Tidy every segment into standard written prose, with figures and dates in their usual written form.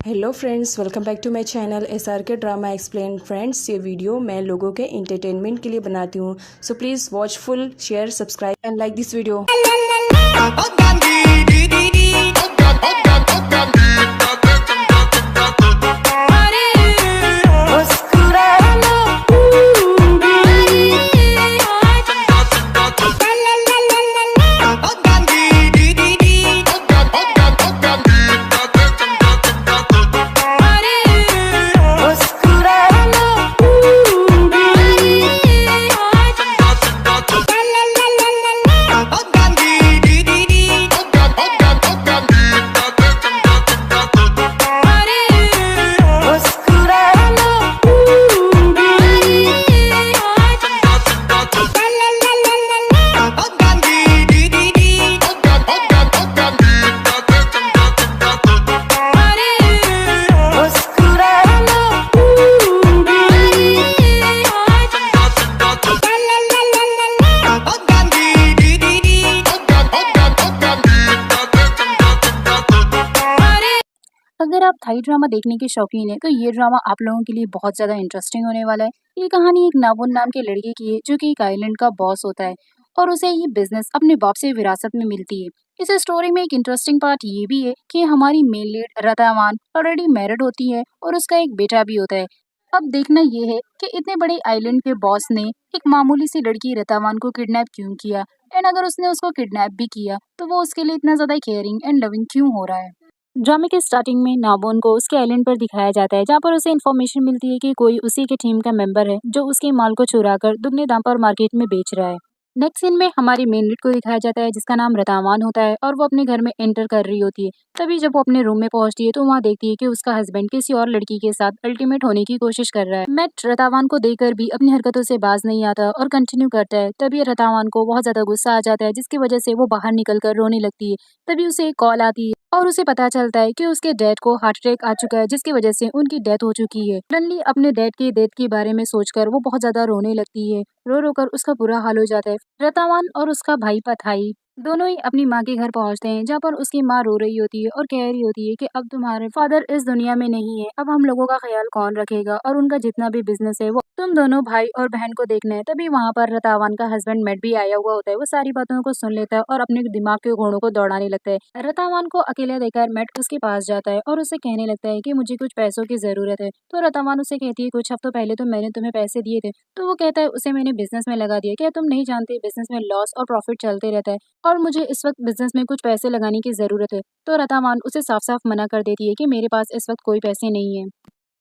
Hello friends, welcome back to my channel SRK drama explain. Friends, ये video मैं लोगों के एंटरटेनमेंट के लिए बनाती हूँ, so please watch full, share, subscribe and like this video. अगर आप थाई ड्रामा देखने के शौकीन हैं तो ये ड्रामा आप लोगों के लिए बहुत ज़्यादा इंटरेस्टिंग होने वाला है। ये कहानी एक नाबुन नाम के लड़के की है जो कि एक आइलैंड का बॉस होता है और उसे ये बिजनेस अपने बाप से विरासत में मिलती है। इस स्टोरी में एक इंटरेस्टिंग पार्ट ये भी है कि हमारी मेन लीड रतावान ऑलरेडी मैरिड होती है और उसका एक बेटा भी होता है। अब देखना ये है कि इतने बड़े आइलैंड के बॉस ने एक मामूली सी लड़की रतावान को किडनैप क्यों किया, एंड अगर उसने उसको किडनैप भी किया तो वो उसके लिए इतना ज्यादा केयरिंग एंड लविंग क्यों हो रहा है। ड्रामे के स्टार्टिंग में नाबोन को उसके आइलैंड पर दिखाया जाता है जहाँ पर उसे इन्फॉर्मेशन मिलती है कि कोई उसी के टीम का मेंबर है जो उसके माल को चुरा कर दुगने दाम पर मार्केट में बेच रहा है। नेक्स्ट सीन में हमारी मेन लीड को दिखाया जाता है जिसका नाम रतावान होता है और वो अपने घर में एंटर कर रही होती है। तभी जब वो अपने रूम में पहुंचती है तो वहाँ देखती है कि उसका हस्बैंड किसी और लड़की के साथ अल्टीमेट होने की कोशिश कर रहा है। मैट रतावान को देखकर भी अपनी हरकतों से बाज नहीं आता और कंटिन्यू करता है। तभी रतावान को बहुत ज्यादा गुस्सा आ जाता है जिसकी वजह से वो बाहर निकल कर रोने लगती है। तभी उसे एक कॉल आती है और उसे पता चलता है कि उसके डैड को हार्ट अटैक आ चुका है जिसकी वजह से उनकी डेथ हो चुकी है। सडनली अपने डैड की डेथ के बारे में सोचकर वो बहुत ज्यादा रोने लगती है। रो रो कर उसका बुरा हाल हो जाता है। रतावान और उसका भाई पथाई दोनों ही अपनी माँ के घर पहुंचते हैं जहाँ पर उसकी माँ रो रही होती है और कह रही होती है कि अब तुम्हारे फादर इस दुनिया में नहीं है, अब हम लोगों का ख्याल कौन रखेगा और उनका जितना भी बिजनेस है वो तुम दोनों भाई और बहन को देखना है। तभी वहाँ पर रतावान का हस्बैंड मेट भी आया हुआ होता है। वो सारी बातों को सुन लेता है और अपने दिमाग के घोड़ों को दौड़ाने लगता है। रतावान को अकेला देखकर मेट उसके पास जाता है और उसे कहने लगता है कि मुझे कुछ पैसों की जरूरत है। तो रतावान उसे कहती है कुछ हफ्तों पहले तो मैंने तुम्हें पैसे दिए थे। तो वो कहता है उसे मैंने बिजनेस में लगा दिया, क्या तुम नहीं जानते बिजनेस में लॉस और प्रॉफिट चलते रहता है और मुझे इस वक्त बिजनेस में कुछ पैसे लगाने की जरूरत है। तो रतावान उसे साफ साफ मना कर देती है कि मेरे पास इस वक्त कोई पैसे नहीं है।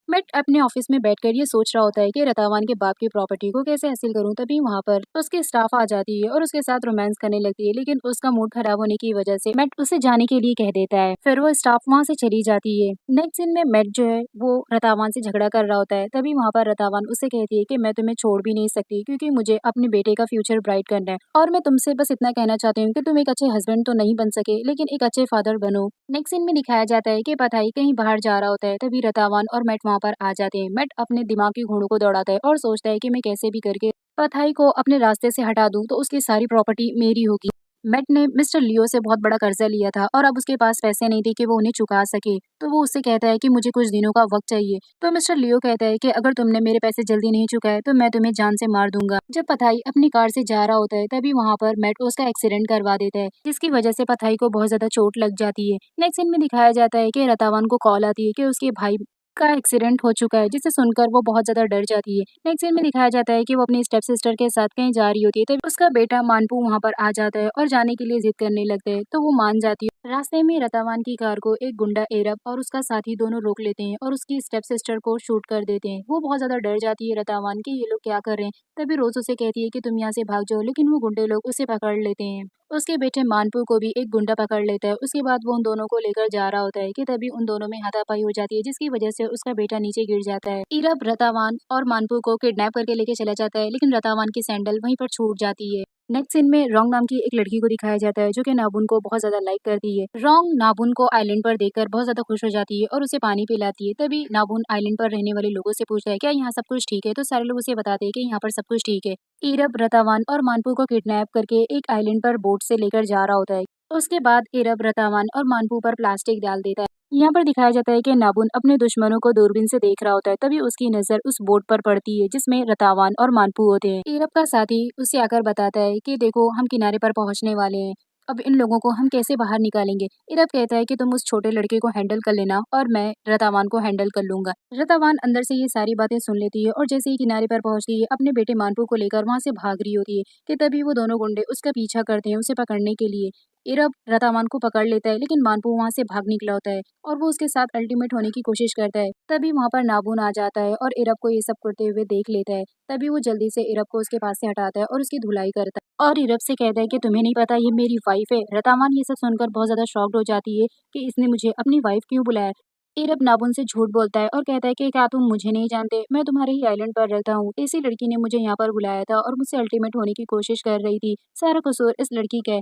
मेट अपने ऑफिस में बैठकर ये सोच रहा होता है कि रतावान के बाप की प्रॉपर्टी को कैसे हासिल करूं। तभी वहाँ पर उसकी स्टाफ आ जाती है और उसके साथ रोमांस करने लगती है, लेकिन उसका मूड खराब होने की वजह से मेट उसे जाने के लिए कह देता है। फिर वो स्टाफ वहाँ से चली जाती है। नेक्स्ट सीन में मेट जो है वो रतावान से झगड़ा कर रहा होता है। तभी वहाँ पर रतावान उसे कहती है कि मैं तुम्हें छोड़ भी नहीं सकती क्योंकि मुझे अपने बेटे का फ्यूचर ब्राइट करना है और मैं तुमसे बस इतना कहना चाहती हूँ कि तुम एक अच्छे हस्बैंड तो नहीं बन सके लेकिन एक अच्छे फादर बनो। नेक्स्ट सीन में दिखाया जाता है कि पथाई कहीं बाहर जा रहा होता है। तभी रतावान और मेट वहाँ पर आ जाते हैं। मेट अपने दिमाग के घोड़ों को दौड़ाता है और सोचता है कि मैं कैसे भी करके पथाई को अपने रास्ते से हटा दूं तो उसकी सारी प्रॉपर्टी मेरी होगी। मेट ने मिस्टर लियो से बहुत बड़ा कर्जा लिया था और अब उसके पास पैसे नहीं थे कि वो उन्हें चुका सके। तो वो उससे कहता है कि मुझे कुछ दिनों का वक्त चाहिए। तो मिस्टर लियो कहता है कि अगर तुमने मेरे पैसे जल्दी नहीं चुकाए तो मैं तुम्हें जान से मार दूंगा। जब पथाई अपनी कार से जा रहा होता है तभी वहाँ पर मेट उसका एक्सीडेंट करवा देता है जिसकी वजह से पथाई को बहुत ज्यादा चोट लग जाती है। नेक्स्ट सीन में दिखाया जाता है कि रतावान को कॉल आती है कि उसके भाई का एक्सीडेंट हो चुका है, जिसे सुनकर वो बहुत ज्यादा डर जाती है। नेक्स्ट सीन में दिखाया जाता है कि वो अपनी स्टेप सिस्टर के साथ कहीं जा रही होती है तभी उसका बेटा मानपू वहाँ पर आ जाता है और जाने के लिए जिद करने लगता है तो वो मान जाती है। रास्ते में रतावान की कार को एक गुंडा एरब और उसका साथी दोनों रोक लेते हैं और उसकी स्टेप सिस्टर को शूट कर देते हैं। वो बहुत ज्यादा डर जाती है रतावान की ये लोग क्या कर रहे हैं। तभी रोज उसे कहती है कि तुम यहाँ से भाग जाओ, लेकिन वो गुंडे लोग उसे पकड़ लेते हैं। उसके बेटे मानपू को भी एक गुंडा पकड़ लेता है। उसके बाद वो उन दोनों को लेकर जा रहा होता है कि तभी उन दोनों में हाथापाई हो जाती है जिसकी वजह से उसका बेटा नीचे गिर जाता है। इरब रतावान और मानपू को किडनैप करके लेके चला जाता है, लेकिन रतावान की सैंडल वहीं पर छूट जाती है। नेक्स्ट सीन में रोंग नाम की एक लड़की को दिखाया जाता है जो कि नाबुन को बहुत ज्यादा लाइक करती है। रोंग नाबुन को आइलैंड पर देखकर बहुत ज्यादा खुश हो जाती है और उसे पानी पिलाती है। तभी नाबुन आइलैंड पर रहने वाले लोगों से पूछता है क्या यहाँ सब कुछ ठीक है। तो सारे लोग उसे बताते हैं कि यहाँ पर सब कुछ ठीक है। इरब रतावान और मानपू को किडनैप करके एक आइलैंड पर बोट से लेकर जा रहा होता है। उसके बाद इरब रतावान और मानपू पर प्लास्टिक डाल देता है। यहाँ पर दिखाया जाता है कि नाबुन अपने दुश्मनों को दूरबीन से देख रहा होता है। तभी उसकी नजर उस बोट पर पड़ती है जिसमें रतावान और मानपू होते हैं। इरब का साथी उसे आकर बताता है कि देखो हम किनारे पर पहुंचने वाले हैं, अब इन लोगों को हम कैसे बाहर निकालेंगे। इरब कहता है कि तुम उस छोटे लड़के को हैंडल कर लेना और मैं रतावान को हैंडल कर लूंगा। रतावान अंदर से ये सारी बातें सुन लेती है और जैसे ही किनारे पर पहुंचती है अपने बेटे मानपू को लेकर वहां से भाग रही होती है कि तभी वो दोनों गुंडे उसका पीछा करते हैं उसे पकड़ने के लिए। इरब रतावान को पकड़ लेता है लेकिन मानपू वहां से भाग निकला होता है और वो उसके साथ अल्टीमेट होने की कोशिश करता है। तभी वहां पर नाबून आ जाता है और इरब को ये सब करते हुए देख लेता है। तभी वो जल्दी से इरब को उसके पास से हटाता है और उसकी धुलाई करता है और इरब से कहता है कि तुम्हें नहीं पता ये मेरी वाइफ है। रतावान ये सब सुनकर बहुत ज्यादा शॉक्ड हो जाती है कि इसने मुझे अपनी वाइफ क्यों बुलाया। इरब नाबुन से झूठ बोलता है और कहता है कि क्या तुम मुझे नहीं जानते, मैं तुम्हारे ही आइलैंड पर रहता हूँ। इसी लड़की ने मुझे यहाँ पर बुलाया था और मुझसे अल्टीमेट होने की कोशिश कर रही थी, सारा कसूर इस लड़की का है।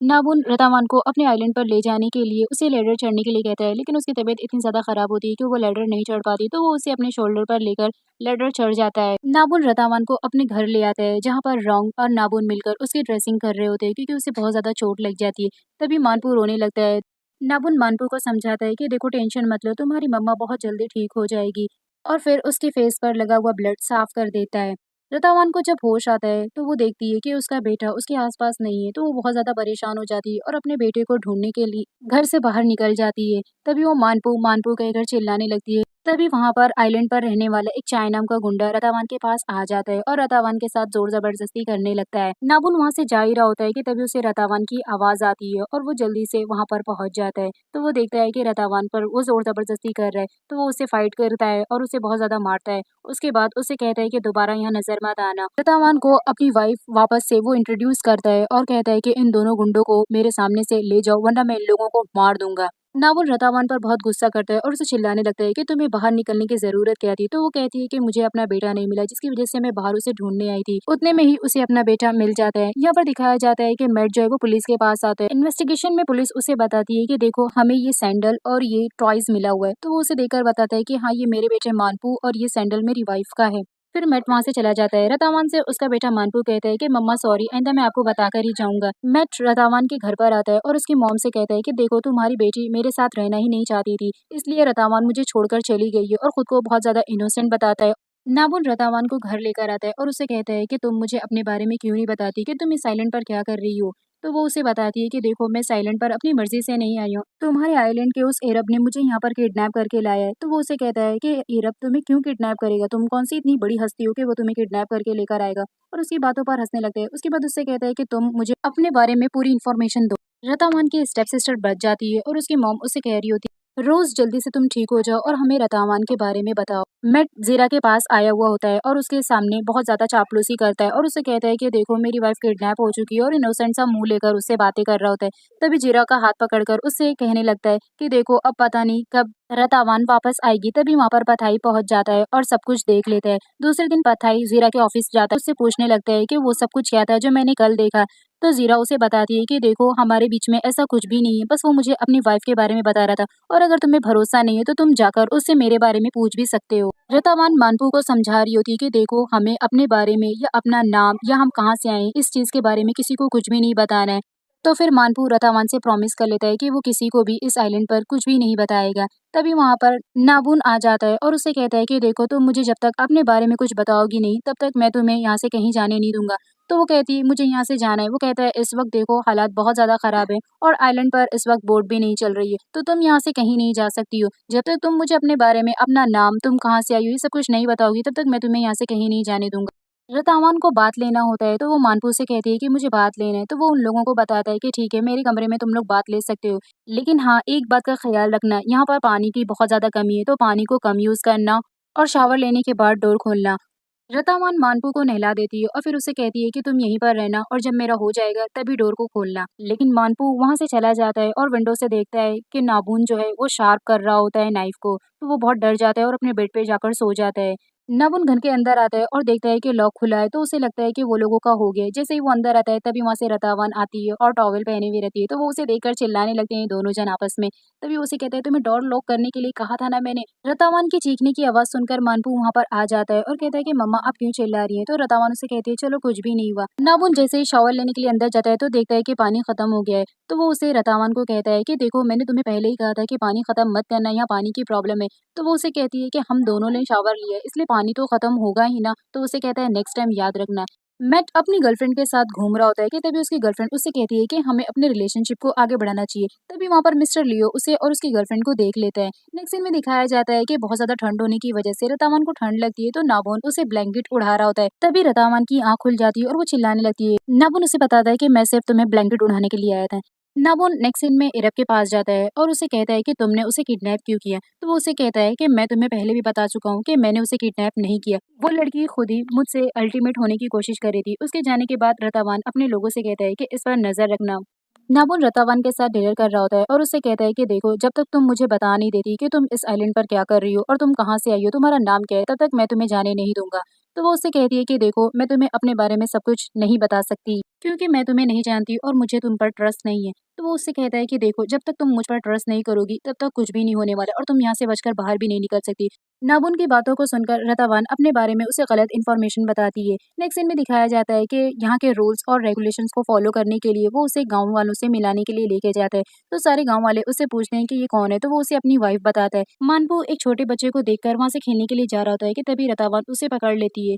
नाबुन रतावान को अपने आइलैंड पर ले जाने के लिए उसे लैडर चढ़ने के लिए कहता है लेकिन उसकी तबीयत इतनी ज्यादा खराब होती है कि वो लैडर नहीं चढ़ पाती, तो वो उसे अपने शोल्डर पर लेकर लैडर चढ़ जाता है। नाबुन रतावान को अपने घर ले आता है जहाँ पर रॉन्ग और नाबुन मिलकर उसकी ड्रेसिंग कर रहे होते हैं क्योंकि उसे बहुत ज्यादा चोट लग जाती है। तभी मानपू रोने लगता है। नाबुन मानपू को समझाता है कि देखो टेंशन मत लो, तुम्हारी मम्मा बहुत जल्दी ठीक हो जाएगी, और फिर उसके फेस पर लगा हुआ ब्लड साफ कर देता है। रतावान को जब होश आता है तो वो देखती है कि उसका बेटा उसके आसपास नहीं है, तो वो बहुत ज्यादा परेशान हो जाती है और अपने बेटे को ढूंढने के लिए घर से बाहर निकल जाती है। तभी वो मानपू मानपू कहकर चिल्लाने लगती है। तभी वहां पर आइलैंड पर रहने वाला एक चाय नाम का गुंडा रतावान के पास आ जाता है और रतावान के साथ जोर जबरदस्ती करने लगता है। नाबुन वहां से जा ही रहा होता है कि तभी उसे रतावान की आवाज आती है और वो जल्दी से वहां पर पहुंच जाता है। तो वो देखता है कि रतावान पर वो जोर जबरदस्ती कर रहा है, तो वो उसे फाइट करता है और उसे बहुत ज्यादा मारता है। उसके बाद उसे कहता है कि दोबारा यहाँ नजर मत आना। रतावान को अपनी वाइफ वापस से वो इंट्रोड्यूस करता है और कहता है कि इन दोनों गुंडों को मेरे सामने से ले जाओ वरना मैं इन लोगों को मार दूंगा। नावुल रतावान पर बहुत गुस्सा करता है और उसे चिल्लाने लगता है कि तुम्हें बाहर निकलने की जरूरत क्या थी। तो वो कहती है कि मुझे अपना बेटा नहीं मिला जिसकी वजह से मैं बाहर उसे ढूंढने आई थी। उतने में ही उसे अपना बेटा मिल जाता है। यहाँ पर दिखाया जाता है कि मैट जो है वो पुलिस के पास आता है। इन्वेस्टिगेशन में पुलिस उसे बताती है कि देखो हमें ये सैंडल और ये टॉयज मिला हुआ है। तो वो उसे देखकर बताता है कि हाँ ये मेरे बेटे मानपू और ये सैंडल मेरी वाइफ का है। फिर मैट वहां से चला जाता है। रतावान से उसका बेटा मानपू कहता है कि मम्मा सॉरी, आइंदा मैं आपको बताकर ही जाऊंगा। मैट रतावान के घर पर आता है और उसकी मॉम से कहता है कि देखो तुम्हारी बेटी मेरे साथ रहना ही नहीं चाहती थी, इसलिए रतावान मुझे छोड़कर चली गई है, और खुद को बहुत ज्यादा इनोसेंट बताता है। नाबुल रतावान को घर लेकर आता है और उसे कहता है कि तुम मुझे अपने बारे में क्यों नहीं बताती कि तुम इस आइलैंड पर क्या कर रही हो। तो वो उसे बताती है कि देखो मैं इस आइलैंड पर अपनी मर्जी से नहीं आई हूँ, तुम्हारे आइलैंड के उस अरब ने मुझे यहाँ पर किडनैप करके लाया है। तो वो उसे कहता है कि अरब तुम्हें क्यों किडनैप करेगा, तुम कौन सी इतनी बड़ी हस्ती हो कि वो तुम्हें किडनैप करके लेकर आएगा, और उसकी बातों पर हंसने लगते हैं। उसके बाद उससे कहता है कि तुम मुझे अपने बारे में पूरी इन्फॉर्मेशन दो। रतावान की स्टेप सिस्टर बच जाती है और उसकी मॉम उसे कह रही होती है रोज जल्दी से तुम ठीक हो जाओ और हमें रतावान के बारे में बताओ। मैट जीरा के पास आया हुआ होता है और उसके सामने बहुत ज्यादा चापलूसी करता है और उसे कहता है कि देखो मेरी वाइफ किडनैप हो चुकी है, और इनोसेंट सा मुंह लेकर उससे बातें कर रहा होता है। तभी जीरा का हाथ पकड़कर उससे कहने लगता है कि देखो अब पता नहीं कब रतावान वापस आएगी। तभी वहां पर पथाई पहुंच जाता है और सब कुछ देख लेता है। दूसरे दिन पथाई जीरा के ऑफिस जाता है, उससे पूछने लगता है कि वो सब कुछ क्या था जो मैंने कल देखा। तो जीरा उसे बताती है कि देखो हमारे बीच में ऐसा कुछ भी नहीं है, बस वो मुझे अपनी वाइफ के बारे में बता रहा था, और अगर तुम्हें भरोसा नहीं है तो तुम जाकर उससे मेरे बारे में पूछ भी सकते हो। रतावान मानपू को समझा रही होती है कि देखो हमें अपने बारे में या अपना नाम या हम कहाँ से आए हैं, इस चीज के बारे में किसी को कुछ भी नहीं बताना है। तो फिर मानपू रतावान से प्रॉमिस कर लेता है कि वो किसी को भी इस आइलैंड पर कुछ भी नहीं बताएगा। तभी वहां पर नाबून आ जाता है और उसे कहता है कि देखो तुम मुझे जब तक अपने बारे में कुछ बताओगी नहीं तब तक मैं तुम्हें यहाँ से कहीं जाने नहीं दूंगा। तो वो कहती है मुझे यहाँ से जाना है। वो कहता है इस वक्त देखो हालात बहुत ज्यादा खराब है और आइलैंड पर इस वक्त बोट भी नहीं चल रही है, तो तुम यहाँ से कहीं नहीं जा सकती हो। जब तक तुम मुझे अपने बारे में, अपना नाम, तुम कहाँ से आई हो, ये सब कुछ नहीं बताओगी तब तक मैं तुम्हें यहाँ से कहीं नहीं जाने दूंगा। रतावान को बात लेना होता है तो वो मानपू से कहती है कि मुझे बात लेना है। तो वो उन लोगों को बताता है कि ठीक है मेरे कमरे में तुम लोग बात ले सकते हो, लेकिन हाँ एक बात का ख्याल रखना, यहाँ पर पानी की बहुत ज्यादा कमी है, तो पानी को कम यूज करना और शावर लेने के बाद डोर खोलना। रतावान मानपू को नहला देती है और फिर उसे कहती है कि तुम यहीं पर रहना और जब मेरा हो जाएगा तभी डोर को खोलना। लेकिन मानपू वहां से चला जाता है और विंडो से देखता है कि नाबून जो है वो शार्प कर रहा होता है नाइफ को। तो वो बहुत डर जाता है और अपने बेड पे जाकर सो जाता है। नवुन घर के अंदर आता है और देखता है कि लॉक खुला है, तो उसे लगता है कि वो लोगों का हो गया है। जैसे ही वो अंदर आता है तभी वहाँ से रतावान आती है और टॉवेल पहनी हुई रहती है, तो वो उसे देखकर चिल्लाने लगते हैं दोनों जन आपस में। तभी वो उसे कहता है, तुम्हें डोर लॉक करने के लिए कहा था ना मैंने। रतावान की चीखने की आवाज सुनकर मानपू वहाँ पर आ जाता है और कहता है कि मम्मा आप क्यों चिल्ला रही है। तो रतावान उसे कहती है चलो कुछ भी नहीं हुआ। नाबुन जैसे ही शॉवर लेने के लिए अंदर जाता है तो देखता है कि पानी खत्म हो गया है। तो वो उसे रतावान को कहता है कि देखो मैंने तुम्हें पहले ही कहा था कि पानी खत्म मत करना, यहाँ पानी की प्रॉब्लम है। तो वो उसे कहती है कि हम दोनों ने शावर लिया है इसलिए पानी तो खत्म होगा ही ना। तो उसे कहता है नेक्स्ट टाइम याद रखना। मैट अपनी गर्लफ्रेंड के साथ घूम रहा होता है कि तभी उसकी गर्लफ्रेंड उससे कहती है कि हमें अपने रिलेशनशिप को आगे बढ़ाना चाहिए। तभी वहाँ पर मिस्टर लियो उसे और उसकी गर्लफ्रेंड को देख लेता है। नेक्स्ट सीन में दिखाया जाता है कि बहुत ज्यादा ठंड होने की वजह से रतावान को ठंड लगती है, तो नाबोन उसे ब्लैंकेट उड़ा रहा होता है। तभी रतावान की आंख खुल जाती है और वो चिल्लाने लगती है। नाबोन उसे बताता है कि मैं सिर्फ तुम्हें ब्लैंकेट उड़ाने के लिए आया था। नाबोन नेक्स्ट सीन में इरब के पास जाता है और उसे कहता है कि तुमने उसे किडनैप क्यों किया। तो वो उसे कहता है कि मैं तुम्हें पहले भी बता चुका हूँ कि मैंने उसे किडनैप नहीं किया। वो लड़की खुद ही मुझसे अल्टीमेट होने की कोशिश कर रही थी। उसके जाने के बाद रतावान अपने लोगों से कहता है कि इस पर नजर रखना। नाबुन रतावान के साथ डिनर कर रहा होता है और उससे कहता है कि देखो जब तक तुम मुझे बता नहीं देती कि तुम इस आइलैंड पर क्या कर रही हो और तुम कहाँ से आई हो, तुम्हारा नाम क्या है, तब तक मैं तुम्हें जाने नहीं दूंगा। तो वो उससे कहती है कि देखो मैं तुम्हें अपने बारे में सब कुछ नहीं बता सकती क्योंकि मैं तुम्हें नहीं जानती और मुझे तुम पर ट्रस्ट नहीं है। तो वो उससे कहता है कि देखो जब तक तुम मुझ पर ट्रस्ट नहीं करोगी तब तक कुछ भी नहीं होने वाला और तुम यहाँ से बचकर बाहर भी नहीं निकल सकती। नाबुन की बातों को सुनकर रतावान अपने बारे में उसे गलत इन्फॉर्मेशन बताती है। नेक्स्ट सीन में दिखाया जाता है कि यहाँ के रूल्स और रेगुलेशंस को फॉलो करने के लिए वो उसे गांव वालों से मिलाने के लिए लेके जाता है। तो सारे गांव वाले उससे पूछते हैं कि ये कौन है, तो वो उसे अपनी वाइफ बताता है। मानपू एक छोटे बच्चे को देखकर वहां से खेलने के लिए जा रहा होता है कि तभी रतावान उसे पकड़ लेती है।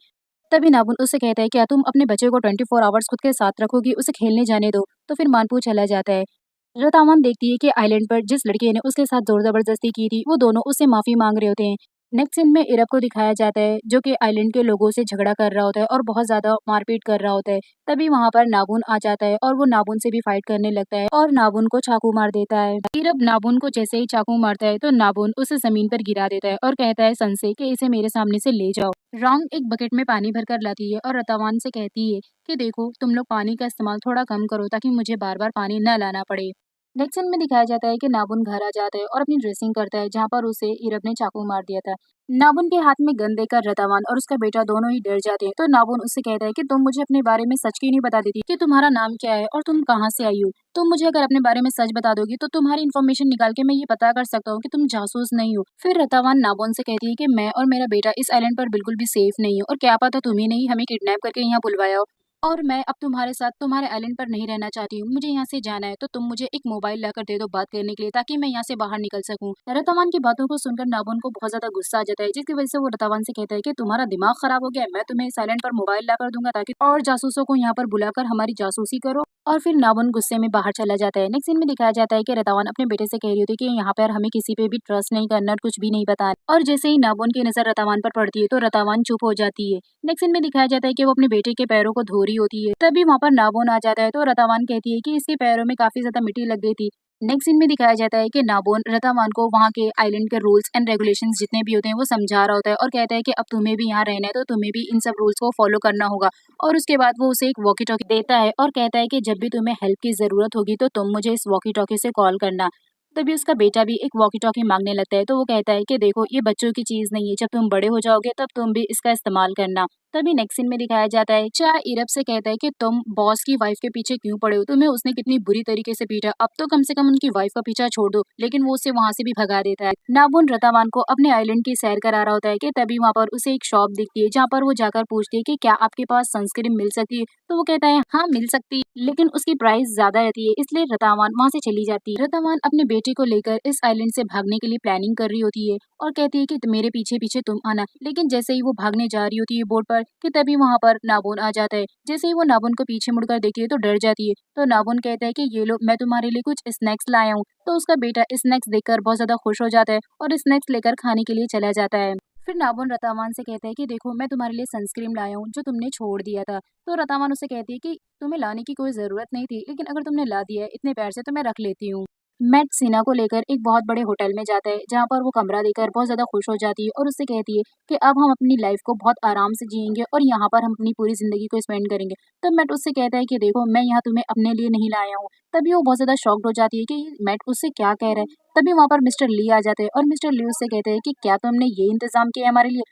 तभी नाबुन उससे कहता है क्या तुम अपने बच्चे को 24 आवर्स खुद के साथ रखोगी, उसे खेलने जाने दो। तो फिर मानपू चला जाता है। रतावान देखती है कि आइलैंड पर जिस लड़के ने उसके साथ जोर जबरदस्ती की थी वो दोनों उससे माफी मांग रहे होते हैं। नेक्स्ट सीन में इरब को दिखाया जाता है जो कि आइलैंड के लोगों से झगड़ा कर रहा होता है और बहुत ज्यादा मारपीट कर रहा होता है। तभी वहां पर नाबुन आ जाता है और वो नाबुन से भी फाइट करने लगता है और नाबुन को चाकू मार देता है। इरब नाबुन को जैसे ही चाकू मारता है तो नाबुन उसे जमीन पर गिरा देता है और कहता है सन से कि इसे मेरे सामने से ले जाओ। रॉन्ग एक बकेट में पानी भरकर लाती है और रतावान से कहती है कि देखो तुम लोग पानी का इस्तेमाल थोड़ा कम करो ताकि मुझे बार बार पानी न लाना पड़े। नेक्स्ट सीन में दिखाया जाता है कि नाबुन घर आ जाता है और अपनी ड्रेसिंग करता है जहाँ पर उसे इरब ने चाकू मार दिया था। नाबुन के हाथ में गन देकर रतावान और उसका बेटा दोनों ही डर जाते हैं। तो नाबुन उससे कहता है कि तुम मुझे अपने बारे में सच क्यों नहीं बता देती कि तुम्हारा नाम क्या है और तुम कहाँ से आई हो। तुम मुझे अगर अपने बारे में सच बता दोगी तो तुम्हारी इन्फॉर्मेशन निकाल के मैं ये पता कर सकता हूँ कि तुम जासूस नहीं हो। फिर रतावान नाबुन से कहती है कि मैं और मेरा बेटा इस आइलैंड पर बिल्कुल भी सेफ नहीं हो और क्या पता तुम ही नहीं हमें किडनैप करके यहाँ बुलवाया हो और मैं अब तुम्हारे साथ तुम्हारे आइलैंड पर नहीं रहना चाहती हूँ, मुझे यहाँ से जाना है। तो तुम मुझे एक मोबाइल लाकर दे दो बात करने के लिए ताकि मैं यहाँ से बाहर निकल सकूँ। रतावान की बातों को सुनकर नाबुन को बहुत ज्यादा गुस्सा आ जाता है जिसकी वजह से वो रतावान से कहता है कि तुम्हारा दिमाग खराब हो गया है, मैं तुम्हें इस आइलैंड पर मोबाइल लाकर दूंगा ताकि और जासूसों को यहाँ पर बुलाकर हमारी जासूसी करो। और फिर नाबुन गुस्से में बाहर चला जाता है। नेक्स्ट सीन में दिखाया जाता है कि रतावान अपने बेटे से कह रही होती है कि यहाँ पर हमें किसी पे भी ट्रस्ट नहीं करना और कुछ भी नहीं बताना। और जैसे ही नाबुन की नजर रतावान पर पड़ती है तो रतावान चुप हो जाती है। नेक्स्ट सीन में दिखाया जाता है कि वो अपने बेटे के पैरों को धो रही होती है। तभी वहाँ पर नाबुन आ जाता है तो रतावान कहती है कि इसके पैरों में काफी ज्यादा मिट्टी लग गई थी। नेक्स्ट सीन में दिखाया जाता है कि नाबोन रतावान को वहाँ के आइलैंड के रूल्स एंड रेगुलेशंस जितने भी होते हैं वो समझा रहा होता है और कहता है कि अब तुम्हें भी यहाँ रहना है तो तुम्हें भी इन सब रूल्स को फॉलो करना होगा। और उसके बाद वो उसे एक वॉकी टॉकी देता है और कहता है कि जब भी तुम्हें हेल्प की जरूरत होगी तो तुम मुझे इस वॉकी टॉकी से कॉल करना। तभी उसका बेटा भी एक वॉकी टॉकी मांगने लगता है तो वो कहता है कि देखो ये बच्चों की चीज नहीं है, जब तुम बड़े हो जाओगे तब तुम भी इसका इस्तेमाल करना। तभी नेक्स्ट सीन में दिखाया जाता है चार इरब से कहता है कि तुम बॉस की वाइफ के पीछे क्यों पड़े हो, तुम्हें उसने कितनी बुरी तरीके से पीटा, अब तो कम से कम उनकी वाइफ का पीछा छोड़ दो। लेकिन वो उसे वहां से भी भगा देता है। नाबुन रतावान को अपने आइलैंड की सैर करा रहा होता है कि तभी वहाँ पर उसे एक शॉप दिखती है जहाँ पर वो जाकर पूछती है कि क्या आपके पास सनस्क्रीन मिल सकती है। तो वो कहता है हाँ मिल सकती है लेकिन उसकी प्राइस ज्यादा रहती है, इसलिए रतावान वहाँ से चली जाती है। रतावान अपने बेटे को लेकर इस आइलैंड से भागने के लिए प्लानिंग कर रही होती है और कहती है कि मेरे पीछे पीछे तुम आना। लेकिन जैसे ही वो भागने जा रही होती है बोट पर कि तभी वहाँ पर नाबुन आ जाता है। जैसे ही वो नाबुन को पीछे मुड़कर देखती है तो डर जाती है। तो नाबुन कहता है कि ये लो मैं तुम्हारे लिए कुछ स्नैक्स लाया हूँ। तो उसका बेटा स्नैक्स देखकर बहुत ज्यादा खुश हो जाता है और स्नैक्स लेकर खाने के लिए चला जाता है। फिर नाबुन रतावान से कहता है कि देखो मैं तुम्हारे लिए सनस्क्रीन लाया हूँ जो तुमने छोड़ दिया था। तो रतावान उसे कहती है कि तुम्हें लाने की कोई जरूरत नहीं थी, लेकिन अगर तुमने ला दिया है इतने प्यार से तो मैं रख लेती हूँ। मैट सीना को लेकर एक बहुत बड़े होटल में जाता है जहाँ पर वो कमरा देकर बहुत ज्यादा खुश हो जाती है और उससे कहती है कि अब हम अपनी लाइफ को बहुत आराम से जिएंगे और यहाँ पर हम अपनी पूरी जिंदगी को स्पेंड करेंगे। तब मैट उससे कहता है कि देखो मैं यहाँ तुम्हें अपने लिए नहीं लाया हूँ। तभी वो बहुत ज्यादा शॉक्ड हो जाती है कि मैट उससे क्या कह रहा है। तभी वहाँ पर मिस्टर ली आ जाते हैं और मिस्टर ली उससे कहते हैं कि क्या तुमने ये इंतजाम किया हमारे लिए।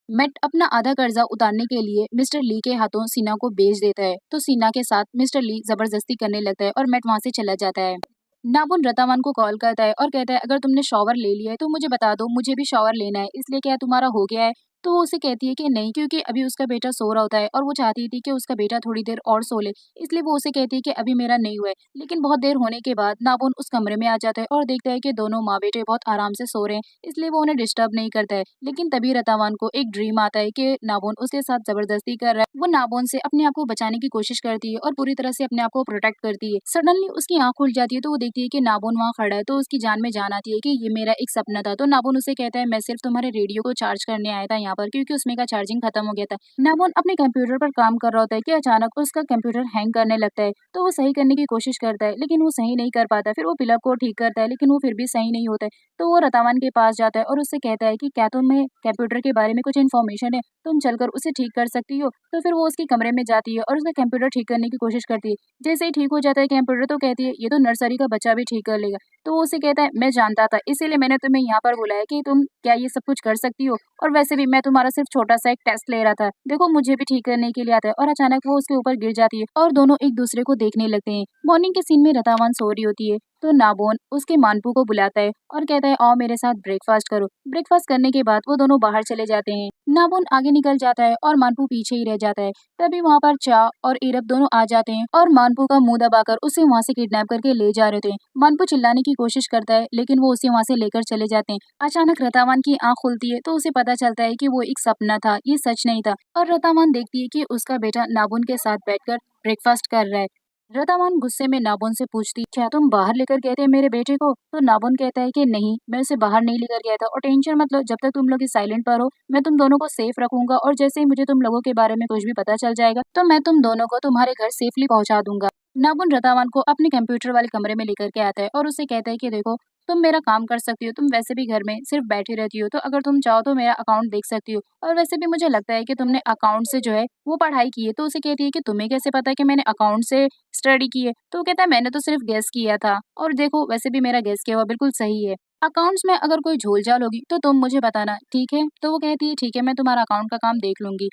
मैट अपना आधा कर्जा उतारने के लिए मिस्टर ली के हाथों सीना को बेच देता है, तो सीना के साथ मिस्टर ली जबरदस्ती करने लगता है और मैट वहां से चला जाता है। नाबुन रतावान को कॉल करता है और कहता है अगर तुमने शॉवर ले लिया है तो मुझे बता दो, मुझे भी शॉवर लेना है, इसलिए क्या तुम्हारा हो गया है? तो वो उसे कहती है कि नहीं, क्योंकि अभी उसका बेटा सो रहा होता है और वो चाहती थी कि उसका बेटा थोड़ी देर और सो ले, इसलिए वो उसे कहती है कि अभी मेरा नहीं हुआ है। लेकिन बहुत देर होने के बाद नाबुन उस कमरे में आ जाता है और देखता है कि दोनों माँ बेटे बहुत आराम से सो रहे हैं, इसलिए वो उन्हें डिस्टर्ब नहीं करता है। लेकिन तभी रतावान को एक ड्रीम आता है कि नाबुन उसके साथ जबरदस्ती कर रहा है। वो नाबुन से अपने आप को बचाने की कोशिश करती है और पूरी तरह से अपने आप को प्रोटेक्ट करती है। सडनली उसकी आंख खुल जाती है तो वो देखती है कि नाबुन वहाँ खड़ा है, तो उसकी जान में जान आती है कि ये मेरा एक सपना था। तो नाबुन उसे कहता है मैं सिर्फ तुम्हारे रेडियो को चार्ज करने आया था यहाँ पर, क्योंकि उसमें का चार्जिंग खत्म हो गया था। नाबुन अपने कंप्यूटर पर काम कर रहा होता है कि अचानक उसका कंप्यूटर हैंग करने लगता है, तो वो सही करने की कोशिश करता है लेकिन वो सही नहीं कर पाता। फिर वो प्लग को ठीक करता है लेकिन वो फिर भी सही नहीं होता है। तो वो रतावान के पास जाता है और उससे कहता है कि क्या तुम्हें कंप्यूटर के बारे में कुछ इन्फॉर्मेशन है, तुम चलकर उसे ठीक कर सकती हो। तो फिर वो उसके कमरे में जाती है और उसका कंप्यूटर ठीक करने की कोशिश करती है। जैसे ही ठीक हो जाता है कंप्यूटर, तो कहती है ये तो नर्सरी का बच्चा भी ठीक कर लेगा। तो वो उसे कहता है मैं जानता था, इसीलिए मैंने तुम्हें यहाँ पर बुलाया कि तुम क्या ये सब कुछ कर सकती हो, और वैसे भी मैं तुम्हारा सिर्फ छोटा सा एक टेस्ट ले रहा था, देखो मुझे भी ठीक करने के लिए आता है। और अचानक वो उसके ऊपर गिर जाती है और दोनों एक दूसरे को देखने लगते हैं। मॉर्निंग के सीन में रतावान सो रही होती है, तो नाबोन उसके मानपू को बुलाता है और कहता है आओ मेरे साथ ब्रेकफास्ट करो। ब्रेकफास्ट करने के बाद वो दोनों बाहर चले जाते हैं। नाबोन आगे निकल जाता है और मानपू पीछे ही रह जाता है। तभी वहाँ पर चा और इरब दोनों आ जाते हैं और मानपू का मुंह दबाकर उसे वहाँ से किडनैप करके ले जा रहे थे। मानपू चिल्लाने की कोशिश करता है लेकिन वो उसे वहाँ से लेकर चले जाते हैं। अचानक रतावान की आंख खुलती है तो उसे पता चलता है कि वो एक सपना था, ये सच नहीं था। और रतावान देखती है कि उसका बेटा नाबुन के साथ बैठकर ब्रेकफास्ट कर रहा है। रतावान गुस्से में नाबुन से पूछती क्या तुम बाहर लेकर गए थे मेरे बेटे को? तो नाबुन कहता है कि नहीं, मैं उसे बाहर नहीं लेकर गया था और टेंशन मत लो, जब तक तुम लोग इस साइलेंट पर हो मैं तुम दोनों को सेफ रखूंगा, और जैसे ही मुझे तुम लोगों के बारे में कुछ भी पता चल जाएगा तो मैं तुम दोनों को तुम्हारे घर सेफली पहुंचा दूंगा। नाबुन रतावान को अपने कंप्यूटर वाले कमरे में लेकर के आता है और उससे कहता है कि देखो तुम मेरा काम कर सकती हो, तुम वैसे भी घर में सिर्फ बैठी रहती हो, तो अगर तुम चाहो तो मेरा अकाउंट देख सकती हो, और वैसे भी मुझे लगता है कि तुमने अकाउंट से जो है वो पढ़ाई की है। तो उसे कहती है कि तुम्हें कैसे पता है कि मैंने अकाउंट से स्टडी की है? तो वो कहता है मैंने तो सिर्फ गेस किया था, और देखो वैसे भी मेरा गेस किया हुआ बिल्कुल सही है। अकाउंट्स में अगर कोई झोल-झाल होगी तो तुम मुझे बताना, ठीक है? तो वो कहती है ठीक है, मैं तुम्हारा अकाउंट का काम देख लूंगी।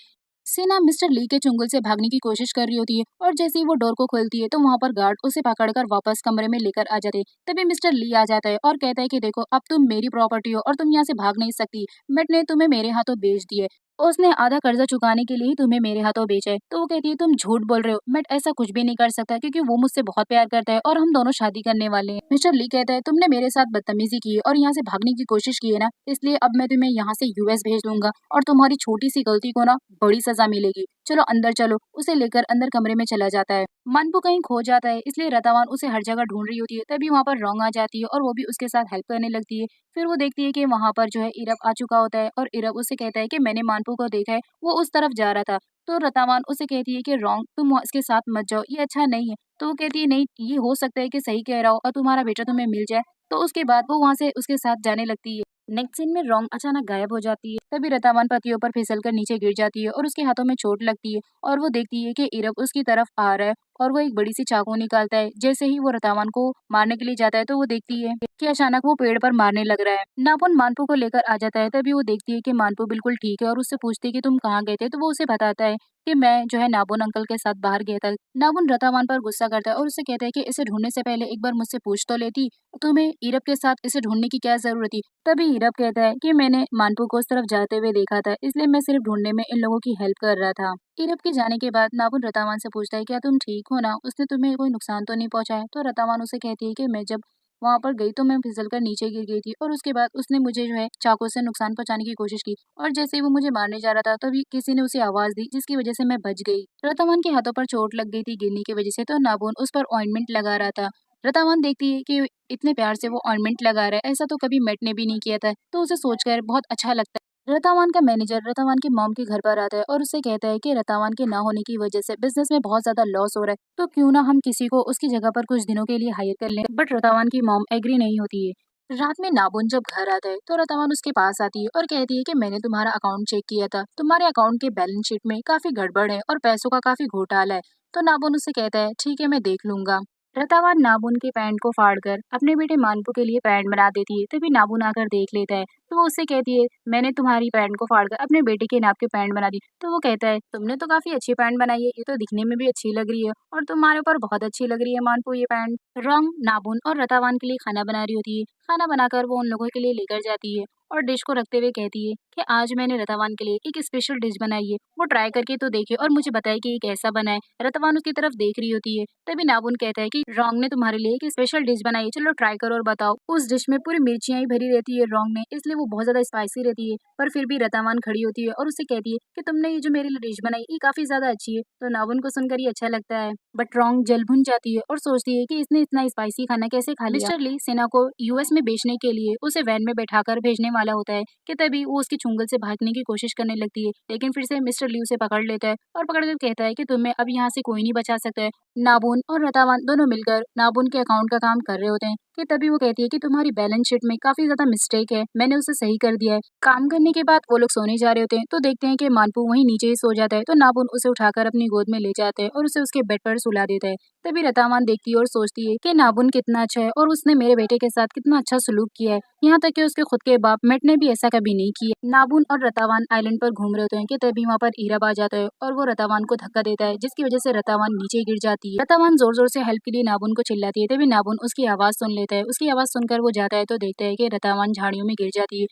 सेना मिस्टर ली के चुंगल से भागने की कोशिश कर रही होती है और जैसे ही वो डोर को खोलती है तो वहां पर गार्ड उसे पकड़कर वापस कमरे में लेकर आ जाते हैं। तभी मिस्टर ली आ जाता है और कहता है कि देखो अब तुम मेरी प्रॉपर्टी हो और तुम यहाँ से भाग नहीं सकती, मैट ने तुम्हें मेरे हाथों बेच दिया है, उसने आधा कर्जा चुकाने के लिए ही तुम्हें मेरे हाथों बेचा है। तो वो कहती है तुम झूठ बोल रहे हो, मैट ऐसा कुछ भी नहीं कर सकता क्योंकि वो मुझसे बहुत प्यार करता है और हम दोनों शादी करने वाले हैं। मिस्टर ली कहता है तुमने मेरे साथ बदतमीजी की है और यहाँ से भागने की कोशिश की है ना, इसलिए अब मैं तुम्हें यहाँ से यूएस भेज दूंगा और तुम्हारी छोटी सी गलती को ना बड़ी सजा मिलेगी। चलो अंदर चलो। उसे लेकर अंदर कमरे में चला जाता है। मनपू कहीं खो जाता है, इसलिए रतावान उसे हर जगह ढूंढ रही होती है। तभी वहाँ पर रोंग आ जाती है और वो भी उसके साथ हेल्प करने लगती है। फिर वो देखती है कि वहाँ पर जो है इरब आ चुका होता है और इरब उसे कहता है कि मैंने मानपू को देखा है, वो उस तरफ जा रहा था। तो रतावान उसे कहती है कि रोंग तुम इसके साथ मत जाओ, ये अच्छा नहीं है। तो वो कहती है नहीं, ये हो सकता है कि सही कह रहा हो और तुम्हारा बेटा तुम्हें मिल जाए। तो उसके बाद वो वहाँ से उसके साथ जाने लगती है। नेक्स्ट सीन में रोंग अचानक गायब हो जाती है। तभी रतावान पतियों पर फिसलकर नीचे गिर जाती है और उसके हाथों में चोट लगती है और वो देखती है कि इरब उसकी तरफ आ रहा है और वो एक बड़ी सी चाकू निकालता है। जैसे ही वो रतावान को मारने के लिए जाता है तो वो देखती है कि अचानक वो पेड़ पर मारने लग रहा है। नापुन मानपू को लेकर आ जाता है। तभी वो देखती है कि मानपू बिल्कुल ठीक है और उससे पूछती है कि तुम कहाँ गए थे? तो वो उसे बताता है कि मैं जो है नाबुन अंकल के साथ बाहर गया था। नाबुन रतावान पर गुस्सा करता है और उससे कहता है कि इसे ढूंढने से पहले एक बार मुझसे पूछ तो लेती, तुम्हें इरब के साथ इसे ढूंढने की क्या जरूरत थी? तभी इरब कहता है कि मैंने मानपू को उस तरफ जाते हुए देखा था, इसलिए मैं सिर्फ ढूंढने में इन लोगों की हेल्प कर रहा था। इरब के जाने के बाद नाबुन रतावान से पूछता है क्या तुम ठीक हो ना, उसने तुम्हें कोई नुकसान तो नहीं पहुंचाया? तो रतावान उसे कहती है कि मैं जब वहां पर गई तो मैं फिसल कर नीचे गिर गई थी और उसके बाद उसने मुझे जो है चाकू से नुकसान पहुंचाने की कोशिश की, और जैसे ही वो मुझे मारने जा रहा था तभी किसी ने उसे आवाज दी जिसकी वजह से मैं बच गई। रतावान के हाथों पर चोट लग गई थी गिरने की वजह से, तो नाबुन उस पर ऑइंटमेंट लगा रहा था। रतावान देखती है कि इतने प्यार से वो ऑइंटमेंट लगा रहा है, ऐसा तो कभी मेट ने भी नहीं किया था, तो उसे सोचकर बहुत अच्छा लगता है। रतावान का मैनेजर रतावान की मॉम के घर पर आता है और उससे कहता है कि रतावान के ना होने की वजह से बिजनेस में बहुत ज्यादा लॉस हो रहा है, तो क्यों ना हम किसी को उसकी जगह पर कुछ दिनों के लिए हायर कर लें। बट रतावान की मॉम एग्री नहीं होती है। रात में नाबुन जब घर आता है तो रतावान उसके पास आती है और कहती है कि मैंने तुम्हारा अकाउंट चेक किया था, तुम्हारे अकाउंट के बैलेंस शीट में काफी गड़बड़ है और पैसों का काफी घोटाला है। तो नाबुन उससे कहता है ठीक है, मैं देख लूंगा। रतावान नाबुन के पैंट को फाड़कर अपने बेटे मानपू के लिए पैंट बना देती है। तभी नाबुन आकर देख लेता है तो वो उससे कहती है, मैंने तुम्हारी पैंट को फाड़कर अपने बेटे के नाप के पैंट बना दी। तो वो कहता है, तुमने तो काफी अच्छी पैंट बनाई है, ये तो दिखने में भी अच्छी लग रही है और तुम्हारे ऊपर बहुत अच्छी लग रही है मानपू ये पैंट। रंग नाबुन और रतावान के लिए खाना बना रही होती है। खाना बनाकर वो उन लोगों के लिए लेकर जाती है और डिश को रखते हुए कहती है कि आज मैंने रतावान के लिए एक स्पेशल डिश बनाई है, वो ट्राई करके तो देखे और मुझे बताए कि ये कैसा बना है। रतवान उसकी तरफ देख रही होती है। तभी नाबुन कहता है कि रोंग ने तुम्हारे लिए एक स्पेशल डिश बनाई है, चलो ट्राई करो और बताओ। उस डिश में पूरी मिर्चियां ही भरी रहती है रोंग में, इसलिए वो बहुत ज्यादा स्पाइसी रहती है। पर फिर भी रतावान खड़ी होती है और उससे कहती है कि तुमने ये जो मेरे लिए डिश बनाई ये काफी ज्यादा अच्छी है। तो नाबुन को सुनकर ये अच्छा लगता है, बट रोंग जल भुन जाती है और सोचती है कि इसने इतना स्पाइसी खाना कैसे खा लिया। मिस्टर ली सेना को यूएस में बेचने के लिए उसे वैन में बैठाकर भेजने वाला होता है कि तभी वो उसके चुंगल से भागने की कोशिश करने लगती है, लेकिन फिर से मिस्टर ली उसे पकड़ लेता है और पकड़कर कहता है कि तुम्हें अब यहाँ से कोई नहीं बचा सकता है। नाबुन और रतावान दोनों मिलकर नाबुन के अकाउंट का काम कर रहे होते हैं कि तभी वो कहती है कि तुम्हारी बैलेंस शीट में काफी ज्यादा मिस्टेक है, मैंने उसे सही कर दिया है। काम करने के बाद वो लोग सोने जा रहे होते हैं तो देखते हैं कि मानपू वहीं नीचे ही सो जाता है। तो नाबुन उसे उठाकर अपनी गोद में ले जाते हैं और उसे उसके बेड पर सुला देता है। तभी रतावान देखती है और सोचती है कि नाबुन कितना अच्छा है और उसने मेरे बेटे के साथ कितना अच्छा सलूक किया है, यहाँ तक कि उसके खुद के बाप मेट ने भी ऐसा कभी नहीं किया। नाबुन और रतावान आइलैंड पर घूम रहे होते हैं कि तभी वहाँ पर ईरब आ जाता है और वो रतावान को धक्का देता है, जिसकी वजह से रतावान नीचे गिर जाती है। रतावान जोर जोर से हेल्प के लिए नाबुन को चिल्लाती है। तभी नाबुन उसकी आवाज सुन लेता है। उसकी आवाज सुनकर वो जाता है तो देखता है कि रतावान झाड़ियों में गिर जाती है।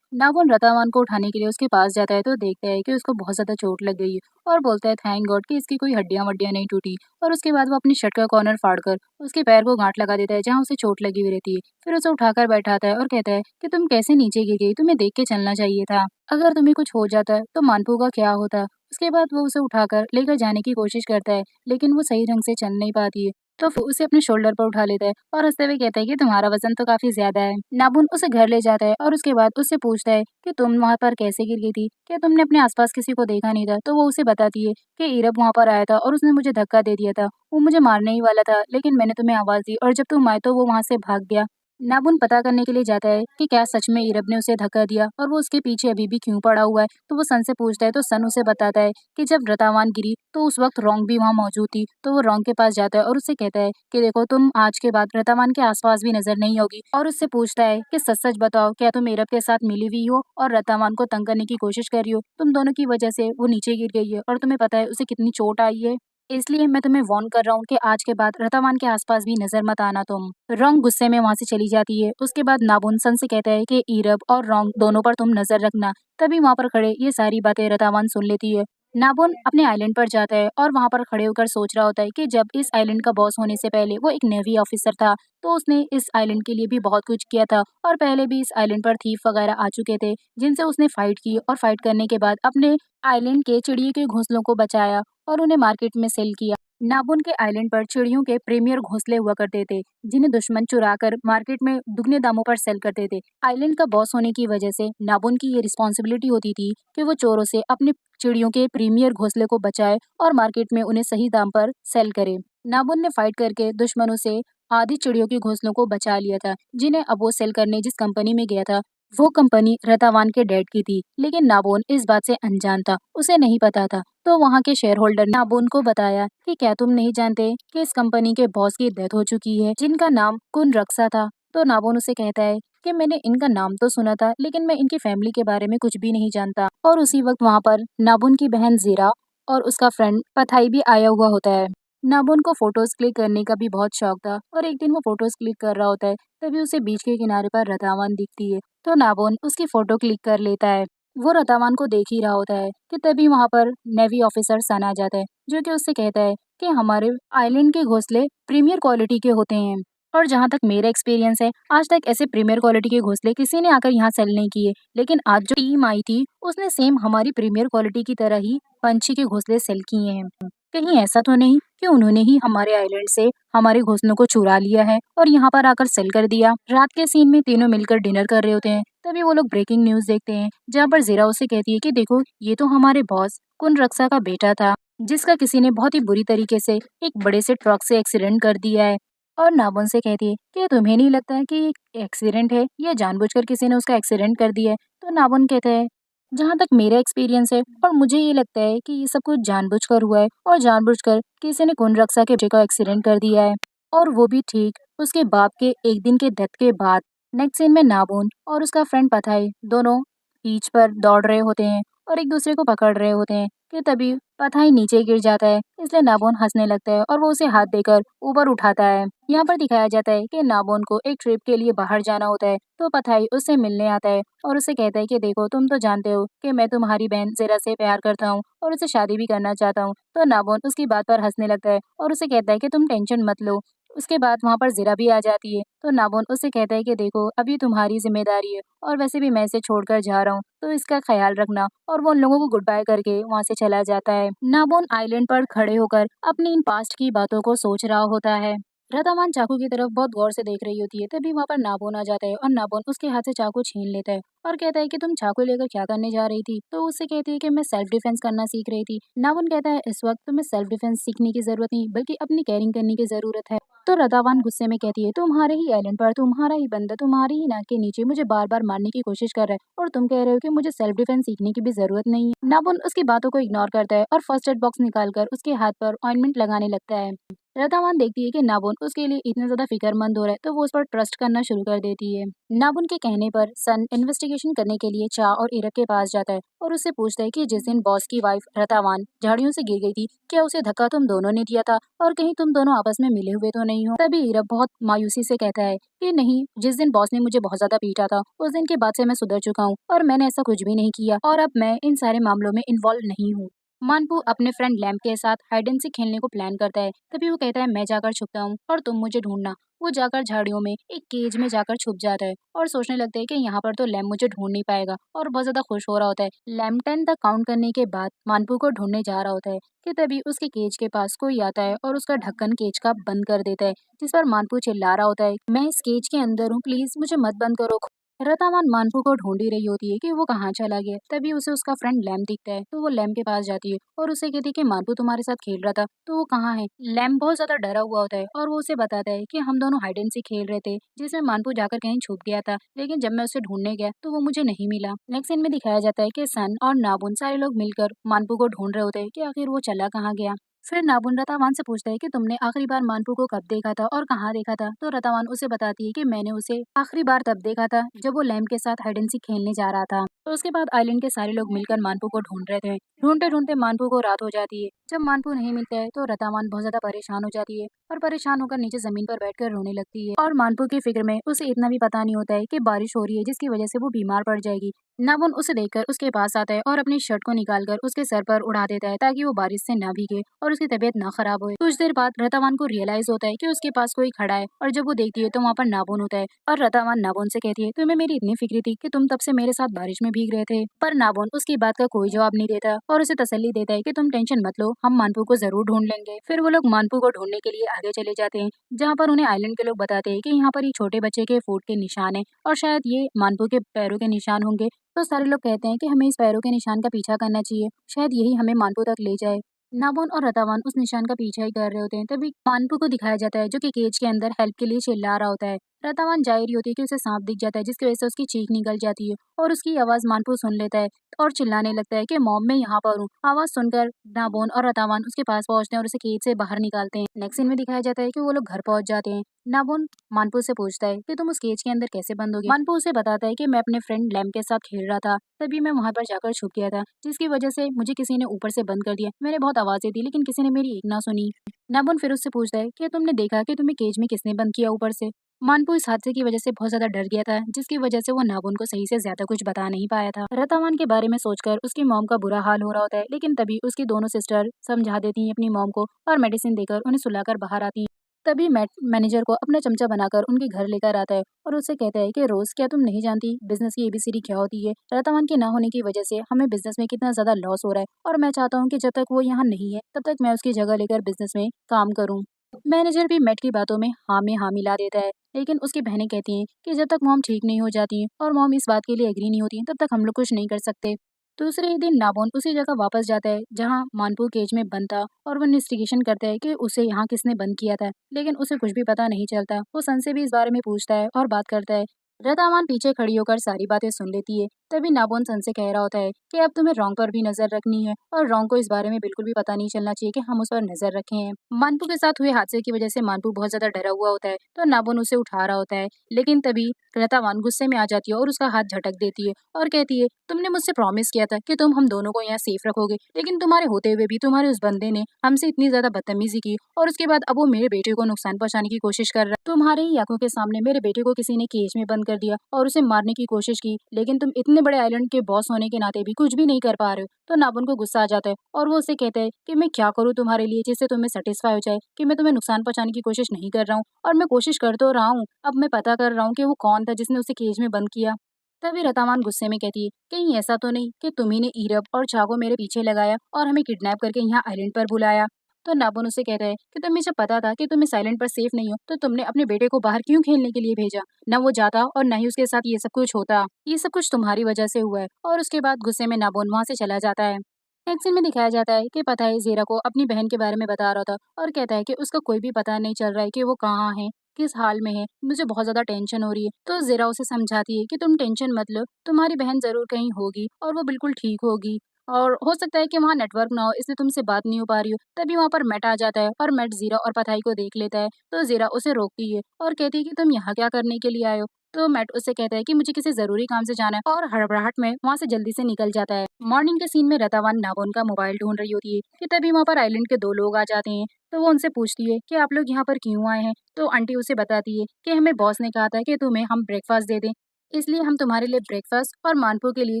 नाबुन रतावान को उठाने के लिए उसके पास जाता है तो देखता है कि उसको बहुत ज्यादा चोट लग गई है और बोलता है थैंक गॉड कि इसकी कोई हड्डियां वड्डियां नहीं टूटी। और उसके बाद वो अपनी शर्ट का कॉर्नर फाड़कर उसके पैर को गांठ लगा देता है जहाँ उसे चोट लगी हुई रहती है। फिर उसे उठाकर बैठाता है और कहता है कि तुम कैसे नीचे गिर गई, तुम्हें देख के चलना चाहिए था, अगर तुम्हें कुछ हो जाता तो मानपू का क्या होता। उसके बाद वो उसे उठाकर लेकर जाने की कोशिश करता है, लेकिन वो सही ढंग से चल नहीं पाती है। तो फिर उसे अपने शोल्डर पर उठा लेता है और हंसते हुए कहता है कि तुम्हारा वजन तो काफी ज्यादा है। नाबुन उसे घर ले जाता है और उसके बाद उससे पूछता है कि तुम वहाँ पर कैसे गिर गई थी, क्या तुमने अपने आसपास किसी को देखा नहीं था। तो वो उसे बताती है कि इरब वहाँ पर आया था और उसने मुझे धक्का दे दिया था, वो मुझे मारने ही वाला था, लेकिन मैंने तुम्हें आवाज दी और जब तुम आए तो वो वहाँ से भाग गया। नाबुन पता करने के लिए जाता है कि क्या सच में इरब ने उसे धक्का दिया और वो उसके पीछे अभी भी क्यों पड़ा हुआ है। तो वो सन से पूछता है तो सन उसे बताता है कि जब रतावान गिरी तो उस वक्त रोंग भी वहाँ मौजूद थी। तो वो रोंग के पास जाता है और उससे कहता है कि देखो तुम आज के बाद रतावान के आसपास भी नजर नहीं होगी, और उससे पूछता है कि सच सच बताओ क्या तुम इरब के साथ मिली हुई हो और रतावान को तंग करने की कोशिश कर रही हो। तुम दोनों की वजह से वो नीचे गिर गई है और तुम्हें पता है उसे कितनी चोट आई है, इसलिए मैं तुम्हें वार्न कर रहा हूँ कि आज के बाद रतावान के आसपास भी नजर मत आना तुम। रोंग गुस्से में वहाँ से चली जाती है। उसके बाद नाबुन सन से कहता है कि इरब और रोंग दोनों पर तुम नजर रखना। तभी वहाँ पर खड़े ये सारी बातें रतावान सुन लेती है। नाबुन अपने आइलैंड पर जाता है और वहाँ पर खड़े होकर सोच रहा होता है कि जब इस आइलैंड का बॉस होने से पहले वो एक नेवी ऑफिसर था तो उसने इस आइलैंड के लिए भी बहुत कुछ किया था और पहले भी इस आइलैंड पर थीफ वगैरह आ चुके थे जिनसे उसने फाइट की और फाइट करने के बाद अपने आइलैंड के चिड़िए के घोंसलों को बचाया और उन्हें मार्केट में सेल किया। नाबुन के आइलैंड पर चिड़ियों के प्रीमियर घोंसले हुआ करते थे जिन्हें दुश्मन चुराकर मार्केट में दुगने दामों पर सेल करते थे। आइलैंड का बॉस होने की वजह से नाबुन की ये रिस्पॉन्सिबिलिटी होती थी कि वो चोरों से अपने चिड़ियों के प्रीमियर घोंसले को बचाए और मार्केट में उन्हें सही दाम पर सेल करे। नाबुन ने फाइट करके दुश्मनों से आधी चिड़ियों के घोंसलों को बचा लिया था जिन्हें अब वो सेल करने जिस कंपनी में गया था वो कंपनी रतावान के डैड की थी, लेकिन नाबोन इस बात से अनजान था, उसे नहीं पता था। तो वहाँ के शेयर होल्डर ने नाबोन को बताया कि क्या तुम नहीं जानते कि इस कंपनी के बॉस की डेथ हो चुकी है जिनका नाम कुन रक्षा था। तो नाबोन उसे कहता है कि मैंने इनका नाम तो सुना था लेकिन मैं इनकी फैमिली के बारे में कुछ भी नहीं जानता। और उसी वक्त वहाँ पर नाबोन की बहन जीरा और उसका फ्रेंड पथाई भी आया हुआ होता है। नाबोन को फोटोज क्लिक करने का भी बहुत शौक था और एक दिन वो फोटोज क्लिक कर रहा होता है तभी उसे बीच के किनारे पर रतावान दिखती है। तो नाबोन उसकी फोटो क्लिक कर लेता है। वो रतावान को देख ही रहा होता है कि तभी वहाँ पर नेवी ऑफिसर सन आ जाता है जो कि उससे कहता है कि हमारे आइलैंड के घोंसले प्रीमियर क्वालिटी के होते हैं और जहाँ तक मेरा एक्सपीरियंस है आज तक ऐसे प्रीमियर क्वालिटी के घोंसले किसी ने आकर यहाँ सेल नहीं किए, लेकिन आज जो टीम आई थी उसने सेम हमारी प्रीमियर क्वालिटी की तरह ही पंछी के घोंसले सेल किए हैं। कहीं ऐसा तो नहीं कि उन्होंने ही हमारे आइलैंड से हमारे घोंसलों को चुरा लिया है और यहाँ पर आकर सेल कर दिया। रात के सीन में तीनों मिलकर डिनर कर रहे होते हैं तभी वो लोग ब्रेकिंग न्यूज देखते हैं जहाँ पर जीरा उसे कहती है कि देखो ये तो हमारे बॉस कुन रक्षा का बेटा था जिसका किसी ने बहुत ही बुरी तरीके से एक बड़े से ट्रक से एक्सीडेंट कर दिया है। और नाबुन से कहती है कि तुम्हें नहीं लगता है कि ये एक्सीडेंट है या जानबूझकर किसी ने उसका एक्सीडेंट कर दिया है। तो नाबुन कहता है जहाँ तक मेरा एक्सपीरियंस है और मुझे ये लगता है कि ये सब कुछ जानबूझकर हुआ है और जानबूझकर किसी ने कुन रक्षा के बेटे का एक्सीडेंट कर दिया है। और वो भी ठीक उसके बाप के एक दिन के डेथ के बाद। नेक्स्ट सीन में नाबून और उसका फ्रेंड पथाई दोनों बीच पर दौड़ रहे होते हैं और एक दूसरे को पकड़ रहे होते हैं कि तभी पथाई नीचे गिर जाता है, इसलिए नाबून हंसने लगता है और वो उसे हाथ देकर ऊपर उठाता है। यहाँ पर दिखाया जाता है कि नाबून को एक ट्रिप के लिए बाहर जाना होता है, तो पथाई उससे मिलने आता है और उसे कहता है कि देखो तुम तो जानते हो कि मैं तुम्हारी बहन ज़रा से प्यार करता हूँ और उसे शादी भी करना चाहता हूँ। तो नाबून उसकी बात पर हंसने लगता है और उसे कहता है कि तुम टेंशन मत लो। उसके बाद वहाँ पर ज़ीरा भी आ जाती है, तो नाबून उससे कहता है कि देखो अभी तुम्हारी ज़िम्मेदारी है और वैसे भी मैं इसे छोड़कर जा रहा हूँ, तो इसका ख़्याल रखना। और वो उन लोगों को गुड बाय करके वहाँ से चला जाता है। नाबून आइलैंड पर खड़े होकर अपनी इन पास्ट की बातों को सोच रहा होता है। रदावान चाकू की तरफ बहुत गौर से देख रही होती है, तभी वहाँ पर नाबून आ जाता है और नाबून उसके हाथ से चाकू छीन लेता है और कहता है कि तुम चाकू लेकर क्या करने जा रही थी? तो उससे कहती है कि मैं सेल्फ डिफेंस करना सीख रही थी। नाबून कहता है इस वक्त तुम्हें सेल्फ डिफेंस सीखने की जरूरत नहीं बल्कि अपनी केयरिंग करने की जरूरत है। तो रदावान गुस्से में कहती है तुम्हारे ही आइलैंड पर तुम्हारा ही बंदा तुम्हारी ही नाक के नीचे मुझे बार बार मारने की कोशिश कर रहा है और तुम कह रहे हो कि मुझे सेल्फ डिफेंस सीखने की भी जरूरत नहीं है। नाबून उसकी बातों को इग्नोर करता है और फर्स्ट एड बॉक्स निकालकर उसके हाथ पर ऑइंटमेंट लगाने लगता है। रदावान देखती है कि नाबून उसके लिए इतना ज्यादा फिक्रमंद हो रहा है, तो वो उस पर ट्रस्ट करना शुरू कर देती है। नाबून के कहने पर सन इन्वेस्टिगेशन करने के लिए चा और इरक के पास जाता है और उससे पूछता है कि जिस दिन बॉस की वाइफ रतावान झाड़ियों से गिर गई थी, क्या उसे धक्का तुम दोनों ने दिया था और कहीं तुम दोनों आपस में मिले हुए तो नहीं हो? तभी इरक बहुत मायूसी से कहता है कि नहीं, जिस दिन बॉस ने मुझे बहुत ज्यादा पीटा था उस दिन के बाद से मैं सुधर चुका हूँ और मैंने ऐसा कुछ भी नहीं किया और अब मैं इन सारे मामलों में इन्वॉल्व नहीं हूँ। मानपू अपने फ्रेंड लैम्प के साथ हाइड एंड सीक खेलने को प्लान करता है, तभी वो कहता है मैं जाकर छुपता हूँ और तुम मुझे ढूंढना। वो जाकर झाड़ियों में एक केज में जाकर छुप जाता है और सोचने लगता है कि यहाँ पर तो लैम्प मुझे ढूंढ नहीं पाएगा और बहुत ज्यादा खुश हो रहा होता है। लैम्प 10 तक काउंट करने के बाद मानपू को ढूंढने जा रहा होता है कि तभी उसके केज के पास कोई आता है और उसका ढक्कन केज का बंद कर देता है, जिस पर मानपू चिल्ला रहा होता है मैं इस केज के अंदर हूँ, प्लीज मुझे मत बंद करो। रतावान मानपू को ढूंढ ही रही होती है कि वो कहाँ चला गया, तभी उसे उसका फ्रेंड लैम्प दिखता है, तो वो लैम्प के पास जाती है और उसे कहती है कि मानपू तुम्हारे साथ खेल रहा था, तो वो कहाँ है? लैम्प बहुत ज्यादा डरा हुआ होता है और वो उसे बताता है कि हम दोनों हाइड एंड सीक खेल रहे थे, जिसमें मानपू जाकर कहीं छुप गया था, लेकिन जब मैं उसे ढूंढने गया तो वो मुझे नहीं मिला। नेक्स्ट सीन में दिखाया जाता है कि सन और नाबुन सारे लोग मिलकर मानपू को ढूंढ रहे होते हैं कि आखिर वो चला कहाँ गया। फिर नाबुन रतावान से पूछता है कि तुमने आखिरी बार मानपू को कब देखा था और कहाँ देखा था, तो रतावान उसे बताती है कि मैंने उसे आखिरी बार तब देखा था जब वो लैम्प के साथ हाइड एंड सीक खेलने जा रहा था। तो उसके बाद आइलैंड के सारे लोग मिलकर मानपू को ढूंढ रहे थे। ढूंढते ढूंढते मानपू को रात हो जाती है। जब मानपू नहीं मिलता है तो रतावान बहुत ज्यादा परेशान हो जाती है और परेशान होकर नीचे जमीन पर बैठकर रोने लगती है और मानपू की फिक्र में उसे इतना भी पता नहीं होता है कि बारिश हो रही है जिसकी वजह से वो बीमार पड़ जाएगी। नाबुन उसे देखकर उसके पास आता है और अपनी शर्ट को निकालकर उसके सर पर उड़ा देता है ताकि वो बारिश से ना भीगे और उसकी तबीयत ना खराब हो। कुछ देर बाद रतावान को रियलाइज होता है कि उसके पास कोई खड़ा है और जब वो देखती है तो वहाँ पर नाबुन होता है और रतावान नाबुन से कहती है तुम्हें मेरी इतनी फिक्र थी कि तुम तब से मेरे साथ बारिश में भीग रहे थे, पर नाबुन उसकी बात का कोई जवाब नहीं देता और उसे तसल्ली देता है कि तुम टेंशन मत लो, हम मानपू को जरूर ढूंढ लेंगे। फिर वो लोग मानपू को ढूंढने के लिए आगे चले जाते हैं, जहाँ पर उन्हें आइलैंड के लोग बताते हैं कि यहाँ पर ये छोटे बच्चे के फूट के निशान है और शायद ये मानपू के पैरों के निशान होंगे। तो सारे लोग कहते हैं कि हमें इस पैरों के निशान का पीछा करना चाहिए, शायद यही हमें मानपू तक ले जाए। नाबोन और रतावान उस निशान का पीछा ही कर रहे होते हैं, तभी मानपू को दिखाया जाता है जो कि केज के अंदर हेल्प के लिए चिल्ला रहा होता है। रतावान जा ही रही होती है कि उसे सांप दिख जाता है, जिसकी वजह से उसकी चीख निकल जाती है और उसकी आवाज मानपू सुन लेता है और चिल्लाने लगता है कि मॉम मैं यहाँ पर हूँ। आवाज सुनकर नाबोन और रतावान उसके पास पहुंचते हैं और उसे केज से बाहर निकालते हैं। नेक्स्ट सीन में दिखाया जाता है कि वो लोग घर पहुंच जाते हैं। नाबोन मानपू से पूछता है कि तुम उस केज के अंदर कैसे बंद हो गए। मानपू उसे बताता है कि मैं अपने फ्रेंड लैम के साथ खेल रहा था, तभी मैं वहां पर जाकर छुप गया था, जिसकी वजह से मुझे किसी ने ऊपर से बंद कर दिया। मैंने बहुत आवाजें दी लेकिन किसी ने मेरी एक ना सुनी। नाबुन फिर उससे पूछता है कि तुमने देखा कि तुम्हें केज में किसने बंद किया ऊपर से। मानपू इस हादसे की वजह से बहुत ज्यादा डर गया था, जिसकी वजह से वो नाबुन को सही से ज्यादा कुछ बता नहीं पाया था। रतावान के बारे में सोचकर उसकी मॉम का बुरा हाल हो रहा होता है, लेकिन तभी उसकी दोनों सिस्टर समझा देती हैं अपनी मॉम को और मेडिसिन देकर उन्हें सुलाकर बाहर आती हैं। तभी मैनेजर को अपना चमचा बनाकर उनके घर लेकर आता है और उससे कहता है कि रोज क्या तुम नहीं जानती बिजनेस की एबीसीडी क्या होती है। रतावान के ना होने की वजह से हमें बिजनेस में कितना ज्यादा लॉस हो रहा है और मैं चाहता हूँ कि जब तक वो यहाँ नहीं है तब तक मैं उसकी जगह लेकर बिजनेस में काम करूँ। मैनेजर भी मैट की बातों में हाँ मिला देता है, लेकिन उसकी बहनें कहती हैं कि जब तक मॉम ठीक नहीं हो जाती और मॉम इस बात के लिए एग्री नहीं होती तब तक हम लोग कुछ नहीं कर सकते। दूसरे ही दिन नाबोन उसी जगह वापस जाता है जहां मानपू केज में बंद था और वो इन्वेस्टिगेशन करता है कि उसे यहाँ किसने बंद किया था, लेकिन उसे कुछ भी पता नहीं चलता। वो सन से भी इस बारे में पूछता है और बात करता है। रतावान पीछे खड़ी होकर सारी बातें सुन लेती है, तभी नाबोन सन से कह रहा होता है कि अब तुम्हें रोंग पर भी नजर रखनी है और रोंग को इस बारे में बिल्कुल भी पता नहीं चलना चाहिए कि हम उस पर नजर रखे हैं। मानपू के साथ हुए हादसे की वजह से मानपू बहुत ज्यादा डरा हुआ होता है, तो नाबोन उसे उठा रहा होता है। लेकिन तभी रतावान गुस्से में आ जाती है और उसका हाथ झटक देती है और कहती है, तुमने मुझसे प्रॉमिस किया था कि तुम हम दोनों को यहाँ सेफ रखोगे, लेकिन तुम्हारे होते हुए भी तुम्हारे उस बंदे ने हमसे इतनी ज्यादा बदतमीजी की और उसके बाद अब वो मेरे बेटे को नुकसान पहुंचाने की कोशिश कर रहा है। तुम्हारे ही आंखों के सामने मेरे बेटे को किसी ने केज में बंद कर दिया और उसे मारने की कोशिश की, लेकिन तुम इतने बड़े आइलैंड के बॉस होने के नाते भी कुछ भी नहीं कर पा रहे हो। तो नाबुन को गुस्सा आ जाता है और वो उसे कहता है कि मैं क्या करूँ तुम्हारे लिए जिससे तुम्हें सेटिस्फाई हो जाए कि मैं तुम्हें नुकसान पहुंचाने की कोशिश नहीं कर रहा हूँ, और मैं कोशिश कर तो रहा हूँ, अब मैं पता कर रहा हूँ कि वो कौन था जिसने उसे केज में बंद किया। तभी रतावान गुस्से में कहती है, कहीं ऐसा तो नहीं कि तुम्ही ने ईरब और चा को मेरे पीछे लगाया और हमें किडनैप करके यहाँ आइलैंड पर बुलाया। तो नाबुन उसे कहता है कि तुम्हें जब पता था कि तुम इस आइलैंड पर सेफ नहीं हो तो तुमने अपने बेटे को बाहर क्यों खेलने के लिए भेजा। न वो जाता और न ही उसके साथ ये सब कुछ होता। ये सब कुछ तुम्हारी वजह से हुआ है। और उसके बाद गुस्से में नाबुन वहां से चला जाता है। एक सीन में दिखाया जाता है कि पता है जीरा को अपनी बहन के बारे में बता रहा था और कहता है कि उसका कोई भी पता नहीं चल रहा है कि वो कहाँ है, किस हाल में है, मुझे बहुत ज्यादा टेंशन हो रही है। तो जीरा उसे समझाती है कि तुम टेंशन मत लो, तुम्हारी बहन जरूर कहीं होगी और वो बिल्कुल ठीक होगी, और हो सकता है कि वहाँ नेटवर्क ना हो इसलिए तुमसे बात नहीं हो पा रही हो। तभी वहाँ पर मैट आ जाता है और मैट जीरा और पथाई को देख लेता है। तो जीरा उसे रोकती है और कहती है कि तुम यहाँ क्या करने के लिए आए हो। तो मैट उससे कहता है कि मुझे किसी जरूरी काम से जाना है और हड़बड़ाहट में वहाँ से जल्दी से निकल जाता है। मॉर्निंग के सीन में रतावान नाबोन का मोबाइल ढूंढ रही होती है कि तभी वहाँ पर आइलैंड के दो लोग आ जाते हैं। तो वो उनसे पूछती है कि आप लोग यहाँ पर क्यों आए हैं। तो आंटी उसे बताती है कि हमें बॉस ने कहा था कि तुम्हें हम ब्रेकफास्ट दे दें, इसलिए हम तुम्हारे लिए ब्रेकफास्ट और मानपू के लिए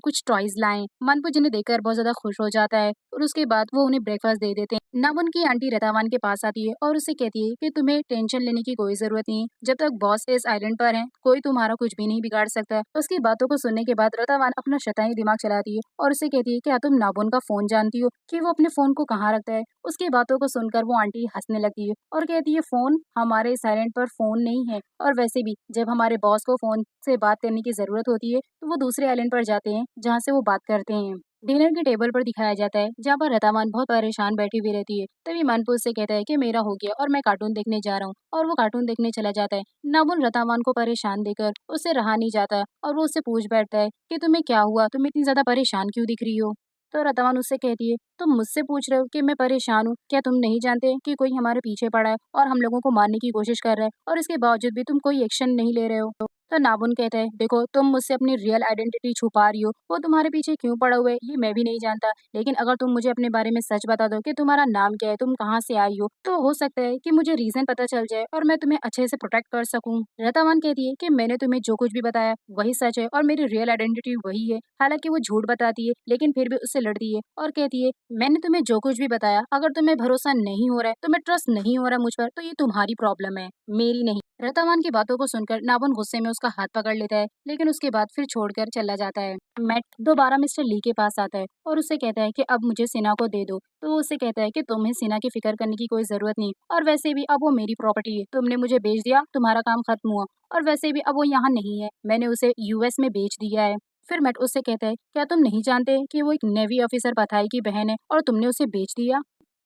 कुछ टॉयज लाएं। मानपू जिन्हें देखकर बहुत ज्यादा खुश हो जाता है और उसके बाद वो उन्हें ब्रेकफास्ट दे देते हैं। नाबुन की आंटी रतावान के पास आती है और उससे कहती है कि तुम्हें टेंशन लेने की कोई जरूरत नहीं है, जब तक बॉस इस आइलैंड पर है कोई तुम्हारा कुछ भी नहीं बिगाड़ सकता। उसकी बातों को सुनने के बाद रतावान अपना शैतानी दिमाग चलाती है और उससे कहती है क्या तुम नाबुन का फोन जानती हो कि वो अपने फोन को कहाँ रखता है। उसकी बातों को सुनकर वो आंटी हंसने लगती है और कहती है फोन हमारे इस आइलैंड पर फोन नहीं है, और वैसे भी जब हमारे बॉस को फोन से बात करने की जरूरत होती है तो वो दूसरे आइलैंड पर जाते हैं जहाँ से वो बात करते हैं। डिनर के टेबल पर दिखाया जाता है जहाँ पर रतावान बहुत परेशान बैठी हुई रहती है। तभी मनपू उससे कहता है कि मेरा हो गया और मैं कार्टून देखने जा रहा हूँ, और वो कार्टून देखने चला जाता है। नाबुन रतावान को परेशान देकर उससे रहा नहीं जाता और वो उससे पूछ बैठता है कि तुम्हें क्या हुआ, तुम इतनी ज्यादा परेशान क्यों दिख रही हो। तो रतावान उससे कहती है, तुम मुझसे पूछ रहे हो कि मैं परेशान हूँ, क्या तुम नहीं जानते कि कोई हमारे पीछे पड़ा है और हम लोगों को मारने की कोशिश कर रहा है और इसके बावजूद भी तुम कोई एक्शन नहीं ले रहे हो। तो नाबुन कहता है, देखो तुम मुझसे अपनी रियल आइडेंटिटी छुपा रही हो, वो तुम्हारे पीछे क्यों पड़ा हुआ है ये मैं भी नहीं जानता, लेकिन अगर तुम मुझे अपने बारे में सच बता दो कि तुम्हारा नाम क्या है, तुम कहाँ से आई हो, तो हो सकता है कि मुझे रीजन पता चल जाए और मैं तुम्हें अच्छे से प्रोटेक्ट कर सकूं। रतावान कहती है कि मैंने तुम्हें जो कुछ भी बताया वही सच है और मेरी रियल आइडेंटिटी वही है। हालांकि वो झूठ बताती है लेकिन फिर भी उससे लड़ती है और कहती है, मैंने तुम्हें जो कुछ भी बताया अगर तुम्हें भरोसा नहीं हो रहा है, तुम्हें ट्रस्ट नहीं हो रहा मुझ पर, तो ये तुम्हारी प्रॉब्लम है, मेरी नहीं। रतावान की बातों को सुनकर नाबुन गुस्से में उसका हाथ पकड़ लेता है, लेकिन उसके बाद फिर छोड़कर चला जाता है। मैट दोबारा मिस्टर ली के पास आता है और उससे कहता है कि अब मुझे सिना को दे दो। तो वो उससे कहता है कि तुम्हें सिना की फिक्र करने की कोई जरूरत नहीं, और वैसे भी अब वो मेरी प्रॉपर्टी है, तुमने मुझे बेच दिया, तुम्हारा काम खत्म हुआ, और वैसे भी अब वो यहाँ नहीं है, मैंने उसे यूएस में बेच दिया है। फिर मैट उससे कहता है, क्या तुम नहीं जानते कि वो एक नेवी ऑफिसर पथाई की बहन है और तुमने उसे बेच दिया।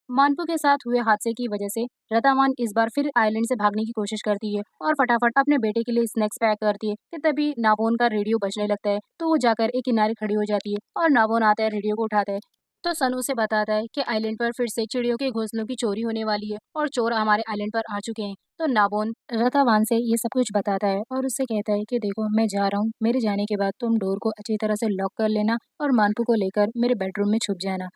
मानपू के साथ हुए हादसे की वजह से रतावान इस बार फिर आइलैंड से भागने की कोशिश करती है और फटाफट अपने बेटे के लिए स्नैक्स पैक करती है कि तभी नाबोन का रेडियो बजने लगता है। तो वो जाकर एक किनारे खड़ी हो जाती है और नाबोन आता है, रेडियो को उठाता है। तो सनू से बताता है कि आइलैंड पर फिर से चिड़ियों के घोंसलों की चोरी होने वाली है और चोर हमारे आइलैंड पर आ चुके हैं। तो नाबोन रतावान से ये सब कुछ बताता है और उससे कहता है कि देखो मैं जा रहा हूँ, मेरे जाने के बाद तुम डोर को अच्छी तरह से लॉक कर लेना और मानपू को लेकर मेरे बेडरूम में छुप जाना,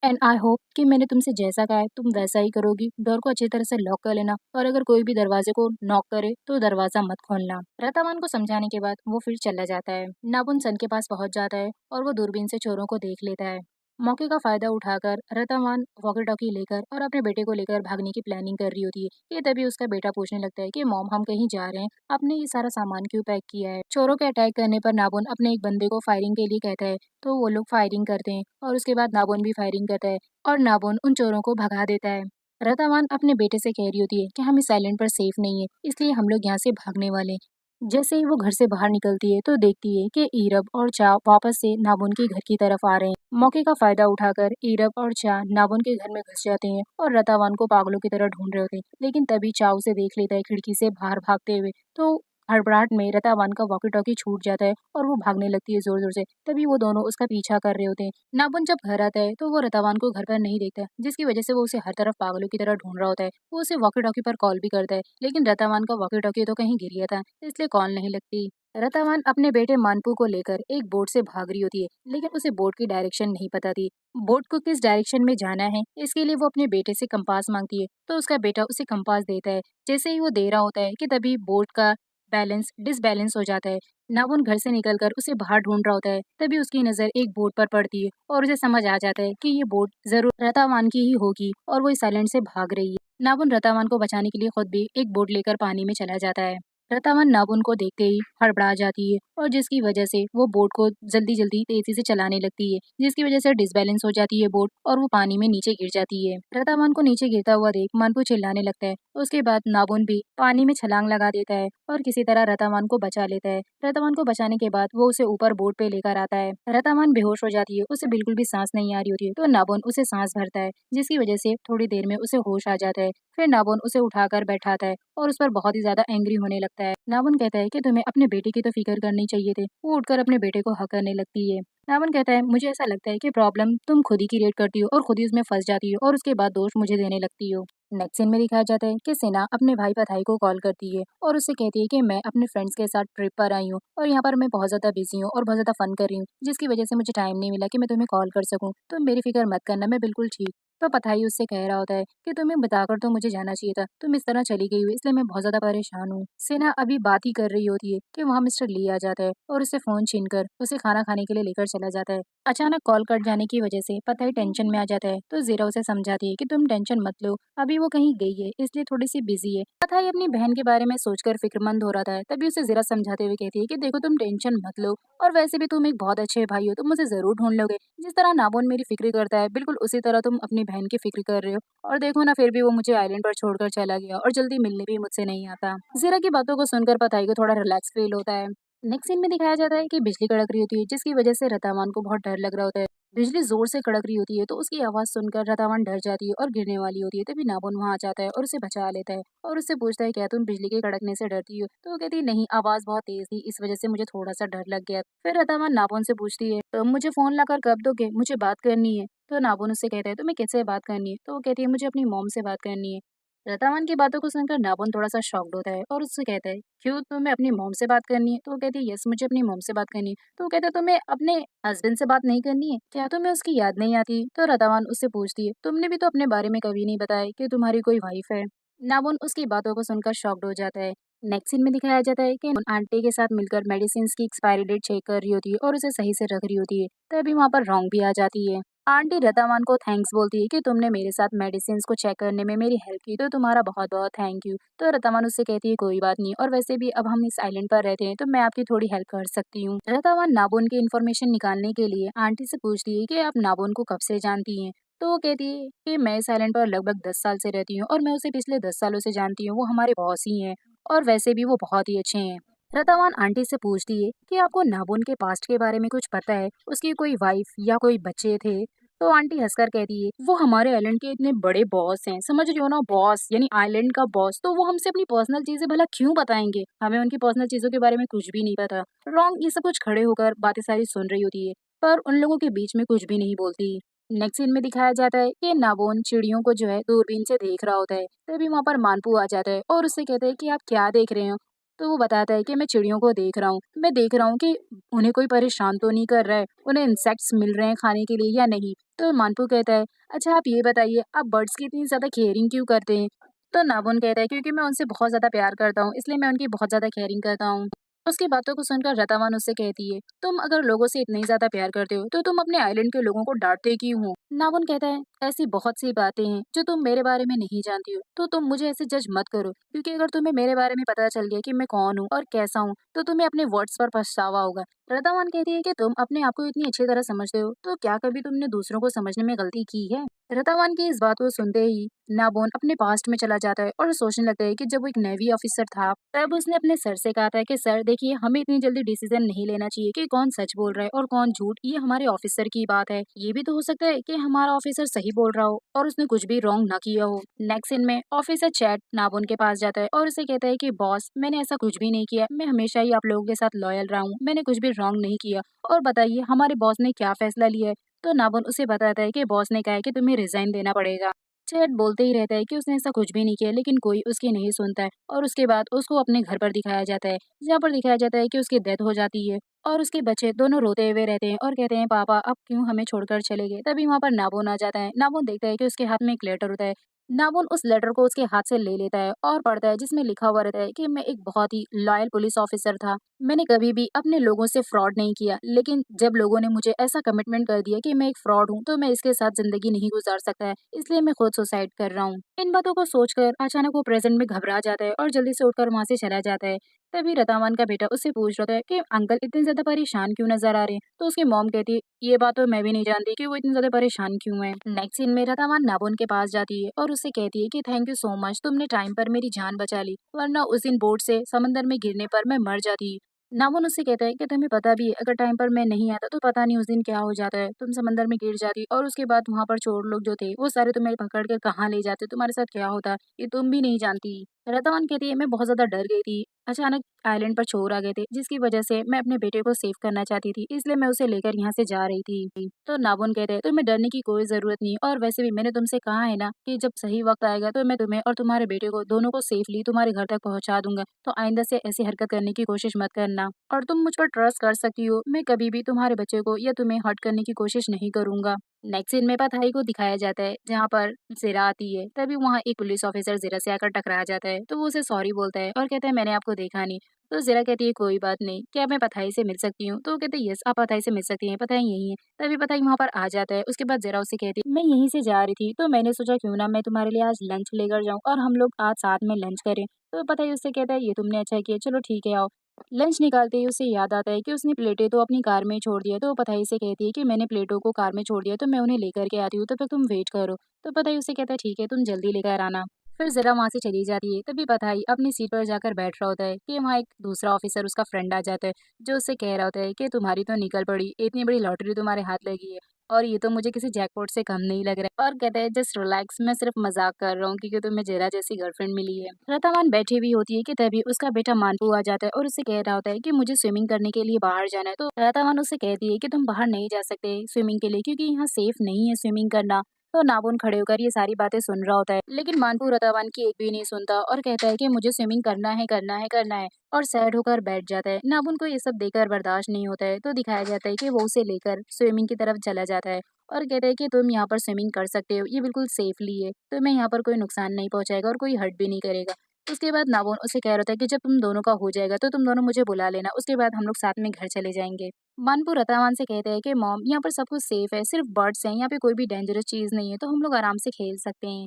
एंड आई होप कि मैंने तुमसे जैसा कहा है तुम वैसा ही करोगी। डोर को अच्छी तरह से लॉक कर लेना और अगर कोई भी दरवाजे को नॉक करे तो दरवाजा मत खोलना। रतावान को समझाने के बाद वो फिर चला जाता है। नाबुन सन के पास पहुंच जाता है और वो दूरबीन से चोरों को देख लेता है। मौके का फायदा उठाकर रतावान वॉकी टॉकी लेकर और अपने बेटे को लेकर भागने की प्लानिंग कर रही होती है कि तभी उसका बेटा पूछने लगता है कि मॉम हम कहीं जा रहे हैं, आपने ये सारा सामान क्यों पैक किया है। चोरों के अटैक करने पर नाबुन अपने एक बंदे को फायरिंग के लिए कहता है। तो वो लोग फायरिंग करते हैं और उसके बाद नाबुन भी फायरिंग करता है और नाबुन उन चोरों को भगा देता है। रतावान अपने बेटे से कह रही होती है कि हम इस आइलैंड पर सेफ नहीं है, इसलिए हम लोग यहाँ से भागने वाले हैं। जैसे ही वो घर से बाहर निकलती है तो देखती है कि ईरब और चा वापस से नाबुन के घर की तरफ आ रहे हैं। मौके का फायदा उठाकर ईरब और चा नाबुन के घर में घुस जाते हैं और रतावान को पागलों की तरह ढूंढ रहे होते हैं, लेकिन तभी चा उसे देख लेता है खिड़की से बाहर भागते हुए। तो हड़बड़ाहट में रतावान का वॉकी टॉकी छूट जाता है और वो भागने लगती है जोर जोर से। तभी वो दोनों उसका पीछा कर रहे होते हैं। नाबुन जब घर आता है तो वो रतावान को घर पर नहीं देखता, जिसकी वजह से वो उसे हर तरफ पागलों की तरह ढूंढ रहा होता है। वो उसे वॉकी टॉकी पर कॉल भी करता है, लेकिन रतावान का वॉकी टॉकी तो कहीं गिर गया था, इसलिए कॉल नहीं लगती। रतावान अपने बेटे मानपू को लेकर एक बोट से भाग रही होती है, लेकिन उसे बोट की डायरेक्शन नहीं पता थी। बोट को किस डायरेक्शन में जाना है, इसके लिए वो अपने बेटे से कंपास मांगती है, तो उसका बेटा उसे कंपास देता है। जैसे ही वो दे रहा होता है कि तभी बोट का बैलेंस डिसबैलेंस हो जाता है। नाबुन घर से निकलकर उसे बाहर ढूंढ रहा होता है, तभी उसकी नजर एक बोट पर पड़ती है और उसे समझ आ जाता है कि ये बोट जरूर रतावान की ही होगी और वो इस आइलैंड से भाग रही है। नाबुन रतावान को बचाने के लिए खुद भी एक बोट लेकर पानी में चला जाता है। रतावान नाबुन को देखते ही हड़बड़ा जाती है और जिसकी वजह से वो बोट को जल्दी जल्दी तेजी से चलाने लगती है, जिसकी वजह से डिसबैलेंस हो जाती है बोट और वो पानी में नीचे गिर जाती है। रतावान को नीचे गिरता हुआ देख मानपू चिल्लाने लगता है। उसके बाद नाबुन भी पानी में छलांग लगा देता है और किसी तरह रतावान को बचा लेता है। रतावान को बचाने के बाद वो उसे ऊपर बोट पे लेकर आता है। रतावान बेहोश हो जाती है, उसे बिल्कुल भी सांस नहीं आ रही होती है, तो नाबुन उसे सांस भरता है, जिसकी वजह से थोड़ी देर में उसे होश आ जाता है। फिर नाबुन उसे उठाकर बैठाता है और उस पर बहुत ही ज्यादा एंग्री होने लगता है। नाबुन कहता है कि तुम्हें अपने बेटे की तो फिक्र करनी चाहिए थी। वो उठकर अपने बेटे को हक करने लगती है। नाबुन कहता है मुझे ऐसा लगता है कि प्रॉब्लम तुम खुद ही क्रिएट करती हो और खुद ही उसमें फंस जाती हो और उसके बाद दोष मुझे देने लगती हो। नेक्स्ट सीन में दिखाया जाता है कि सेना अपने भाई पथाई को कॉल करती है और उससे कहती है कि मैं अपने फ्रेंड्स के साथ ट्रिप पर आई हूँ और यहाँ पर मैं बहुत ज्यादा बिजी हूँ और बहुत ज्यादा फन कर रही हूँ, जिसकी वजह से मुझे टाइम नहीं मिला कि मैं तुम्हें कॉल कर सकूँ। तुम मेरी फिक्र मत करना, मैं बिल्कुल ठीक। तो पथाई उससे कह रहा होता है कि तुम्हें बताकर तो मुझे जाना चाहिए था, तुम इस तरह चली गई हो इसलिए मैं बहुत ज्यादा परेशान हूँ। सेना अभी बात ही कर रही होती है कि वहाँ मिस्टर ली आ जाता है और उससे फोन छीनकर उसे खाना खाने के लिए लेकर चला जाता है। अचानक कॉल कट जाने की वजह से पथाई टेंशन में आ जाता है, तो जीरा उसे समझाती है कि तुम टेंशन मत लो, अभी वो कहीं गई है इसलिए थोड़ी सी बिजी है। पथाई अपनी बहन के बारे में सोचकर फिक्रमंद हो रहा था, तभी उसे जीरा समझाते हुए कहती है कि देखो तुम टेंशन मत लो, और वैसे भी तुम एक बहुत अच्छे भाई हो, तुम मुझे जरूर ढूंढ लोगे। जिस तरह नाबोन मेरी फिक्र करता है बिल्कुल उसी तरह तुम अपनी बहन की फिक्र कर रहे हो। और देखो ना, फिर भी वो मुझे आइलैंड पर छोड़कर चला गया और जल्दी मिलने भी मुझसे नहीं आता। जीरा की बातों को सुनकर पताई को थोड़ा रिलैक्स फील होता है। नेक्स्ट सीन में दिखाया जाता है कि बिजली कड़क रही होती है, जिसकी वजह से रतावान को बहुत डर लग रहा होता है। बिजली जोर से कड़क रही होती है तो उसकी आवाज सुनकर रतावान डर जाती है और गिरने वाली होती है, तभी नाबुन वहां आ जाता है और उसे बचा लेता है और उससे पूछता है क्या तुम बिजली के कड़कने से डरती हो, तो वो कहती है नहीं, आवाज बहुत तेज थी इस वजह से मुझे थोड़ा सा डर लग गया। फिर रतावान नाबुन से पूछती है तुम मुझे फोन लाकर कब दोगे, मुझे बात करनी है। तो नाबुन उससे कहता है तुम्हें किससे बात करनी है, तो वो कहती है मुझे अपनी मॉम से बात करनी है। रतावान की बातों को सुनकर नाबुन थोड़ा सा शॉक्ड होता है और उससे कहता है क्यों, तुम्हें अपनी मॉम से बात करनी है, तो वो कहती है यस मुझे अपनी मॉम से बात करनी है। तो वो कहता है तुम्हें अपने हस्बैंड से बात नहीं करनी है क्या, तुम्हें उसकी याद नहीं आती। तो रतावान उससे पूछती है तुमने भी तो अपने बारे में कभी नहीं बताया कि तुम्हारी कोई वाइफ है। नाबुन उसकी बातों को सुनकर शॉक्ड हो जाता है। नेक्स्ट सीन में दिखाया जाता है कि आंटी के साथ मिलकर मेडिसिन की एक्सपायरी डेट चेक कर रही होती है और उसे सही से रख रही होती है, तभी वहाँ पर रॉन्ग भी आ जाती है। आंटी रतावान को थैंक्स बोलती है कि तुमने मेरे साथ मेडिसिन को चेक करने में मेरी हेल्प की, तो तुम्हारा बहुत बहुत थैंक यू। तो रतावान उससे कहती है कोई बात नहीं, और वैसे भी अब हम इस आइलैंड पर रहते हैं तो मैं आपकी थोड़ी हेल्प कर सकती हूँ। रतावान नाबुन की इन्फॉर्मेशन निकालने के लिए आंटी से पूछती है कि आप नाबुन को कब से जानती हैं। तो वो कहती है कि मैं इस आइलैंड पर लगभग 10 साल से रहती हूँ और मैं उसे पिछले 10 सालों से जानती हूँ, वो हमारे बॉस ही हैं और वैसे भी वो बहुत ही अच्छे हैं। रतावान आंटी से पूछती है कि आपको नाबुन के पास्ट के बारे में कुछ पता है, उसकी कोई वाइफ या कोई बच्चे थे। तो आंटी हंसकर कहती है वो हमारे आइलैंड के इतने बड़े बॉस हैं, समझ रही हो ना, बॉस यानी आइलैंड का बॉस, तो वो हमसे अपनी पर्सनल चीजें भला क्यों बताएंगे, हमें उनकी पर्सनल चीजों के बारे में कुछ भी नहीं पता। रॉन्ग ये सब कुछ खड़े होकर बातें सारी सुन रही होती है, पर उन लोगों के बीच में कुछ भी नहीं बोलती। नेक्स्ट सीन में दिखाया जाता है कि नाबोन चिड़ियों को जो है दूरबीन से देख रहा होता है, तभी वहाँ पर मानपू आ जाता है और उससे कहता है कि आप क्या देख रहे हो। तो वो बताता है कि मैं चिड़ियों को देख रहा हूँ, मैं देख रहा हूँ कि उन्हें कोई परेशान तो नहीं कर रहा है, उन्हें इंसेक्ट्स मिल रहे हैं खाने के लिए या नहीं। तो मानपू कहता है अच्छा आप ये बताइए आप बर्ड्स की इतनी ज्यादा केयरिंग क्यों करते हैं। तो नाबुन कहता है क्योंकि मैं उनसे बहुत ज्यादा प्यार करता हूँ, इसलिए मैं उनकी बहुत ज्यादा केयरिंग करता हूँ। उसकी बातों को सुनकर रतावान उससे कहती है तुम अगर लोगों से इतनी ज्यादा प्यार करते हो तो तुम अपने आइलैंड के लोगों को डांटते क्यों हो। नाबुन कहता है ऐसी बहुत सी बातें हैं जो तुम मेरे बारे में नहीं जानती हो, तो तुम मुझे ऐसे जज मत करो, क्योंकि अगर तुम्हें मेरे बारे में पता चल गया कि मैं कौन हूँ और कैसा हूँ तो तुम्हें अपने वर्ड्स पर पछतावा होगा। रतावान कहती है कि तुम अपने आप को इतनी अच्छी तरह समझते हो तो क्या कभी तुमने दूसरों को समझने में गलती की है। रतावान की इस बात को सुनते ही नाबोन अपने पास्ट में चला जाता है और सोचने लगता है कि जब वो एक नेवी ऑफिसर था तब उसने अपने सर से कहा था कि सर देखिए, हमें इतनी जल्दी डिसीजन नहीं लेना चाहिए कि कौन सच बोल रहा है और कौन झूठ। ये हमारे ऑफिसर की बात है। ये भी तो हो सकता है कि हमारा ऑफिसर सही बोल रहा हो और उसने कुछ भी रॉन्ग ना किया हो। नेक्स्ट सीन में ऑफिसर चैट नाबोन के पास जाता है और उसे कहता है कि बॉस, मैंने ऐसा कुछ भी नहीं किया। मैं हमेशा ही आप लोगों के साथ लॉयल रहा हूँ। मैंने कुछ भी रॉन्ग नहीं किया। और बताइए हमारे बॉस ने क्या फैसला लिया है। तो नाबोन उसे बताता है कि बॉस ने कहा है कि तुम्हें रिजाइन देना पड़ेगा। चैट बोलते ही रहता है कि उसने ऐसा कुछ भी नहीं किया, लेकिन कोई उसकी नहीं सुनता है और उसके बाद उसको अपने घर पर दिखाया जाता है, जहाँ पर दिखाया जाता है कि उसकी डेथ हो जाती है और उसके बच्चे दोनों रोते हुए रहते हैं और कहते हैं पापा अब क्यों हमें छोड़कर चले गए। तभी वहाँ पर नाबोन आ जाता है। नाबोन देखता है कि उसके हाथ में एक लेटर होता है। नाबोन उस लेटर को उसके हाथ से ले लेता है और पढ़ता है, जिसमें लिखा हुआ रहता है कि मैं एक बहुत ही लॉयल पुलिस ऑफिसर था। मैंने कभी भी अपने लोगों से फ्रॉड नहीं किया, लेकिन जब लोगों ने मुझे ऐसा कमिटमेंट कर दिया कि मैं एक फ्रॉड हूँ तो मैं इसके साथ जिंदगी नहीं गुजार सकता है, इसलिए मैं खुद सुसाइड कर रहा हूँ। इन बातों को सोचकर अचानक वो प्रेजेंट में घबरा जाता है और जल्दी से उठकर वहां से चला जाता है। तभी रतावान का बेटा उससे पूछ रहा था कि अंकल इतने ज्यादा परेशान क्यों नजर आ रहे हैं। तो उसकी मॉम कहती है ये बात तो मैं भी नहीं जानती कि वो इतने ज्यादा परेशान क्यों है। नेक्स्ट सीन में रतावान नाबोन के पास जाती है और उससे कहती है कि थैंक यू सो मच, तुमने टाइम पर मेरी जान बचा ली, वरना उस दिन बोट से समंदर में गिरने पर मैं मर जाती। नामोन उससे कहता है कि तुम्हें पता भी है अगर टाइम पर मैं नहीं आता तो पता नहीं उस दिन क्या हो जाता है। तुम समंदर में गिर जाती और उसके बाद वहां पर चोर लोग जो थे वो सारे तुम्हें पकड़ कर कहाँ ले जाते, तुम्हारे साथ क्या होता ये तुम भी नहीं जानती। रतवान कहती है मैं बहुत ज्यादा डर गई थी। अचानक आइलैंड पर चोर आ गए थे, जिसकी वजह से मैं अपने बेटे को सेव करना चाहती थी, इसलिए मैं उसे लेकर यहाँ से जा रही थी। तो नाबोन कहते हैं तुम्हें डरने की कोई जरूरत नहीं, और वैसे भी मैंने तुमसे कहा है ना कि जब सही वक्त आएगा तो मैं तुम्हें और तुम्हारे बेटे को दोनों को सेफली तुम्हारे घर तक पहुंचा दूंगा। तो आइंदा से ऐसी हरकत करने की कोशिश मत करना और तुम मुझ पर ट्रस्ट कर सकती हो। मैं कभी भी तुम्हारे बच्चे को या तुम्हें हर्ट करने की कोशिश नहीं करूंगा। नेक्स्ट सीन में पथाई को दिखाया जाता है, जहाँ पर ज़ीरा आती है। तभी वहाँ एक पुलिस ऑफिसर ज़ीरा से आकर टकरा जाता है, तो वो उसे सॉरी बोलता है और कहता है मैंने आपको देखा नहीं। तो ज़ीरा कहती है कोई बात नहीं, क्या मैं पथाई से मिल सकती हूँ। तो वो कहते हैं यस आप पथाई से मिल सकती हैं, पथाई यही है। तभी पथाई वहाँ पर आ जाता है। उसके बाद ज़ीरा उसे कहती है मैं यहीं से जा रही थी, तो मैंने सोचा क्यों ना मैं तुम्हारे लिए आज लंच लेकर जाऊँ और हम लोग आज साथ में लंच करें। तो पथाई उससे कहता है ये तुमने अच्छा किया, चलो ठीक है आओ। लंच निकालते ही उसे याद आता है कि उसने प्लेटें तो अपनी कार में ही छोड़ दिया। तो वो पताई से कहती है कि मैंने प्लेटों को कार में छोड़ दिया, तो मैं उन्हें लेकर के आती हूँ, तब तक तुम वेट करो। तो पताई उसे कहता है ठीक है तुम जल्दी लेकर आना। फिर जरा वहां से चली जाती है। तभी पताई अपनी सीट पर जाकर बैठ रहा होता है कि वहाँ एक दूसरा ऑफिसर उसका फ्रेंड आ जाता है, जो उससे कह रहा होता है कि तुम्हारी तो निकल पड़ी, इतनी बड़ी लॉटरी तुम्हारे हाथ लगी है और ये तो मुझे किसी जैकपॉट से कम नहीं लग रहा है। और कहता है जस्ट रिलैक्स, मैं सिर्फ मजाक कर रहा हूँ क्योंकि तुम्हें जेरा जैसी गर्लफ्रेंड मिली है। रतावान बैठी हुई होती है कि तभी उसका बेटा मानपू आ जाता है और उससे कह रहा होता है कि मुझे स्विमिंग करने के लिए बाहर जाना है। तो रतावान उससे कहती है कि तुम बाहर नहीं जा सकते स्विमिंग के लिए, क्योंकि यहाँ सेफ नहीं है स्विमिंग करना। तो नाबुन खड़े होकर ये सारी बातें सुन रहा होता है, लेकिन मानपू रतावान की एक भी नहीं सुनता और कहता है कि मुझे स्विमिंग करना है करना है करना है, और सैड होकर बैठ जाता है। नाबुन को ये सब देखकर बर्दाश्त नहीं होता है, तो दिखाया जाता है कि वो उसे लेकर स्विमिंग की तरफ चला जाता है और कहता है कि तुम यहाँ पर स्विमिंग कर सकते हो, ये बिल्कुल सेफली है, तुम्हें यहाँ पर कोई नुकसान नहीं पहुंचाएगा और कोई हर्ट भी नहीं करेगा। उसके बाद नाबोन उसे कह रहा था कि जब तुम दोनों का हो जाएगा तो तुम दोनों मुझे बुला लेना, उसके बाद हम लोग साथ में घर चले जाएंगे। मानपुर रतावान से कहते हैं कि मॉम यहाँ पर सब कुछ सेफ है, सिर्फ बर्ड्स हैं, यहाँ पे कोई भी डेंजरस चीज नहीं है, तो हम लोग आराम से खेल सकते हैं।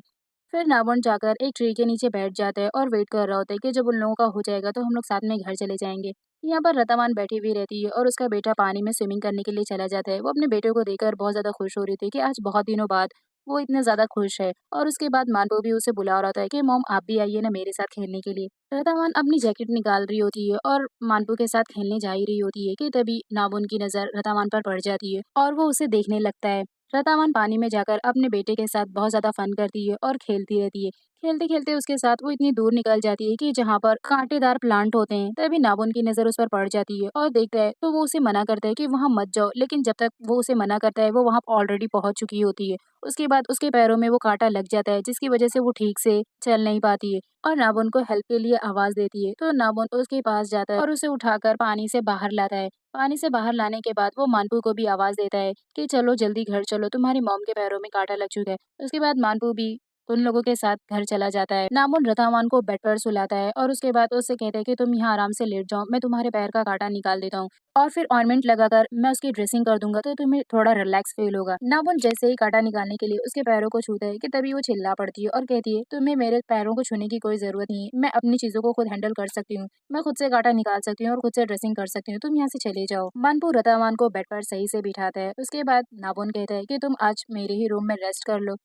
फिर नाबोन जाकर एक ट्री के नीचे बैठ जाता है और वेट कर रहा होता है कि जब उन लोगों का हो जाएगा तो हम लोग साथ में घर चले जाएंगे। यहाँ पर रतावान बैठी हुई रहती है और उसका बेटा पानी में स्विमिंग करने के लिए चला जाता है। वो अपने बेटे को देखकर बहुत ज्यादा खुश हो रही थी कि आज बहुत दिनों बाद वो इतने ज्यादा खुश है। और उसके बाद मानपो भी उसे बुला रहा था कि मॉम आप भी आइए ना मेरे साथ खेलने के लिए। रतावान अपनी जैकेट निकाल रही होती है और मानपू के साथ खेलने जा ही रही होती है कि तभी नाबुन की नजर रतावान पर पड़ जाती है और वो उसे देखने लगता है। रतावान पानी में जाकर अपने बेटे के साथ बहुत ज्यादा फन करती है और खेलती रहती है। खेलते खेलते उसके साथ वो इतनी दूर निकल जाती है कि जहाँ पर कांटेदार प्लांट होते हैं, तभी नाबुन की नजर उस पर पड़ जाती है और देखता है तो वो उसे मना करता है कि वहां मत जाओ, लेकिन जब तक वो उसे मना करता है वो वहां ऑलरेडी पहुंच चुकी होती है। उसके बाद उसके पैरों में वो कांटा लग जाता है, जिसकी वजह से वो ठीक से चल नहीं पाती है और नाबुन को हेल्प के लिए आवाज देती है। तो नाबुन उसके पास जाता है और उसे उठाकर पानी से बाहर लाता है। पानी से बाहर लाने के बाद वो मानपू को भी आवाज देता है कि चलो जल्दी घर चलो, तुम्हारी मॉम के पैरों में कांटा लग चुका है। उसके बाद मानपू भी उन लोगों के साथ घर चला जाता है। नामुन रतावान को बेड पर सुलाता है और उसके बाद उससे कहता है कि तुम यहाँ आराम से लेट जाओ, मैं तुम्हारे पैर का कांटा निकाल देता हूँ और फिर ऑइंटमेंट लगाकर मैं उसकी ड्रेसिंग कर दूंगा, तो तुम्हें थोड़ा रिलैक्स फील होगा। नामुन जैसे ही कांटा निकालने के लिए उसके पैरों को छूता है कि तभी वो चिल्ला पड़ती है और कहती है तुम्हें मेरे पैरों को छूने की कोई जरूरत नहीं है, मैं अपनी चीजों को खुद हैंडल कर सकती हूँ, मैं खुद से कांटा निकाल सकती हूँ और खुद से ड्रेसिंग कर सकती हूँ, तुम यहाँ से चले जाओ। मानपू रतावान को बेड पर सही से बिठाता है। उसके बाद नाबुन कहता है कि तुम आज मेरे ही रूम में रेस्ट कर लो।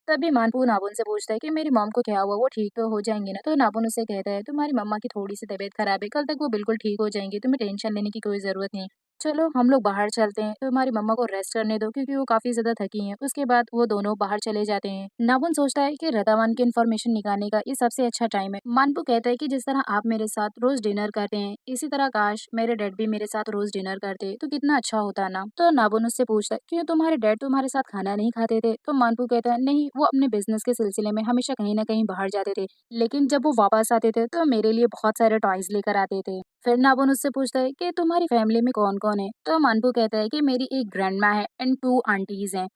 तभी मानपू नाबुन से पूछता है कि मेरी मॉम को क्या हुआ, वो ठीक तो हो जाएंगी ना? तो नाबुन उससे कहता है तुम्हारी मम्मा की थोड़ी सी तबीयत खराब है, कल तक वो बिल्कुल ठीक हो जाएंगी, तुम्हें टेंशन लेने की कोई जरूरत नहीं। चलो हम लोग बाहर चलते हैं, तुम्हारी मम्मा को रेस्ट करने दो क्योंकि वो काफी ज्यादा थकी हैं। उसके बाद वो दोनों बाहर चले जाते हैं। नाबुन सोचता है कि रदावान की इन्फॉर्मेशन निकालने का ये सबसे अच्छा टाइम है। मानपू कहता है कि जिस तरह आप मेरे साथ रोज डिनर करते हैं, इसी तरह काश मेरे डैड भी मेरे साथ रोज डिनर करते तो कितना अच्छा होता ना। तो नाबुन उससे पूछता है क्यों तुम्हारे डैड तुम्हारे साथ खाना नहीं खाते थे? तो मानपू कहता है नहीं, वो अपने बिजनेस के सिलसिले में हमेशा कहीं ना कहीं बाहर जाते थे, लेकिन जब वो वापस आते थे तो मेरे लिए बहुत सारे टॉयज लेकर आते थे। फिर नाबुन उससे पूछता है कि तुम्हारी फैमिली में कौन कौन है? तो मानपू कहता है कि मेरी एक ग्रैंड माँ है एंड 2 आंटीज हैं।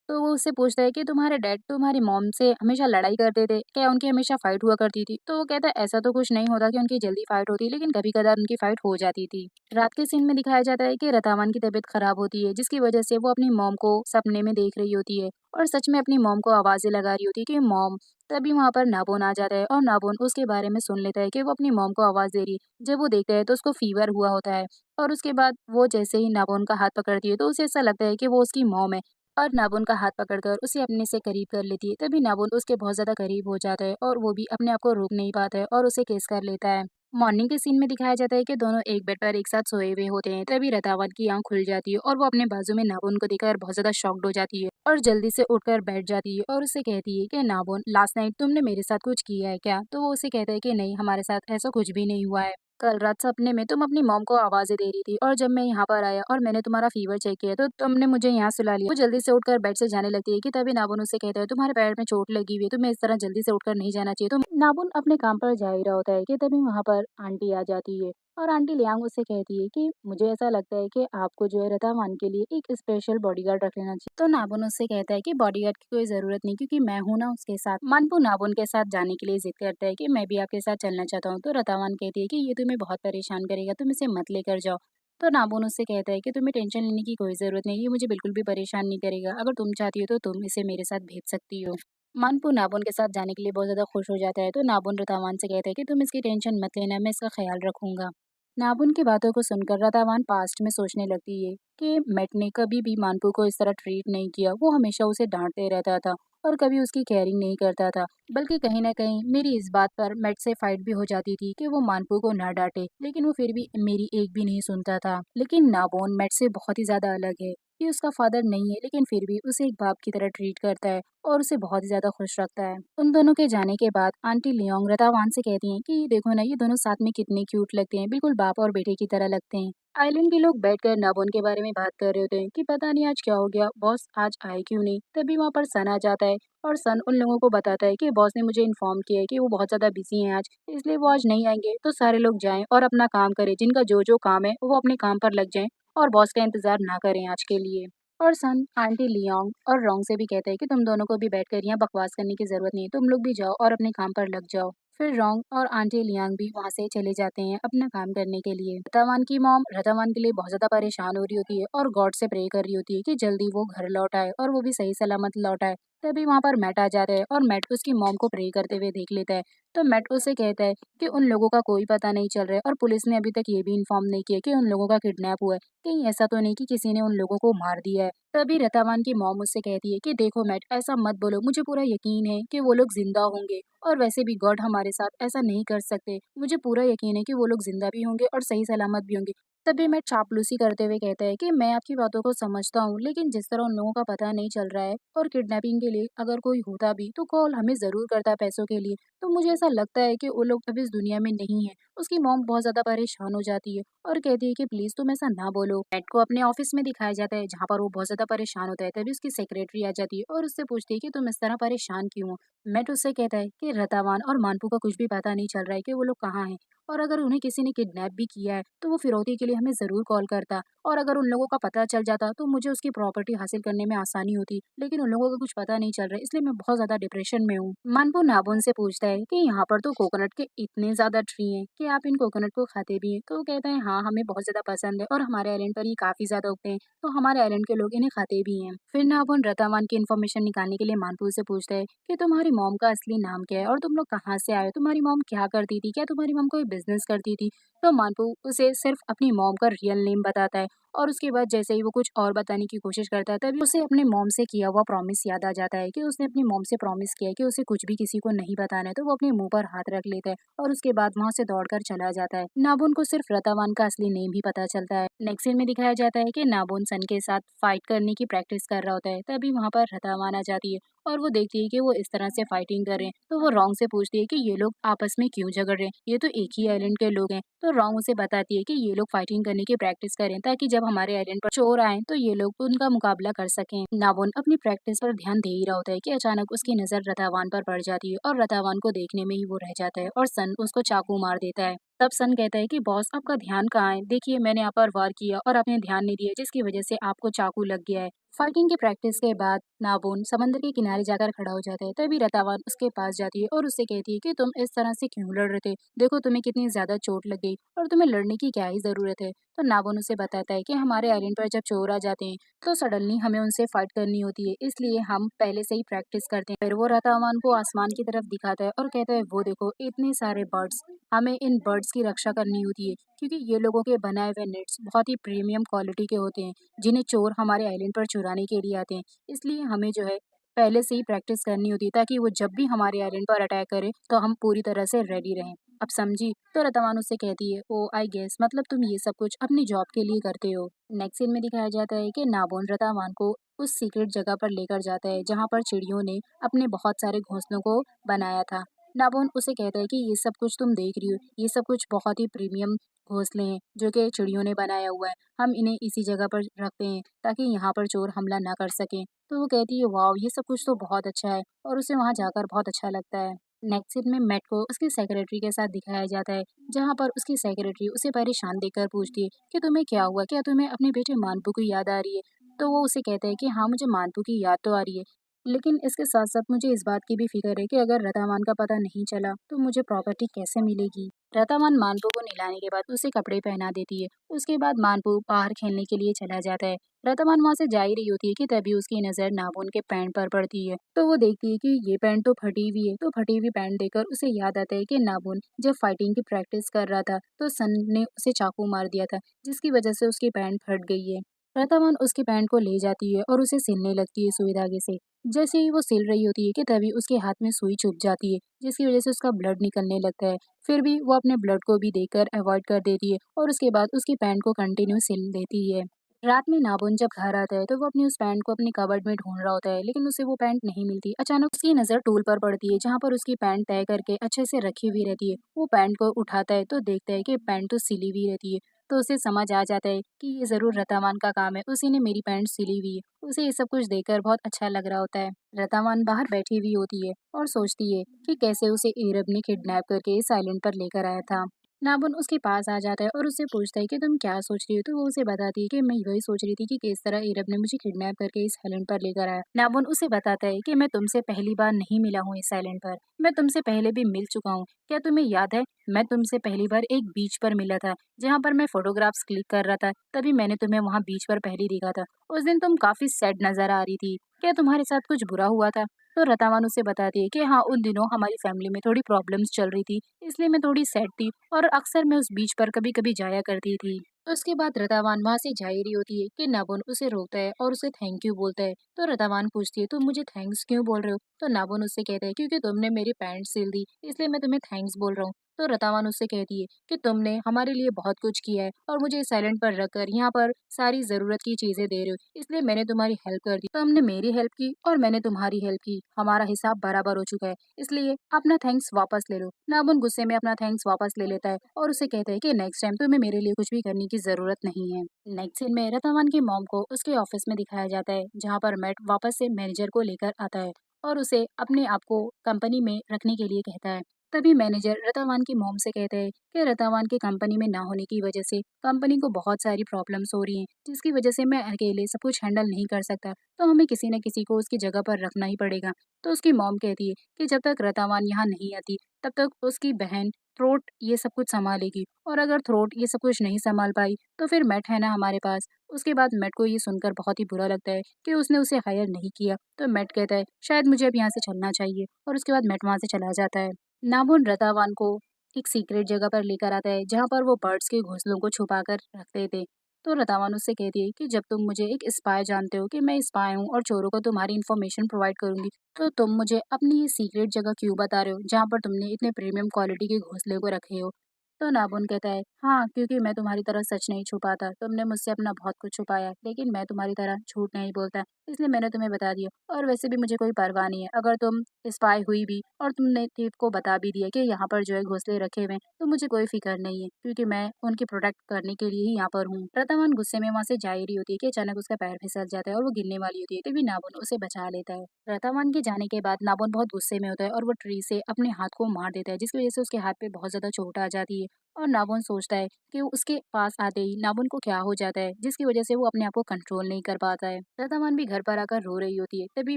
तो वो उससे पूछता है कि तुम्हारे डैड तुम्हारी मॉम से हमेशा लड़ाई करते थे क्या, उनकी हमेशा फाइट हुआ करती थी? तो वो कहता है ऐसा तो कुछ नहीं होता कि उनकी जल्दी फाइट होती, लेकिन कभी कदार उनकी फाइट हो जाती थी। रात के सीन में दिखाया जाता है कि रतावान की तबीयत खराब होती है, जिसकी वजह से वो अपनी मॉम को सपने में देख रही होती है और सच में अपनी मॉम को आवाजें लगा रही होती है कि मॉम। तभी वहां पर नाबोन आ जाता है और नाबोन उसके बारे में सुन लेता है कि वो अपनी मॉम को आवाज दे रही है। जब वो देखता है तो उसको फीवर हुआ होता है और उसके बाद वो जैसे ही नाबोन का हाथ पकड़ती है तो उसे ऐसा लगता है कि वो उसकी मॉम है और नाबुन का हाथ पकड़कर उसे अपने से करीब कर लेती है। तभी नाबुन उसके बहुत ज्यादा करीब हो जाता है और वो भी अपने आप को रोक नहीं पाता है और उसे किस कर लेता है। मॉर्निंग के सीन में दिखाया जाता है कि दोनों एक बेड पर एक साथ सोए हुए होते हैं। तभी रतावत की आंख खुल जाती है और वो अपने बाजू में नाबुन को देखकर बहुत ज्यादा शॉक्ड हो जाती है और जल्दी से उठकर बैठ जाती है और उसे कहती है कि नाबुन लास्ट नाइट तुमने मेरे साथ कुछ किया है क्या? तो वो उसे कहता है कि नहीं, हमारे साथ ऐसा कुछ भी नहीं हुआ है। कल रात सपने में तुम अपनी मॉम को आवाजें दे रही थी और जब मैं यहाँ पर आया और मैंने तुम्हारा फीवर चेक किया तो तुमने मुझे यहाँ सुला लिया। वो जल्दी से उठकर बेड से जाने लगती है कि तभी नाबुन उससे कहता है तुम्हारे पैर में चोट लगी हुई है, तुम्हें इस तरह जल्दी से उठकर नहीं जाना चाहिए। तो नाबुन अपने काम पर जा ही रहा होता है कि तभी वहाँ पर आंटी आ जाती है और आंटी लियांग उससे कहती है कि मुझे ऐसा लगता है कि आपको जो है रतावान के लिए एक स्पेशल बॉडीगार्ड रख लेना चाहिए। तो नाबुन उससे कहता है कि बॉडीगार्ड की कोई जरूरत नहीं क्योंकि मैं हूं ना उसके साथ। मानपू नाबुन के साथ जाने के लिए जिद करता है कि मैं भी आपके साथ चलना चाहता हूँ। तो रतावान कहती है कि ये तुम्हें बहुत परेशान करेगा, तुम इसे मत लेकर जाओ। तो नाबुन उससे कहता है कि तुम्हें टेंशन लेने की कोई जरूरत नहीं, ये मुझे बिल्कुल भी परेशान नहीं करेगा, अगर तुम चाहती हो तो तुम इसे मेरे साथ भेज सकती हो। मानपू नाबुन के साथ जाने के लिए बहुत ज्यादा खुश हो जाता है। तो नाबुन रतावान से कहता है कि तुम इसकी टेंशन मत लेना, मैं इसका ख्याल रखूंगा। नाबुन की बातों को सुनकर रतावान पास्ट में सोचने लगती है कि मैट ने कभी भी मानपू को इस तरह ट्रीट नहीं किया, वो हमेशा उसे डांटते रहता था और कभी उसकी केयरिंग नहीं करता था। बल्कि कहीं ना कहीं मेरी इस बात पर मैट से फाइट भी हो जाती थी कि वो मानपू को ना डांटे, लेकिन वो फिर भी मेरी एक भी नहीं सुनता था। लेकिन नाबोन मैट से बहुत ही ज्यादा अलग है। ये उसका फादर नहीं है लेकिन फिर भी उसे एक बाप की तरह ट्रीट करता है और उसे बहुत ही ज्यादा खुश रखता है। उन दोनों के जाने के बाद आंटी लियोंग रतावान से कहती हैं कि देखो ना, ये दोनों साथ में कितने क्यूट लगते हैं, बिल्कुल बाप और बेटे की तरह लगते हैं। आइलैंड के लोग बैठकर नाबोन के बारे में बात कर रहे होते हैं कि पता नहीं आज क्या हो गया, बॉस आज आए क्यों नहीं। तभी वहाँ पर सन आ जाता है और सन उन लोगों को बताता है कि बॉस ने मुझे इन्फॉर्म किया है कि वो बहुत ज्यादा बिजी हैं आज, इसलिए वो आज नहीं आएंगे। तो सारे लोग जाएं और अपना काम करें, जिनका जो जो काम है वो अपने काम पर लग जाएं और बॉस का इंतजार ना करें आज के लिए। और सन आंटी लियोंग और रोंग से भी कहते हैं कि तुम दोनों को भी बैठकर यहाँ बकवास करने की जरूरत नहीं है, तुम लोग भी जाओ और अपने काम पर लग जाओ। फिर रोंग और आंटी लियांग भी वहाँ से चले जाते हैं अपना काम करने के लिए। रतावान की मॉम रतावान के लिए बहुत ज्यादा परेशान हो रही होती है और गॉड से प्रे कर रही होती है कि जल्दी वो घर लौट आए और वो भी सही सलामत लौट आए। तभी वहाँ पर मैट आ जाता है और मैट उसकी मॉम को प्रे करते हुए देख लेता है। तो मैट उसे कहता है कि उन लोगों का कोई पता नहीं चल रहा है और पुलिस ने अभी तक ये भी इन्फॉर्म नहीं किया कि उन लोगों का किडनैप हुआ है, कहीं ऐसा तो नहीं कि किसी ने उन लोगों को मार दिया है। तभी रतावान की मॉम उससे कहती है कि देखो मैट, ऐसा मत बोलो, मुझे पूरा यकीन है कि वो लोग जिंदा होंगे और वैसे भी गॉड हमारे साथ ऐसा नहीं कर सकते, मुझे पूरा यकीन है कि वो लोग जिंदा भी होंगे और सही सलामत भी होंगे। तभी मैट चापलूसी करते हुए कहता है कि मैं आपकी बातों को समझता हूँ, लेकिन जिस तरह उन लोगों का पता नहीं चल रहा है और किडनैपिंग के लिए अगर कोई होता भी तो कॉल हमें जरूर करता पैसों के लिए, तो मुझे ऐसा लगता है कि वो लोग अब इस दुनिया में नहीं है। उसकी मॉम बहुत ज्यादा परेशान हो जाती है और कहती है कि प्लीज तुम ऐसा ना बोलो। मैट को अपने ऑफिस में दिखाया जाता है जहाँ पर वो बहुत ज्यादा परेशान होता है। तभी उसकी सेक्रेटरी आ जाती है और उससे पूछती है कि तुम इस तरह परेशान क्यों हो। मैट उससे कहता है कि रतावान और मानपू का कुछ भी पता नहीं चल रहा है कि वो लोग कहाँ हैं, और अगर उन्हें किसी ने किडनैप भी किया है तो वो फिरौती के लिए हमें जरूर कॉल करता, और अगर उन लोगों का पता चल जाता तो मुझे उसकी प्रॉपर्टी हासिल करने में आसानी होती, लेकिन उन लोगों का कुछ पता नहीं चल रहा है, इसलिए मैं बहुत ज्यादा डिप्रेशन में हूँ। मानपू नाबुन से पूछता है कि यहाँ पर तो कोकोनट के इतने ज्यादा ट्री हैं कि आप इन कोकोनट को खाते भी हैं? तो वो कहता है हाँ, हमें बहुत ज्यादा पसंद है और हमारे आइलैंड पर ये काफी ज्यादा उगते हैं, तो हमारे आइलैंड के लोग इन्हें खाते भी हैं। फिर नाबुन रतावान की इन्फॉर्मेशन निकालने के लिए मानपू से पूछता है कि तुम्हारी मॉम का असली नाम क्या है और तुम लोग कहाँ से आए हो, तुम्हारी मॉम क्या करती थी, क्या तुम्हारी मॉम कोई बिजनेस करती थी? तो मानपू उसे सिर्फ अपनी मॉम का रियल नेम बताता है और उसके बाद जैसे ही वो कुछ और बताने की कोशिश करता है तभी उसे अपने मॉम से किया हुआ प्रॉमिस याद आ जाता है कि उसने अपनी मॉम से प्रॉमिस किया है कि उसे कुछ भी किसी को नहीं बताना है। तो वो अपने मुंह पर हाथ रख लेता है और उसके बाद वहाँ से दौड़कर चला जाता है। नाबुन को सिर्फ रतावान का असली नेम ही पता चलता है। नेक्स्ट सीन में दिखाया जाता है कि नाबुन सन के साथ फाइट करने की प्रैक्टिस कर रहा होता है। तभी वहाँ पर रतावान आ जाती है और वो देखती है कि वो इस तरह से फाइटिंग कर रहे हैं। तो वो रोंग से पूछती है कि ये लोग आपस में क्यों झगड़ रहे हैं, ये तो एक ही आइलैंड के लोग हैं। तो रोंग उसे बताती है कि ये लोग फाइटिंग करने की प्रैक्टिस करें ताकि जब हमारे आइलैंड पर चोर आए तो ये लोग उनका मुकाबला कर सकें। नाबुन अपनी प्रैक्टिस पर ध्यान दे ही रहा होता है कि अचानक उसकी नजर रतावान पर पड़ जाती है और रतावान को देखने में ही वो रह जाता है और सन उसको चाकू मार देता है। तब सन कहता है कि बॉस आपका ध्यान कहाँ है, देखिए मैंने आप पर वार किया और आपने ध्यान नहीं दिया जिसकी वजह से आपको चाकू लग गया है। फाइटिंग की प्रैक्टिस के बाद नाबुन समंदर के किनारे जाकर खड़ा हो जाता है। तभी रतावान उसके पास जाती है और उससे कहती है कि तुम इस तरह से क्यों लड़ रहे थे, देखो तुम्हें कितनी ज्यादा चोट लग गई और तुम्हें लड़ने की क्या ही जरूरत है। तो नाबुन उसे बताता है कि हमारे आइलैंड पर जब चोर आ जाते हैं तो सडनली हमें उनसे फाइट करनी होती है, इसलिए हम पहले से ही प्रैक्टिस करते हैं। फिर वो रतावान को आसमान की तरफ दिखाता है और कहता है वो देखो इतने सारे बर्ड्स, हमें इन बर्ड्स की रक्षा करनी होती है क्योंकि ये लोगों के बनाए हुए नेट्स बहुत ही प्रीमियम क्वालिटी के होते हैं जिन्हें चोर हमारे आइलैंड पर चुराने के लिए आते हैं। इसलिए हमें जो है पहले से ही प्रैक्टिस करनी होती है ताकि वो जब भी हमारे आइलैंड पर अटैक करे तो हम पूरी तरह से रेडी रहें। अब समझी? तो रतवान उससे कहती है ओ आई गेस मतलब तुम ये सब कुछ अपनी जॉब के लिए करते हो। नेक्स्ट सीन में दिखाया जाता है कि नाबोन रतावान को उस सीक्रेट जगह पर लेकर जाता है जहाँ पर चिड़ियों ने अपने बहुत सारे घोंसलों को बनाया था। नाबोन उसे कहता है कि ये सब कुछ तुम देख रही हो, ये सब कुछ बहुत ही प्रीमियम घोंसले हैं जो कि चिड़ियों ने बनाया हुआ है। हम इन्हें इसी जगह पर रखते हैं ताकि यहाँ पर चोर हमला ना कर सकें। तो वो कहती है वाओ ये सब कुछ तो बहुत अच्छा है और उसे वहाँ जाकर बहुत अच्छा लगता है। नेक्स्ट सीन में मैट को उसकी सेक्रेटरी के साथ दिखाया जाता है जहाँ पर उसकी सेक्रेटरी उसे परेशान देखकर पूछती है कि तुम्हें क्या हुआ, क्या तुम्हें अपने बेटे मानपू की याद आ रही है। तो वो उसे कहता है कि हाँ मुझे मानपू की याद तो आ रही है, लेकिन इसके साथ साथ मुझे इस बात की भी फिक्र है कि अगर रतावान का पता नहीं चला तो मुझे प्रॉपर्टी कैसे मिलेगी। रतावान मानपू को नहलाने के बाद उसे कपड़े पहना देती है। उसके बाद मानपू बाहर खेलने के लिए चला जाता है। रतावान वहां से जा ही रही होती है कि तभी उसकी नजर नाबुन के पैंट पर पड़ती है। तो वो देखती है कि ये पैंट तो फटी हुई है। तो फटी हुई पैंट देखकर उसे याद आता है कि नाबुन जब फाइटिंग की प्रैक्टिस कर रहा था तो सन ने उसे चाकू मार दिया था जिसकी वजह से उसकी पैंट फट गई है। रतावान उसकी पैंट को ले जाती है और उसे सिलने लगती है सुई धागे से। जैसे ही वो सिल रही होती है कि तभी उसके हाथ में सुई चुभ जाती है जिसकी वजह से उसका ब्लड निकलने लगता है। फिर भी वो अपने ब्लड को भी देखकर अवॉइड कर देती है और उसके बाद उसकी पैंट को कंटिन्यू सिल देती है। रात में नाबुन जब घर आता है तो वो अपनी उस पैंट को अपनी कबर्ड में ढूंढ रहा होता है लेकिन उसे वो पैंट नहीं मिलती। अचानक उसकी नजर टूल पर पड़ती है जहाँ पर उसकी पैंट तय करके अच्छे से रखी हुई रहती है। वो पैंट को उठाता है तो देखता है कि पैंट तो सिली हुई रहती है। तो उसे समझ आ जाता है कि ये जरूर रतावान का काम है, उसी ने मेरी पैंट सिली हुई है। उसे ये सब कुछ देखकर बहुत अच्छा लग रहा होता है। रतावान बाहर बैठी हुई होती है और सोचती है कि कैसे उसे एरब ने किडनैप करके इस आइलैंड पर लेकर आया था। नाबुन उसके पास आ जाता है और उससे पूछता है कि तुम क्या सोच रही हो। तो वो उसे बताती है कि मैं वही सोच रही थी कि किस तरह एरब ने मुझे किडनैप करके इस आइलैंड पर लेकर आया। नाबुन उसे बताता है कि मैं तुमसे पहली बार नहीं मिला हूँ इस आइलैंड पर, मैं तुमसे पहले भी मिल चुका हूँ। क्या तुम्हें याद है मैं तुमसे पहली बार एक बीच पर मिला था जहाँ पर मैं फोटोग्राफ्स क्लिक कर रहा था, तभी मैंने तुम्हें वहाँ बीच पर पहले देखा था। उस दिन तुम काफी सैड नजर आ रही थी, क्या तुम्हारे साथ कुछ बुरा हुआ था। तो रतावान उसे बताती है कि हाँ उन दिनों हमारी फैमिली में थोड़ी प्रॉब्लम्स चल रही थी इसलिए मैं थोड़ी सैड थी और अक्सर मैं उस बीच पर कभी कभी जाया करती थी। तो उसके बाद रतावान वहां से जा ही रही होती है कि नाबुन उसे रोकता है और उसे थैंक यू बोलता है। तो रतावान पूछती है तुम मुझे थैंक्स क्यों बोल रहे हो। तो नाबुन उससे कहता है क्योंकि तुमने मेरी पैंट सिल दी इसलिए मैं तुम्हें थैंक्स बोल रहा हूँ। तो रतावान उससे कहती है कि तुमने हमारे लिए बहुत कुछ किया है और मुझे इस आइलैंड पर रखकर यहाँ पर सारी जरूरत की चीजें दे रहे हो इसलिए मैंने तुम्हारी हेल्प कर दी। तो हमने मेरी हेल्प की और मैंने तुम्हारी हेल्प की, हमारा हिसाब बराबर हो चुका है, इसलिए अपना थैंक्स वापस ले लो। नाबुन गुस्से में अपना थैंक्स वापस ले लेता है और उसे कहता है कि नेक्स्ट टाइम तुम्हें मेरे लिए कुछ भी करने की जरूरत नहीं है। नेक्स्ट सीन में रतावान की मॉम को उसके ऑफिस में दिखाया जाता है जहाँ पर मैट वापस से मैनेजर को लेकर आता है और उसे अपने आप को कंपनी में रखने के लिए कहता है। तभी मैनेजर रतावान की मॉम से कहते हैं कि रतावान के कंपनी में ना होने की वजह से कंपनी को बहुत सारी प्रॉब्लम्स हो रही हैं जिसकी वजह से मैं अकेले सब कुछ हैंडल नहीं कर सकता, तो हमें किसी न किसी को उसकी जगह पर रखना ही पड़ेगा। तो उसकी मॉम कहती है कि जब तक रतावान यहाँ नहीं आती तब तक उसकी बहन थ्रोट ये सब कुछ संभालेगी और अगर थ्रोट ये सब कुछ नहीं संभाल पाई तो फिर मैट है ना हमारे पास। उसके बाद मैट को ये सुनकर बहुत ही बुरा लगता है कि उसने उसे हायर नहीं किया। तो मैट कहता है शायद मुझे अब यहाँ से चलना चाहिए और उसके बाद मैट वहाँ से चला जाता है। नाबुन रतावान को एक सीक्रेट जगह पर लेकर आता है जहाँ पर वो बर्ड्स के घोंसलों को छुपा कर रखते थे। तो रतावान उससे कहती है कि जब तुम मुझे एक स्पाई जानते हो कि मैं स्पाई हूँ और चोरों को तुम्हारी इन्फॉर्मेशन प्रोवाइड करूंगी, तो तुम मुझे अपनी ये सीक्रेट जगह क्यों बता रहे हो जहाँ पर तुमने इतने प्रीमियम क्वालिटी के घोंसले को रखे हो। तो नाबुन कहता है, हाँ, क्योंकि मैं तुम्हारी तरह सच नहीं छुपाता। तुमने मुझसे अपना बहुत कुछ छुपाया है, लेकिन मैं तुम्हारी तरह झूठ नहीं बोलता, इसलिए मैंने तुम्हें बता दिया। और वैसे भी मुझे कोई परवाह नहीं है, अगर तुम स्पाई हुई भी और तुमने थीफ को बता भी दिया कि यहाँ पर जो है घोंसले रखे हुए हैं, तो मुझे कोई फिक्र नहीं है, क्योंकि मैं उनकी प्रोटेक्ट करने के लिए ही यहाँ पर हूँ। रतावान गुस्से में वहाँ से जा ही रही होती है कि अचानक उसका पैर फिसल जाता है और वो गिरने वाली होती है, तभी नाबुन उसे बचा लेता है। रतावान के जाने के बाद नाबुन बहुत गुस्से में होता है और वो ट्री से अपने हाथ को मार देता है, जिसकी वजह से उसके हाथ पे बहुत ज्यादा चोट आ जाती है। और नाबुन सोचता है कि उसके पास आते ही नाबुन को क्या हो जाता है, जिसकी वजह से वो अपने आप को कंट्रोल नहीं कर पाता है। रतावान भी घर पर आकर रो रही होती है, तभी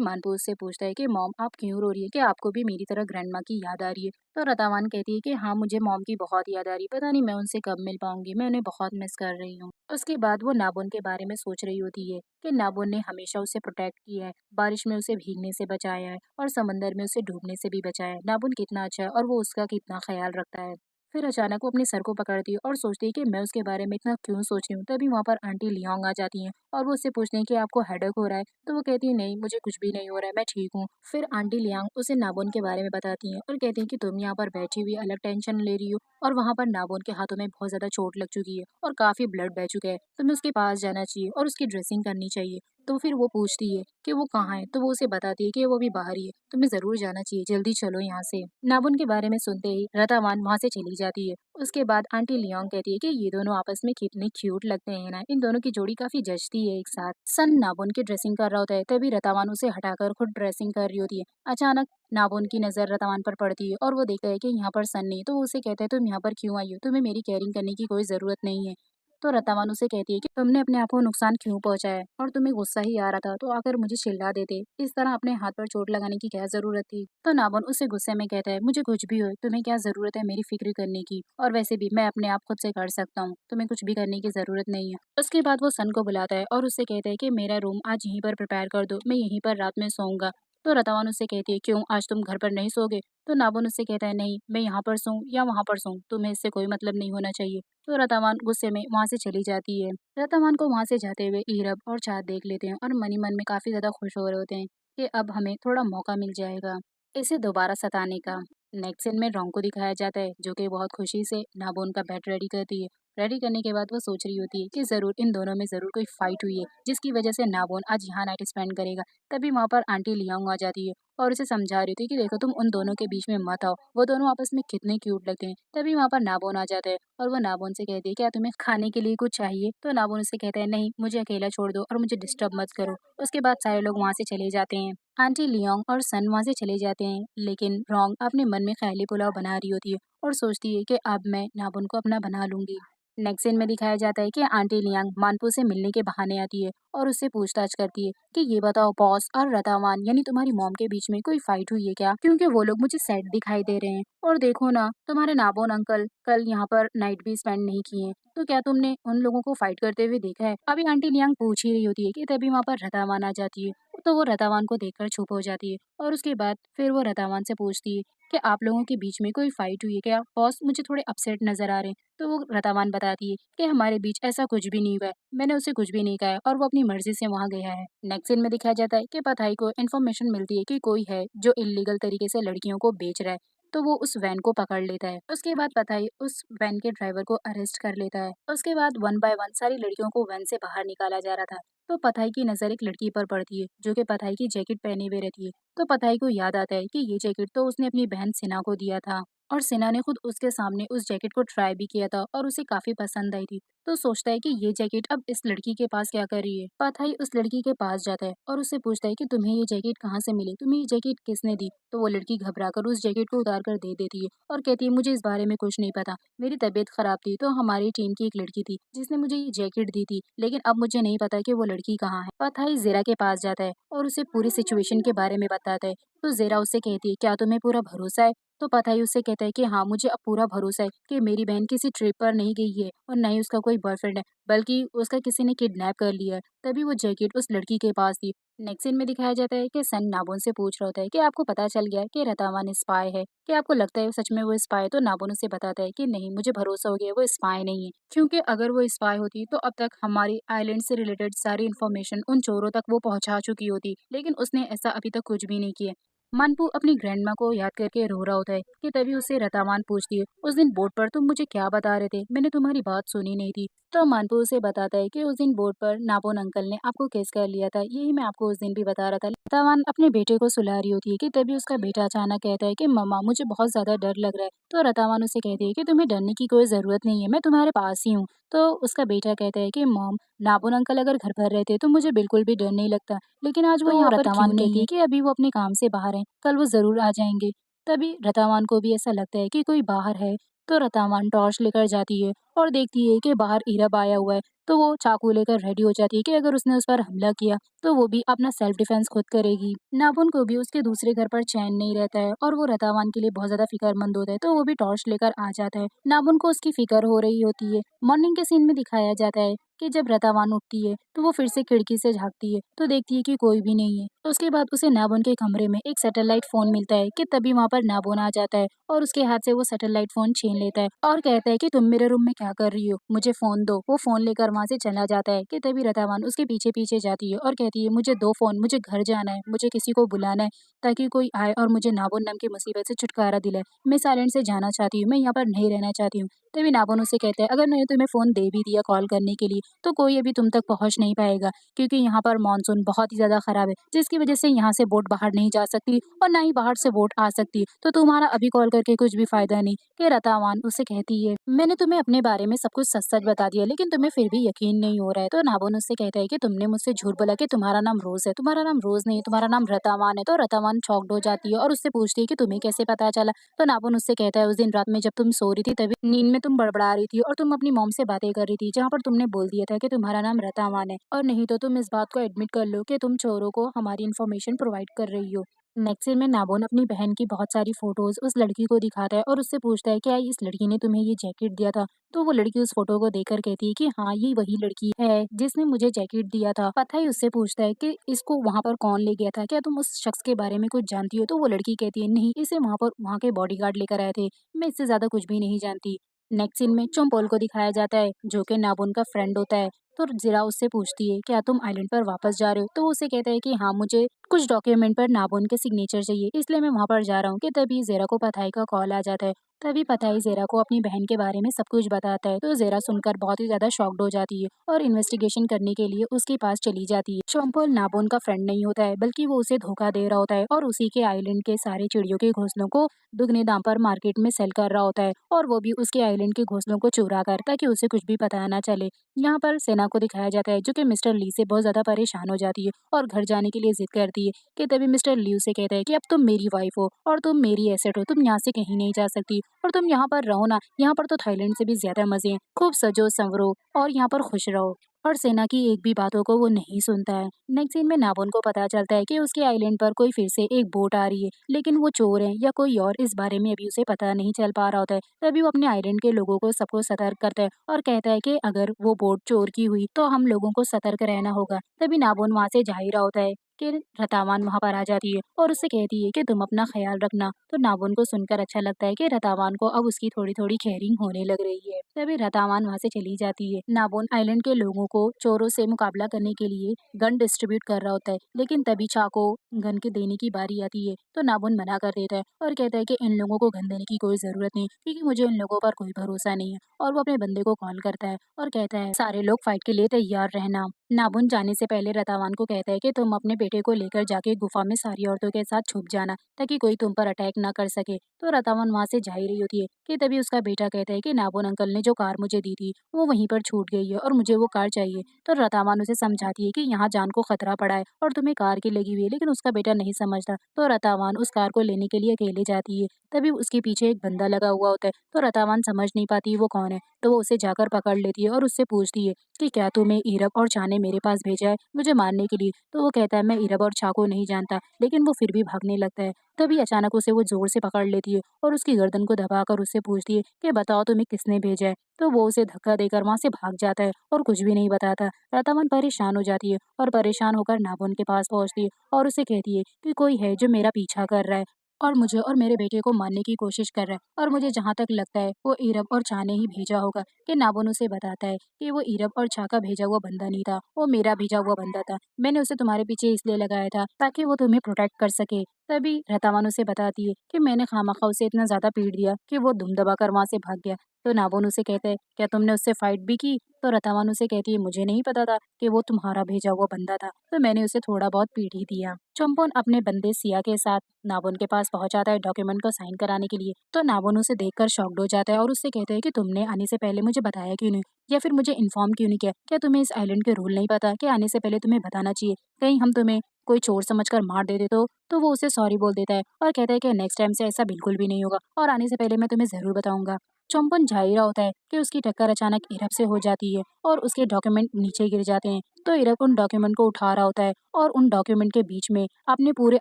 मानपू उससे पूछता है कि मॉम, आप क्यों रो रही है, कि आपको भी मेरी तरह ग्रैंड माँ की याद आ रही है। तो रतावान कहती है कि हाँ, मुझे मॉम की बहुत याद आ रही है, पता नहीं मैं उनसे कब मिल पाऊंगी, मैं उन्हें बहुत मिस कर रही हूँ। उसके बाद वो नाबुन के बारे में सोच रही होती है कि नाबुन ने हमेशा उसे प्रोटेक्ट किया है, बारिश में उसे भीगने से बचाया है और समंदर में उसे डूबने से भी बचाया है। नाबुन कितना अच्छा है और वो उसका कितना ख्याल रखता है। फिर अचानक वो अपने सर को पकड़ती है और सोचती है कि मैं उसके बारे में इतना क्यों सोच रही हूँ। तभी वहाँ पर आंटी लियोंग आ जाती हैं और वो उससे पूछती हैं कि आपको हेडेक हो रहा है। तो वो कहती है, नहीं, मुझे कुछ भी नहीं हो रहा है, मैं ठीक हूँ। फिर आंटी लियांग उसे नाबुन के बारे में बताती हैं और कहती हैं कि तुम यहाँ पर बैठी हुई अलग टेंशन ले रही हो और वहाँ पर नाबुन के हाथों में बहुत ज्यादा चोट लग चुकी है और काफी ब्लड बह चुका है, तुम्हें उसके पास जाना चाहिए और उसकी ड्रेसिंग करनी चाहिए। तो फिर वो पूछती है कि वो कहाँ है, तो वो उसे बताती है कि वो भी बाहर ही है, तुम्हें जरूर जाना चाहिए, जल्दी चलो यहाँ से। नाबुन के बारे में सुनते ही रतावान वहाँ से चली जाती है। उसके बाद आंटी लियोंग कहती है कि ये दोनों आपस में कितने क्यूट लगते हैं ना, इन दोनों की जोड़ी काफी जचती है एक साथ। सन नाबुन की ड्रेसिंग कर रहा होता है, तभी रतावान उसे हटाकर खुद ड्रेसिंग कर रही होती है। अचानक नाबुन की नजर रतावान पर पड़ती है और वो देखता है कि यहाँ पर सन नहीं, तो वो उसे कहता है, तुम यहाँ पर क्यों आई हो, तुम्हें मेरी केयरिंग करने की कोई जरूरत नहीं है। तो रतावान उसे कहती है कि तुमने अपने आप को नुकसान क्यों पहुंचाया और तुम्हें गुस्सा ही आ रहा था तो आकर मुझे चिल्ला देते, इस तरह अपने हाथ पर चोट लगाने की क्या जरूरत थी। तो नाबुन उससे गुस्से में कहता है, मुझे कुछ भी हो, तुम्हें क्या जरूरत है मेरी फिक्र करने की, और वैसे भी मैं अपने आप खुद से कर सकता हूँ, तुम्हें कुछ भी करने की जरूरत नहीं है। उसके बाद वो सन को बुलाता है और उससे कहता है कि मेरा रूम आज यहीं पर प्रिपेयर कर दो, मैं यहीं पर रात में सोऊंगा। तो रतावान उससे कहती है, क्यों, आज तुम घर पर नहीं सोओगे। तो नाबुन उससे कहता है, नहीं, मैं यहाँ पर सोऊं या वहाँ पर सोऊं, तुम्हें इससे कोई मतलब नहीं होना चाहिए। तो रतावान गुस्से में वहाँ से चली जाती है। रतावान को वहाँ से जाते हुए ईरब और चाँद देख लेते हैं और मन ही मन में काफी ज्यादा खुश हो रहे होते हैं कि अब हमें थोड़ा मौका मिल जाएगा इसे दोबारा सताने का। नेक्स्ट सीन में रोंग को दिखाया जाता है जो कि बहुत खुशी से नाबुन का बेड रेडी करती है। रेडी करने के बाद वो सोच रही होती है कि जरूर इन दोनों में जरूर कोई फाइट हुई है जिसकी वजह से नाबुन आज यहाँ नाइट स्पेंड करेगा। तभी वहाँ पर आंटी लियांग आ जाती है और उसे समझा रही होती है कि देखो, तुम उन दोनों के बीच में मत आओ, वो दोनों आपस में कितने क्यूट लगते हैं। तभी वहाँ पर नाबुन आ जाता है और वो नाबुन से कहती है, क्या तुम्हें खाने के लिए कुछ चाहिए। तो नाबुन उससे कहता है, नहीं, मुझे अकेला छोड़ दो और मुझे डिस्टर्ब मत करो। उसके बाद सारे लोग वहाँ से चले जाते हैं। आंटी लियोंग और सन वहाँ से चले जाते हैं, लेकिन रोंग अपने मन में ख्याली पुलाव बना रही होती है और सोचती है कि अब मैं नाबुन को अपना बना लूंगी। नेक्स्ट सीन में दिखाया जाता है कि आंटी लियांग मानपू से मिलने के बहाने आती है और उससे पूछताछ करती है कि ये बताओ, बॉस और रतावान यानी तुम्हारी मॉम के बीच में कोई फाइट हुई है क्या, क्योंकि वो लोग मुझे सैड दिखाई दे रहे हैं। और देखो ना, तुम्हारे नाबोन अंकल कल यहाँ पर नाइट भी स्पेंड नहीं किए, तो क्या तुमने उन लोगों को फाइट करते हुए देखा है। अभी आंटी लियांग पूछ ही रही होती है कि तभी वहाँ पर रतावान आ जाती है। तो वो रतावान को देखकर चुप हो जाती है और उसके बाद फिर वो रतावान से पूछती है कि आप लोगों के बीच में कोई फाइट हुई है क्या, बॉस मुझे थोड़े अपसेट नजर आ रहे हैं। तो वो रतावान बताती है कि हमारे बीच ऐसा कुछ भी नहीं हुआ है, मैंने उसे कुछ भी नहीं कहा है और वो अपनी मर्जी से वहाँ गया है। नेक्स्ट सीन में दिखाया जाता है कि पथाई को इन्फॉर्मेशन मिलती है कि कोई है जो इलीगल तरीके से लड़कियों को बेच रहा है। तो वो उस वैन को पकड़ लेता है। उसके बाद पथाई उस वैन के ड्राइवर को अरेस्ट कर लेता है। उसके बाद वन बाय वन सारी लड़कियों को वैन से बाहर निकाला जा रहा था। तो पथाई की नजर एक लड़की पर पड़ती है जो कि पथाई की जैकेट पहने हुए रहती है। तो पथाई को याद आता है कि ये जैकेट तो उसने अपनी बहन सिना को दिया था और सिना ने खुद उसके सामने उस जैकेट को ट्राई भी किया था और उसे काफी पसंद आई थी। तो सोचता है कि ये जैकेट अब इस लड़की के पास क्या कर रही है। पथाई उस लड़की के पास जाता है और उससे पूछता है कि तुम्हें ये जैकेट कहाँ से मिली, तुम्हें ये जैकेट किसने दी। तो वो लड़की घबराकर उस जैकेट को उतार कर दे देती है और कहती है, मुझे इस बारे में कुछ नहीं पता, मेरी तबीयत खराब थी तो हमारी टीम की एक लड़की थी जिसने मुझे ये जैकेट दी थी, लेकिन अब मुझे नहीं पता कि वो लड़की कहाँ है। पथाई जेरा के पास जाता है और उसे पूरी सिचुएशन के बारे में बताता है। तो जेरा उससे कहती है, क्या तुम्हें पूरा भरोसा है। तो पथाई उससे कहता है कि हाँ, मुझे अब पूरा भरोसा है कि मेरी बहन किसी ट्रिप पर नहीं गई है और न ही उसका कोई बॉयफ्रेंड है, बल्कि उसका किसी ने किडनैप कर लिया है। तभी वो जैकेट उस लड़की के पास थी। नेक्स्ट सीन में दिखाया जाता है कि सन नाबुन से पूछ रहा होता है कि आपको पता चल गया है कि रतावान स्पाई है, कि आपको लगता है सच में वो स्पाई है? तो नाबुन उसे बताता है कि नहीं, मुझे भरोसा हो गया, वो स्पाई नहीं है, क्योंकि अगर वो स्पाई होती तो अब तक हमारी आइलैंड से रिलेटेड सारी इन्फॉर्मेशन उन चोरों तक वो पहुंचा चुकी होती, लेकिन उसने ऐसा अभी तक कुछ भी नहीं किया। मानपू अपनी ग्रैंडमा को याद करके रो रहा होता है कि तभी उसे रतावान पूछती है, उस दिन बोट पर तुम मुझे क्या बता रहे थे, मैंने तुम्हारी बात सुनी नहीं थी। तो मानपू उसे बताता है कि उस दिन बोट पर नापोन अंकल ने आपको केस कर लिया था, यही मैं आपको उस दिन भी बता रहा था। रतावान अपने बेटे को सुला रही होती है कि तभी उसका बेटा अचानक कहता है कि मम्मा मुझे बहुत ज्यादा डर लग रहा है। तो रतावान उसे कहती है कि तुम्हें डरने की कोई जरूरत नहीं है, मैं तुम्हारे पास ही हूँ। तो उसका बेटा कहता है कि मॉम, नाबुन अंकल अगर घर पर रहते तो मुझे बिल्कुल भी डर नहीं लगता, लेकिन आज वो तो यहाँ पर रतावान क्यों नहीं कहती है है कि अभी वो अपने काम से बाहर हैं, कल वो जरूर आ जाएंगे। तभी रतावान को भी ऐसा लगता है कि कोई बाहर है। तो रतावान टॉर्च लेकर जाती है और देखती है कि बाहर इरब आया हुआ है। तो वो चाकू लेकर रेडी हो जाती है कि अगर उसने उस पर हमला किया तो वो भी अपना सेल्फ डिफेंस खुद करेगी। नाबुन को भी उसके दूसरे घर पर चैन नहीं रहता है और वो रतावान के लिए बहुत ज्यादा फिक्रमंद होता है, तो वो भी टॉर्च लेकर आ जाता है। नाबुन को उसकी फिक्र हो रही होती है। मॉर्निंग के सीन में दिखाया जाता है कि जब रतावान उठती है तो वो फिर से खिड़की से झांकती है तो देखती है कि कोई भी नहीं है। उसके बाद उसे नाबुन के कमरे में एक सैटेलाइट फोन मिलता है कि तभी वहाँ पर नाबुन आ जाता है और उसके हाथ से वो सैटेलाइट फोन छीन लेता है और कहता है कि तुम मेरे रूम में क्या कर रही हो, मुझे फोन दो। वो फोन लेकर वहाँ से चला जाता है कि तभी रतावान उसके पीछे पीछे जाती है और कहती है मुझे दो फोन, मुझे घर जाना है, मुझे किसी को बुलाना है ताकि कोई आए और मुझे नाबुन नाम की मुसीबत से छुटकारा दिलाए। मैं साइलेंट से जाना चाहती हूँ, मैं यहाँ पर नहीं रहना चाहती हूँ। तभी नाबुन उसे कहता है अगर मैंने तुम्हें फोन दे भी दिया कॉल करने के लिए तो कोई अभी तुम तक पहुंच नहीं पाएगा, क्योंकि यहाँ पर मानसून बहुत ही ज्यादा खराब है, जिसकी वजह से यहाँ से बोट बाहर नहीं जा सकती और ना ही बाहर से बोट आ सकती, तो तुम्हारा अभी कॉल करके कुछ भी फायदा नहीं। कि रतावान उसे कहती है मैंने तुम्हें अपने बारे में सब कुछ सच सच बता दिया, लेकिन तुम्हें फिर भी यकीन नहीं हो रहा है। तो नाबुन उससे कहता है कि तुमने मुझसे झूठ बोला कि तुम्हारा नाम रोज है, तुम्हारा नाम रोज नहीं, तुम्हारा नाम रतावान है। तो रतावान चौकड हो जाती है और उससे पूछती है कि तुम्हें कैसे पता चला। तो नाबुन उससे कहता है उस दिन रात में जब तुम सो रही थी तभी नींद में तुम बड़बड़ा रही थी और तुम अपनी मॉम से बातें कर रही थी, जहाँ पर तुमने बोल दिया था कि तुम्हारा नाम रतावान है, और नहीं तो तुम इस बात को एडमिट कर लो कि तुम चोरों को हमारी इन्फॉर्मेशन प्रोवाइड कर रही हो। नेक्स्ट सीन में नाबुन अपनी बहन की बहुत सारी फोटोज उस लड़की को दिखाता है और उससे पूछता है क्या इस लड़की ने तुम्हें ये जैकेट दिया था। तो वो लड़की उस फोटो को देखकर कहती है कि हाँ, ये वही लड़की है जिसने मुझे जैकेट दिया था। पता ही उससे पूछता है कि इसको वहाँ पर कौन ले गया था, क्या तुम उस शख्स के बारे में कुछ जानती हो। तो वो लड़की कहती है नहीं, इसे वहाँ के बॉडीगार्ड लेकर आए थे, मैं इससे ज्यादा कुछ भी नहीं जानती। नेक्स्ट सीन में चोम्पोल को दिखाया जाता है जो कि नाबुन का फ्रेंड होता है। तो जीरा उससे पूछती है क्या तुम आइलैंड पर वापस जा रहे हो। तो वो उसे कहता है कि हाँ, मुझे कुछ डॉक्यूमेंट पर नाबुन के सिग्नेचर चाहिए, इसलिए मैं वहाँ पर जा रहा हूँ। कि तभी जेरा को पथाई का कॉल आ जाता है। तभी पथाई जेरा को अपनी बहन के बारे में सब कुछ बताता है। तो जेरा सुनकर बहुत ही ज्यादा शॉक्ड हो जाती है और इन्वेस्टिगेशन करने के लिए उसके पास चली जाती है। चोम्पोल नाबुन का फ्रेंड नहीं होता है, बल्कि वो उसे धोखा दे रहा होता है और उसी के आइलैंड के सारे चिड़ियों के घोंसलों को दुगने दाम पर मार्केट में सेल कर रहा होता है, और वो भी उसके आइलैंड के घोंसलों को चुरा कर, ताकि उसे कुछ भी पता ना चले। यहाँ पर सेना को दिखाया जाता है जो कि मिस्टर ली से बहुत ज्यादा परेशान हो जाती है और घर जाने के लिए जिद करती है। कि तभी मिस्टर ली उसे कहता है कि अब तुम मेरी वाइफ हो और तुम मेरी एसेट हो, तुम यहाँ से कहीं नहीं जा सकती और तुम यहाँ पर रहो ना, यहाँ पर तो थाईलैंड से भी ज्यादा मजे हैं, खूब सजो संवरो और यहाँ पर खुश रहो। और सेना की एक भी बातों को वो नहीं सुनता है। नेक्स्ट सीन में नाबुन को पता चलता है कि उसके आइलैंड पर कोई फिर से एक बोट आ रही है, लेकिन वो चोर है या कोई और, इस बारे में अभी उसे पता नहीं चल पा रहा होता है। तभी वो अपने आइलैंड के लोगों को सबको सतर्क करता है और कहता है कि अगर वो बोट चोर की हुई तो हम लोगों को सतर्क रहना होगा। तभी नाबुन वहाँ से जा ही रहा होता है कि रतावान वहाँ पर आ जाती है और उससे कहती है कि तुम अपना ख्याल रखना। तो नाबुन को सुनकर अच्छा लगता है कि रतावान को अब उसकी थोड़ी थोड़ी केयरिंग होने लग रही है। तभी रतावान वहाँ से चली जाती है। नाबुन आइलैंड के लोगों को चोरों से मुकाबला करने के लिए गन डिस्ट्रीब्यूट कर रहा होता है, लेकिन तभी चाको गन के देने की बारी आती है। तो नाबुन मना कर देता है और कहता है कि इन लोगों को गन देने की कोई जरूरत नहीं, क्योंकि मुझे इन लोगों पर कोई भरोसा नहीं है। और वो अपने बंदे को कॉल करता है और कहता है सारे लोग फाइट के लिए तैयार रहना। नाबुन जाने से पहले रतावान को कहता है कि तुम अपने बेटे को लेकर जाके गुफा में सारी औरतों के साथ छुप जाना, ताकि कोई तुम पर अटैक ना कर सके। तो रतावान वहाँ से जा ही रही होती है कि तभी उसका बेटा कहता है कि नाबुन अंकल ने जो कार मुझे दी थी वो वहीं पर छूट गई है और मुझे वो कार चाहिए। तो रतावान उसे समझाती है कि यहाँ जान को खतरा पड़ा है और तुम्हें कार की लगी हुई है, लेकिन उसका बेटा नहीं समझता। तो रतावान उस कार को लेने के लिए अकेले जाती है। तभी उसके पीछे एक बंदा लगा हुआ होता है। तो रतावान समझ नहीं पाती वो कौन है, तो वो उसे जाकर पकड़ लेती है और उससे पूछती है कि क्या तुम्हें इरब और चाह ने मेरे पास भेजा है मुझे मारने के लिए। तो वो कहता है मैं इरब और चा को नहीं जानता, लेकिन वो फिर भी भागने लगता है। तभी अचानक उसे वो जोर से पकड़ लेती है और उसकी गर्दन को दबाकर उससे पूछती है कि बताओ तुम्हें किसने भेजा है। तो वो उसे धक्का देकर वहां से भाग जाता है और कुछ भी नहीं बताता। रतावन परेशान हो जाती है और परेशान होकर नाबुन के पास पहुंचती है और उसे कहती है कि कोई है जो मेरा पीछा कर रहा है और मुझे और मेरे बेटे को मारने की कोशिश कर रहा है, और मुझे जहाँ तक लगता है वो इरब और चा ने ही भेजा होगा। कि नाबुन उसे बताता है कि वो इरब और चा का भेजा हुआ बंदा नहीं था, वो मेरा भेजा हुआ बंदा था। मैंने उसे तुम्हारे पीछे इसलिए लगाया था ताकि वो तुम्हें प्रोटेक्ट कर सके। तभी रतावन उसे बताती है कि मैंने खामखा उसे इतना ज्यादा पीट दिया कि वो दुम दबाकर वहां से भाग गया। तो नाबुन उसे कहता है क्या तुमने उससे फाइट भी की? तो रतावन उसे कहती है मुझे नहीं पता था कि वो तुम्हारा भेजा हुआ बंदा था, तो मैंने उसे थोड़ा बहुत पीट ही दिया। चंपोन अपने बंदे सिया के साथ नाबुन के पास पहुंच जाता है डॉक्यूमेंट को साइन कराने के लिए। तो नाबुन उसे देखकर शॉक्ड हो जाता है और उससे कहता है कि तुमने आने से पहले मुझे बताया क्यों नहीं, या फिर मुझे इन्फॉर्म क्यों नहीं किया? क्या तुम्हें इस आइलैंड के रूल नहीं पता कि आने से पहले तुम्हें बताना चाहिए? कहीं हम तुम्हें कोई चोर समझकर मार दे तो वो उसे सॉरी बोल देता है और कहता है कि नेक्स्ट टाइम से ऐसा बिल्कुल भी नहीं होगा और आने से पहले मैं तुम्हें जरूर बताऊंगा। चंपन जा ही रहा होता है कि उसकी टक्कर अचानक इरब से हो जाती है और उसके डॉक्यूमेंट नीचे गिर जाते हैं। तो इरब उन डॉक्यूमेंट को उठा रहा होता है और उन डॉक्यूमेंट के बीच में अपने पूरे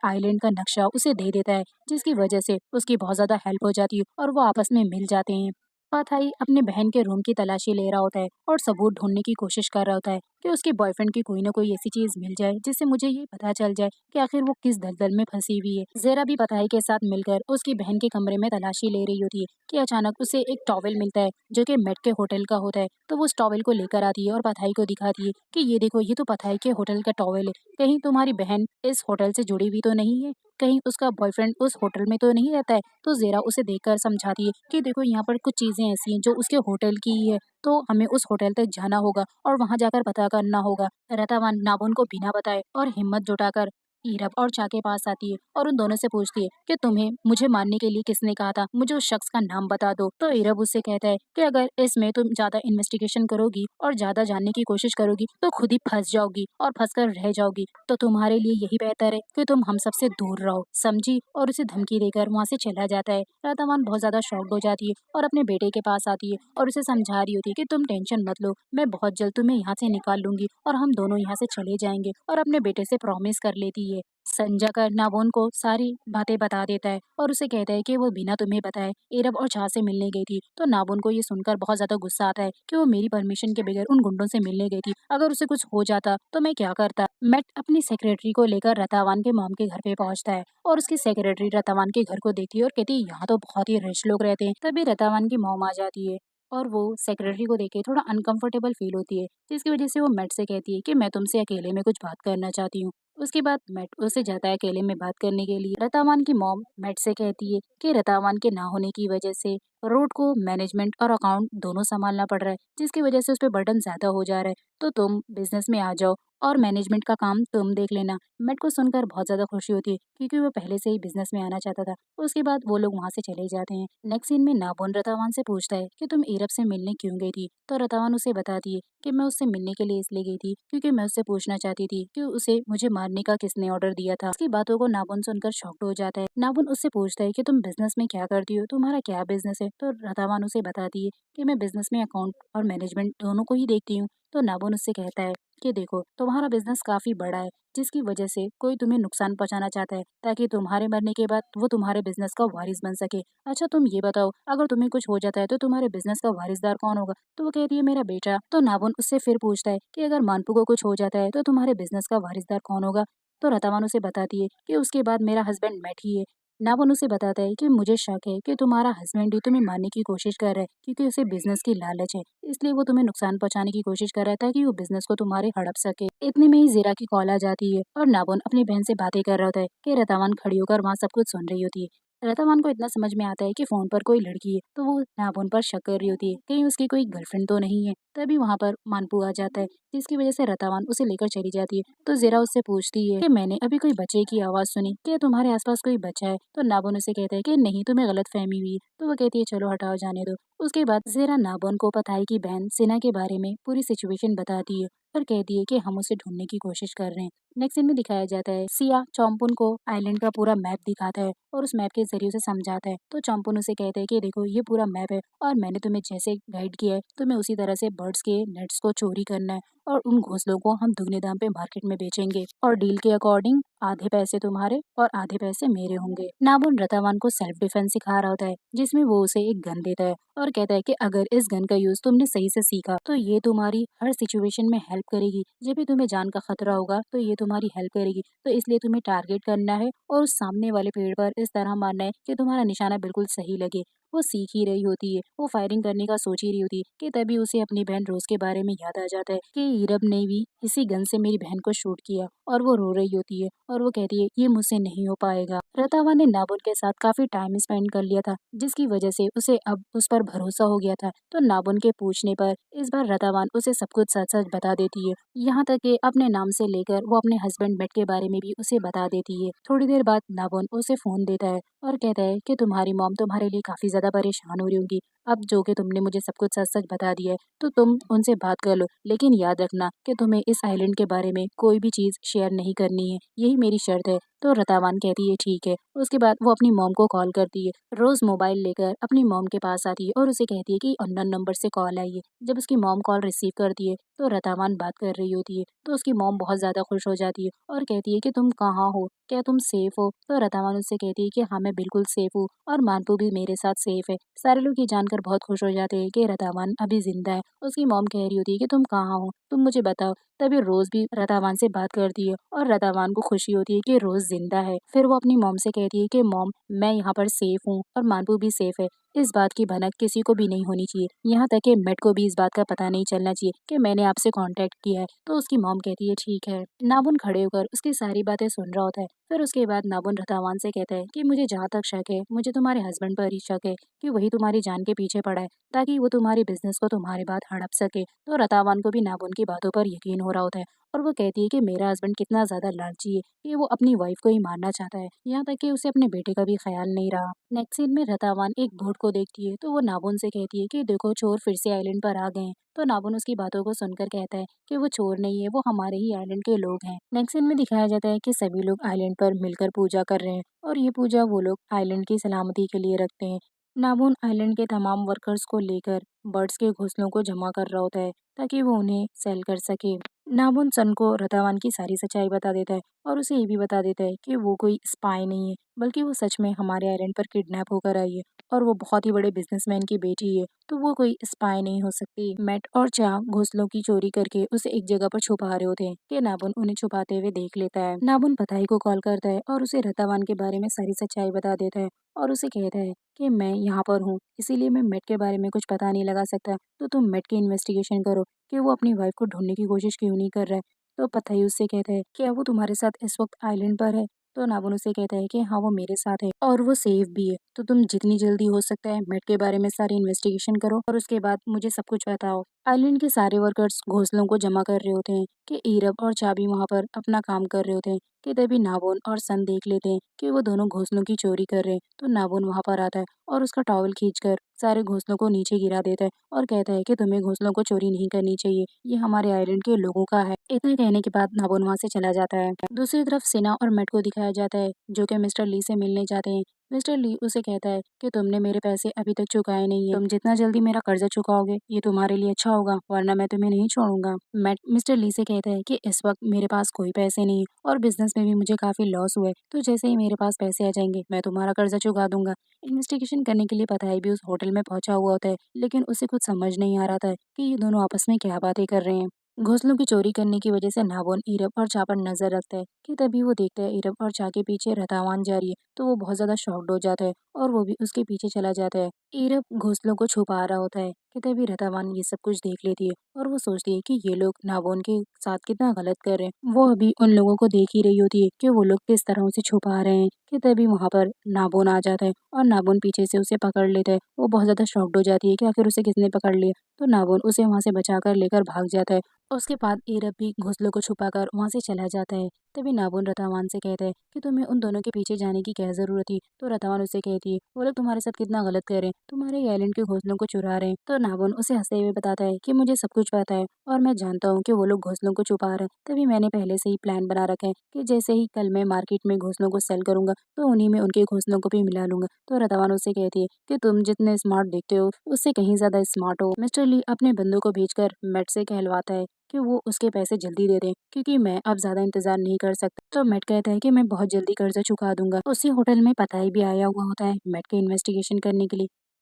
आइलैंड का नक्शा उसे दे देता है, जिसकी वजह से उसकी बहुत ज्यादा हेल्प हो जाती है और वो आपस में मिल जाते हैं। पाथाई अपने बहन के रूम की तलाशी ले रहा होता है और सबूत ढूंढने की कोशिश कर रहा होता है कि उसके बॉयफ्रेंड की कोई ना कोई ऐसी चीज मिल जाए जिससे मुझे ये पता चल जाए कि आखिर वो किस दलदल में फंसी हुई है। जेरा भी पताई के साथ मिलकर उसकी बहन के कमरे में तलाशी ले रही होती है कि अचानक उसे एक टॉवेल मिलता है जो कि मेट के होटल का होता है। तो वो उस टॉवेल को लेकर आती है और पताई को दिखाती है कि ये देखो, ये तो पताई के होटल का टॉवेल है। कहीं तुम्हारी बहन इस होटल से जुड़ी हुई तो नहीं है? कहीं उसका बॉयफ्रेंड उस होटल में तो नहीं रहता है? तो जेरा उसे देखकर समझाती है कि देखो, यहाँ पर कुछ चीजें ऐसी हैं जो उसके होटल की ही है, तो हमें उस होटल तक जाना होगा और वहां जाकर पता करना होगा। रतावान नाबुन को बिना बताए और हिम्मत जुटाकर इरब और चा के पास आती है और उन दोनों से पूछती है कि तुम्हें मुझे मारने के लिए किसने कहा था, मुझे उस शख्स का नाम बता दो। तो इरब उससे कहता है कि अगर इसमें तुम ज्यादा इन्वेस्टिगेशन करोगी और ज्यादा जानने की कोशिश करोगी तो खुद ही फंस जाओगी और फंस कर रह जाओगी। तो तुम्हारे लिए यही बेहतर है कि तुम हम सबसे दूर रहो, समझी? और उसे धमकी देकर वहाँ से चला जाता है। रतावान बहुत ज्यादा शॉक्ड हो जाती है और अपने बेटे के पास आती है और उसे समझा रही होती है कि तुम टेंशन मत लो, मैं बहुत जल्द तुम्हें यहाँ से निकाल लूंगी और हम दोनों यहाँ से चले जाएंगे। और अपने बेटे से प्रॉमिस कर लेती है। संजय कर नाबोन को सारी बातें बता देता है और उसे कहता है कि वो बिना तुम्हें बताए इरब और शाह से मिलने गई थी। तो नाबोन को ये सुनकर बहुत ज्यादा गुस्सा आता है कि वो मेरी परमिशन के बगैर उन गुंडों से मिलने गई थी, अगर उसे कुछ हो जाता तो मैं क्या करता। मैट अपनी सेक्रेटरी को लेकर रतावान के मॉम के घर पे पहुंचता है और उसकी सेक्रेटरी रतावान के घर को देखती है और कहती है यहाँ तो बहुत ही रिच लोग रहते हैं। तभी रतावान की मॉम आ जाती है और वो सेक्रेटरी को देख के थोड़ा अनकंफर्टेबल फील होती है, जिसकी वजह से वो मैट से कहती है कि मैं तुमसे अकेले में कुछ बात करना चाहती हूँ। उसके बाद मैट उसे जाता है अकेले में बात करने के लिए। रतावान की मॉम मैट से कहती है कि रतावान के ना होने की वजह से रोड को मैनेजमेंट और अकाउंट दोनों संभालना पड़ रहा है, जिसकी वजह से उस पर बर्डन ज्यादा हो जा रहा है। तो तुम बिजनेस में आ जाओ और मैनेजमेंट का काम तुम देख लेना। मैट को सुनकर बहुत ज्यादा खुशी होती है क्योंकि वो पहले से ही बिजनेस में आना चाहता था। उसके बाद वो लोग वहाँ से चले जाते हैं। नेक्स्ट सीन में नाबोन रतावान से पूछता है कि तुम इरब से मिलने क्यों गई थी? तो रतावान उसे बताती है कि मैं उससे मिलने के लिए इसलिए गई थी क्योंकि मैं उससे पूछना चाहती थी कि उसे मुझे मारने का किसने ऑर्डर दिया था। उसकी बातों को नाबुन सुनकर शॉक्ड हो जाता है। नाबुन उससे पूछता है कि तुम बिजनेस में क्या करती हो, तुम्हारा क्या बिजनेस है? तो रतावान उसे बताती है कि मैं बिजनेस में अकाउंट और मैनेजमेंट दोनों को ही देखती हूँ। तो नाबुन उससे कहता है कि देखो, तुम्हारा बिजनेस काफी बड़ा है, जिसकी वजह से कोई तुम्हें नुकसान पहुंचाना चाहता है ताकि तुम्हारे मरने के बाद वो तुम्हारे बिजनेस का वारिस बन सके। अच्छा तुम ये बताओ, अगर तुम्हें कुछ हो जाता है तो तुम्हारे बिजनेस का वारिसदार कौन होगा? तो वो कहती है मेरा बेटा। तो नाबुन उससे फिर पूछता है कि अगर मानपू को कुछ हो जाता है तो तुम्हारे बिजनेस का वारिसदार कौन होगा? तो रतावान उसे बताती है कि उसके बाद मेरा हस्बैंड मैट ही है। नाबुन उसे बताता है कि मुझे शक है कि तुम्हारा हस्बैंड ही तुम्हें मारने की कोशिश कर रहा है क्योंकि उसे बिजनेस की लालच है, इसलिए वो तुम्हें नुकसान पहुंचाने की कोशिश कर रहा है ताकि वो बिजनेस को तुम्हारे हड़प सके। इतने में ही जीरा की कॉल आ जाती है और नाबुन अपनी बहन से बातें कर रहा होता है कि रतावान खड़ी होकर वहाँ सब कुछ सुन रही होती है। रतावान को इतना समझ में आता है कि फोन पर कोई लड़की है, तो वो नाबुन पर शक कर रही होती है कहीं उसकी कोई गर्लफ्रेंड तो नहीं है। तभी वहाँ पर मानपू आ जाता है, जिसकी वजह से रतावान उसे लेकर चली जाती है। तो जीरा उससे पूछती है कि मैंने अभी कोई बच्चे की आवाज सुनी, क्या तुम्हारे आसपास कोई बच्चा है? तो नाबुन उसे कहता है कि नहीं, तुम्हें गलत फहमी हुई है। तो वो कहती है चलो हटाओ, जाने दो। उसके बाद ज़ेरा नाबोन को पताई की बहन सिना के बारे में पूरी सिचुएशन बताती है और कहती है कि हम उसे ढूंढने की कोशिश कर रहे हैं। नेक्स्ट सीन में दिखाया जाता है सिया चौम्पुन को आइलैंड का पूरा मैप दिखाता है और उस मैप के जरिए उसे समझाता है। तो चौम्पुन उसे कहता है कि देखो ये पूरा मैप है और मैंने तुम्हें जैसे गाइड किया है तुम्हें उसी तरह से बर्ड्स के नेट्स को चोरी करना है और उन घोंसलों को हम दुगने दाम पे मार्केट में बेचेंगे और डील के अकॉर्डिंग आधे पैसे तुम्हारे और आधे पैसे मेरे होंगे। नाबुन रतावान को सेल्फ डिफेंस सिखा रहा होता है जिसमें वो उसे एक गन देता है और कहता है कि अगर इस गन का यूज तुमने सही से सीखा तो ये तुम्हारी हर सिचुएशन में हेल्प करेगी। जब भी तुम्हें जान का खतरा होगा तो ये तुम्हारी हेल्प करेगी। तो इसलिए तुम्हें टारगेट करना है और उस सामने वाले पेड़ पर इस तरह मारना है कि तुम्हारा निशाना बिल्कुल सही लगे। वो सीख ही रही होती है, वो फायरिंग करने का सोच ही रही होती है कि तभी उसे अपनी बहन रोज के बारे में याद आ जाता है कि हीरब ने भी इसी गन से मेरी बहन को शूट किया और वो रो रही होती है और वो कहती है ये मुझसे नहीं हो पाएगा। रतावा ने नाबुन के साथ काफी टाइम स्पेंड कर लिया था जिसकी वजह से उसे अब उस पर भरोसा हो गया था। तो नाबुन के पूछने पर इस बार रतावान उसे सब कुछ सच सच बता देती है, यहाँ तक कि अपने नाम से लेकर वो अपने हस्बैंड मेट के बारे में भी उसे बता देती है। थोड़ी देर बाद नाबुन उसे फोन देता है और कहता है कि तुम्हारी मॉम तुम्हारे लिए काफी ज्यादा परेशान हो रही होगी। अब जो कि तुमने मुझे सब कुछ सच सच बता दिया है तो तुम उनसे बात कर लो, लेकिन याद रखना कि तुम्हें इस आइलैंड के बारे में कोई भी चीज शेयर नहीं करनी है, यही मेरी शर्त है। तो रतावान कहती है ठीक है। उसके बाद वो अपनी मॉम को कॉल करती है। रोज मोबाइल लेकर अपनी मॉम के पास आती है और उसे कहती है कि अननोन नंबर से कॉल आई है। जब उसकी मॉम कॉल रिसीव करती है तो रतावान बात कर रही होती है तो उसकी मॉम बहुत ज्यादा खुश हो जाती है और कहती है कि तुम कहाँ हो, क्या तुम सेफ हो। तो रतावान उससे कहती है कि हाँ मैं बिल्कुल सेफ हूँ और मानपू भी मेरे साथ सेफ है। सारे लोग ये जानकर बहुत खुश हो जाते हैं कि रतावान अभी जिंदा है। उसकी मॉम कह रही होती है कि तुम कहाँ हो, तुम मुझे बताओ। तभी रोज भी रतावान से बात करती है और रतावान को खुशी होती है कि रोज जिंदा है। फिर वो अपनी मॉम से कहती है कि मॉम मैं यहाँ पर सेफ हूँ और मानपू भी सेफ है। इस बात की भनक किसी को भी नहीं होनी चाहिए, यहाँ तक कि मेट को भी इस बात का पता नहीं चलना चाहिए कि मैंने आपसे कांटेक्ट किया है। तो उसकी मॉम कहती है ठीक है। नाबुन खड़े होकर उसकी सारी बातें सुन रहा होता है। फिर उसके बाद नाबुन रतावान से कहता है कि मुझे जहाँ तक शक है मुझे तुम्हारे हस्बैंड पर ही शक है कि वही तुम्हारी जान के पीछे पड़ा है ताकि वो तुम्हारी बिजनेस को तुम्हारे बाद हड़प सके। तो रतावान को भी नाबुन की बातों पर यकीन हो रहा होता है और वो कहती है कि मेरा हस्बैंड कितना ज्यादा लालची है कि वो अपनी वाइफ को ही मारना चाहता है, यहाँ तक कि उसे अपने बेटे का भी ख्याल नहीं रहा। नेक्स्ट सीन में रतावान एक बोट को देखती है तो वो नाबुन से कहती है कि देखो चोर फिर से आइलैंड पर आ गए हैं। तो नाबुन उसकी बातों को सुनकर कहता है कि वो चोर नहीं है, वो हमारे ही आइलैंड के लोग हैं। नेक्स्ट सीन में दिखाया जाता है कि सभी लोग आइलैंड पर मिलकर पूजा कर रहे हैं और ये पूजा वो लोग आइलैंड की सलामती के लिए रखते हैं। नाबुन आइलैंड के तमाम वर्कर्स को लेकर बर्ड्स के घोंसलों को जमा कर रहा होता है ताकि वो उन्हें सेल कर सके। नाबुन सन को रतावान की सारी सच्चाई बता देता है और उसे ये भी बता देता है कि वो कोई स्पाई नहीं है बल्कि वो सच में हमारे आइलैंड पर किडनैप होकर आई है और वो बहुत ही बड़े बिजनेसमैन की बेटी है, तो वो कोई स्पाई नहीं हो सकती। मैट और चा घोंसलों की चोरी करके उसे एक जगह पर छुपा रहे होते हैं कि नाबुन उन्हें छुपाते हुए देख लेता है। नाबुन पताई को कॉल करता है और उसे रतावान के बारे में सारी सच्चाई बता देता है और उसे कहता है कि मैं यहाँ पर हूँ इसीलिए मैं मेट के बारे में कुछ पता नहीं लगा सकता, तो तुम मेट की इन्वेस्टिगेशन करो कि वो अपनी वाइफ को ढूंढने की कोशिश क्यों नहीं कर रहा है। तो पथई उससे कहता है क्या वो तुम्हारे साथ इस वक्त आइलैंड पर है। तो नाबुन उसे कहता है कि हाँ वो मेरे साथ है और वो सेफ भी है, तो तुम जितनी जल्दी हो सकता है मेट के बारे में सारी इन्वेस्टिगेशन करो और उसके बाद मुझे सब कुछ बताओ। आइलैंड के सारे वर्कर्स घोंसलों को जमा कर रहे होते हैं कि ईरब और चाबी वहाँ पर अपना काम कर रहे होते हैं कि तभी नाबुन और सन देख लेते हैं कि वो दोनों घोंसलों की चोरी कर रहे हैं। तो नाबुन वहाँ पर आता है और उसका टॉवल खींचकर सारे घोंसलों को नीचे गिरा देता है और कहता है कि तुम्हें घोंसलों को चोरी नहीं करनी चाहिए, ये हमारे आइलैंड के लोगों का है। इतना कहने के बाद नाबुन वहाँ से चला जाता है। दूसरी तरफ सिना और मेट को दिखाया जाता है जो कि मिस्टर ली से मिलने जाते हैं। मिस्टर ली उसे कहता है कि तुमने मेरे पैसे अभी तक चुकाए नहीं है, तुम जितना जल्दी मेरा कर्जा चुकाओगे ये तुम्हारे लिए अच्छा होगा, वरना मैं तुम्हें नहीं छोड़ूंगा। मैट मिस्टर ली से कहता है कि इस वक्त मेरे पास कोई पैसे नहीं है और बिजनेस में भी मुझे काफी लॉस हुआ है, तो जैसे ही मेरे पास पैसे आ जाएंगे मैं तुम्हारा कर्जा चुका दूंगा। इन्वेस्टिगेशन करने के लिए पताई भी उस होटल में पहुंचा हुआ होता है, लेकिन उसे कुछ समझ नहीं आ रहा था कि ये दोनों आपस में क्या बातें कर रहे हैं। घोंसलों की चोरी करने की वजह से नाबुन ईरब और चा पर नजर रखता है कि तभी वो देखता है ईरब और चा के पीछे रतावान जा रही है, तो वो बहुत ज्यादा शॉक्ड हो जाता है और वो भी उसके पीछे चला जाता है। ईरब घोंसलों को छुपा रहा होता है कि तभी रतावान ये सब कुछ देख लेती है और वो सोचती है कि ये लोग नाबुन के साथ कितना गलत कर रहे हैं। वो अभी उन लोगों को देख ही रही होती है कि वो लोग किस तरह उसे छुपा रहे हैं कि तभी वहां पर नाबुन आ जाता है और नाबुन पीछे से उसे पकड़ लेता है। वो बहुत ज्यादा शॉक्ड हो जाती है कि आखिर उसे किसने पकड़ लिया। तो नाबुन उसे वहां से बचाकर लेकर भाग जाता है। उसके बाद ईरब भी घोंसलों को छुपाकर वहां से चला जाता है। तभी नाबुन रतावान से कहता है कि तुम्हें उन दोनों के पीछे जाने की क्या जरूरत थी। तो रतावान उससे कहती है वो लोग तुम्हारे साथ कितना गलत कर रहे हैं, तुम्हारे आइलैंड के घोंसलों को चुरा रहे हैं। तो नाबुन उसे हंसते हुए बताता है कि मुझे सब कुछ पता है और मैं जानता हूँ कि वो लोग घोंसलों को छुपा रहे हैं। तभी मैंने पहले से ही प्लान बना रखा है कि जैसे ही कल मैं मार्केट में घोंसलों को सेल करूंगा तो उन्हीं में उनके घोंसलों को भी मिला लूंगा। तो रतावान उससे कहती है कि तुम जितने स्मार्ट दिखते हो उससे कहीं ज्यादा स्मार्ट हो। मिस्टर ली अपने बंदों को भेजकर मैट से कहलवाता है कि वो उसके पैसे जल्दी दे दें क्योंकि मैं अब ज्यादा इंतजार नहीं कर सकता। तो मैट कहता है कि मैं बहुत जल्दी कर्जा चुका दूंगा। उसी होटल में पताई भी आया हुआ होता है मैट के इन्वेस्टिगेशन करने के लिए।